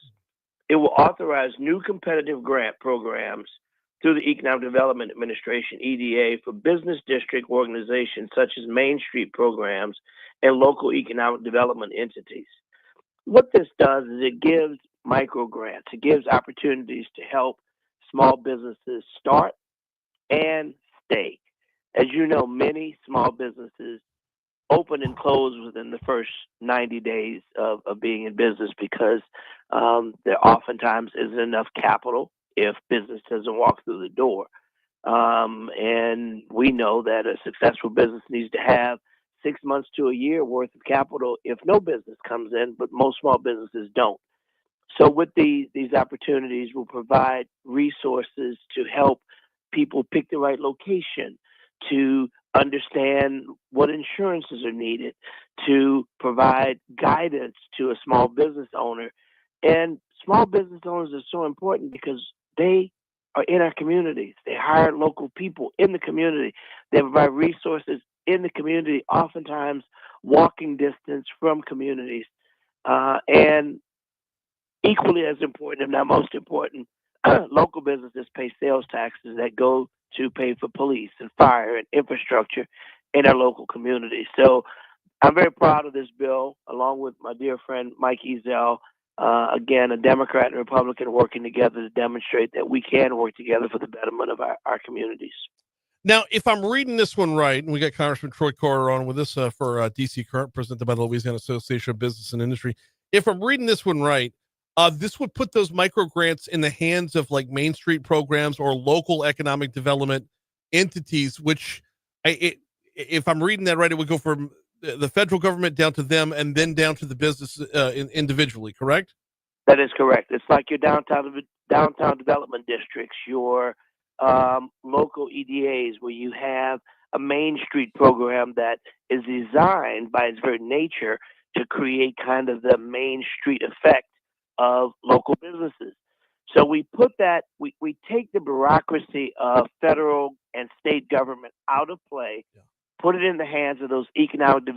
It will authorize new competitive grant programs through the Economic Development Administration, EDA, for business district organizations such as Main Street programs and local economic development entities. What this does is it gives micro grants. It gives opportunities to help small businesses start and stay. As you know, many small businesses open and close within the first 90 days of being in business because there oftentimes isn't enough capital if business doesn't walk through the door. And we know that a successful business needs to have 6 months to a year worth of capital if no business comes in, but most small businesses don't. So with these opportunities, we'll provide resources to help people pick the right location, to understand what insurances are needed, to provide guidance to a small business owner. And small business owners are so important because they are in our communities. They hire local people in the community. They provide resources in the community, oftentimes walking distance from communities. And equally as important, if not most important, local businesses pay sales taxes that go to pay for police and fire and infrastructure in our local communities. So I'm very proud of this bill, along with my dear friend Mike Ezell. Again, a Democrat and Republican working together to demonstrate that we can work together for the betterment of our communities. Now, if I'm reading this one right, and we got Congressman Troy Crouere on with us for DC Current, presented by the Louisiana Association of Business and Industry. If I'm reading this one right, this would put those micro grants in the hands of like Main Street programs or local economic development entities, which if I'm reading that right, it would go from the federal government down to them and then down to the business individually, correct? That is correct. It's like your downtown development districts, your local EDAs, where you have a Main Street program that is designed by its very nature to create kind of the Main Street effect of local businesses. So we put that, we take the bureaucracy of federal and state government out of play, put it in the hands of those economic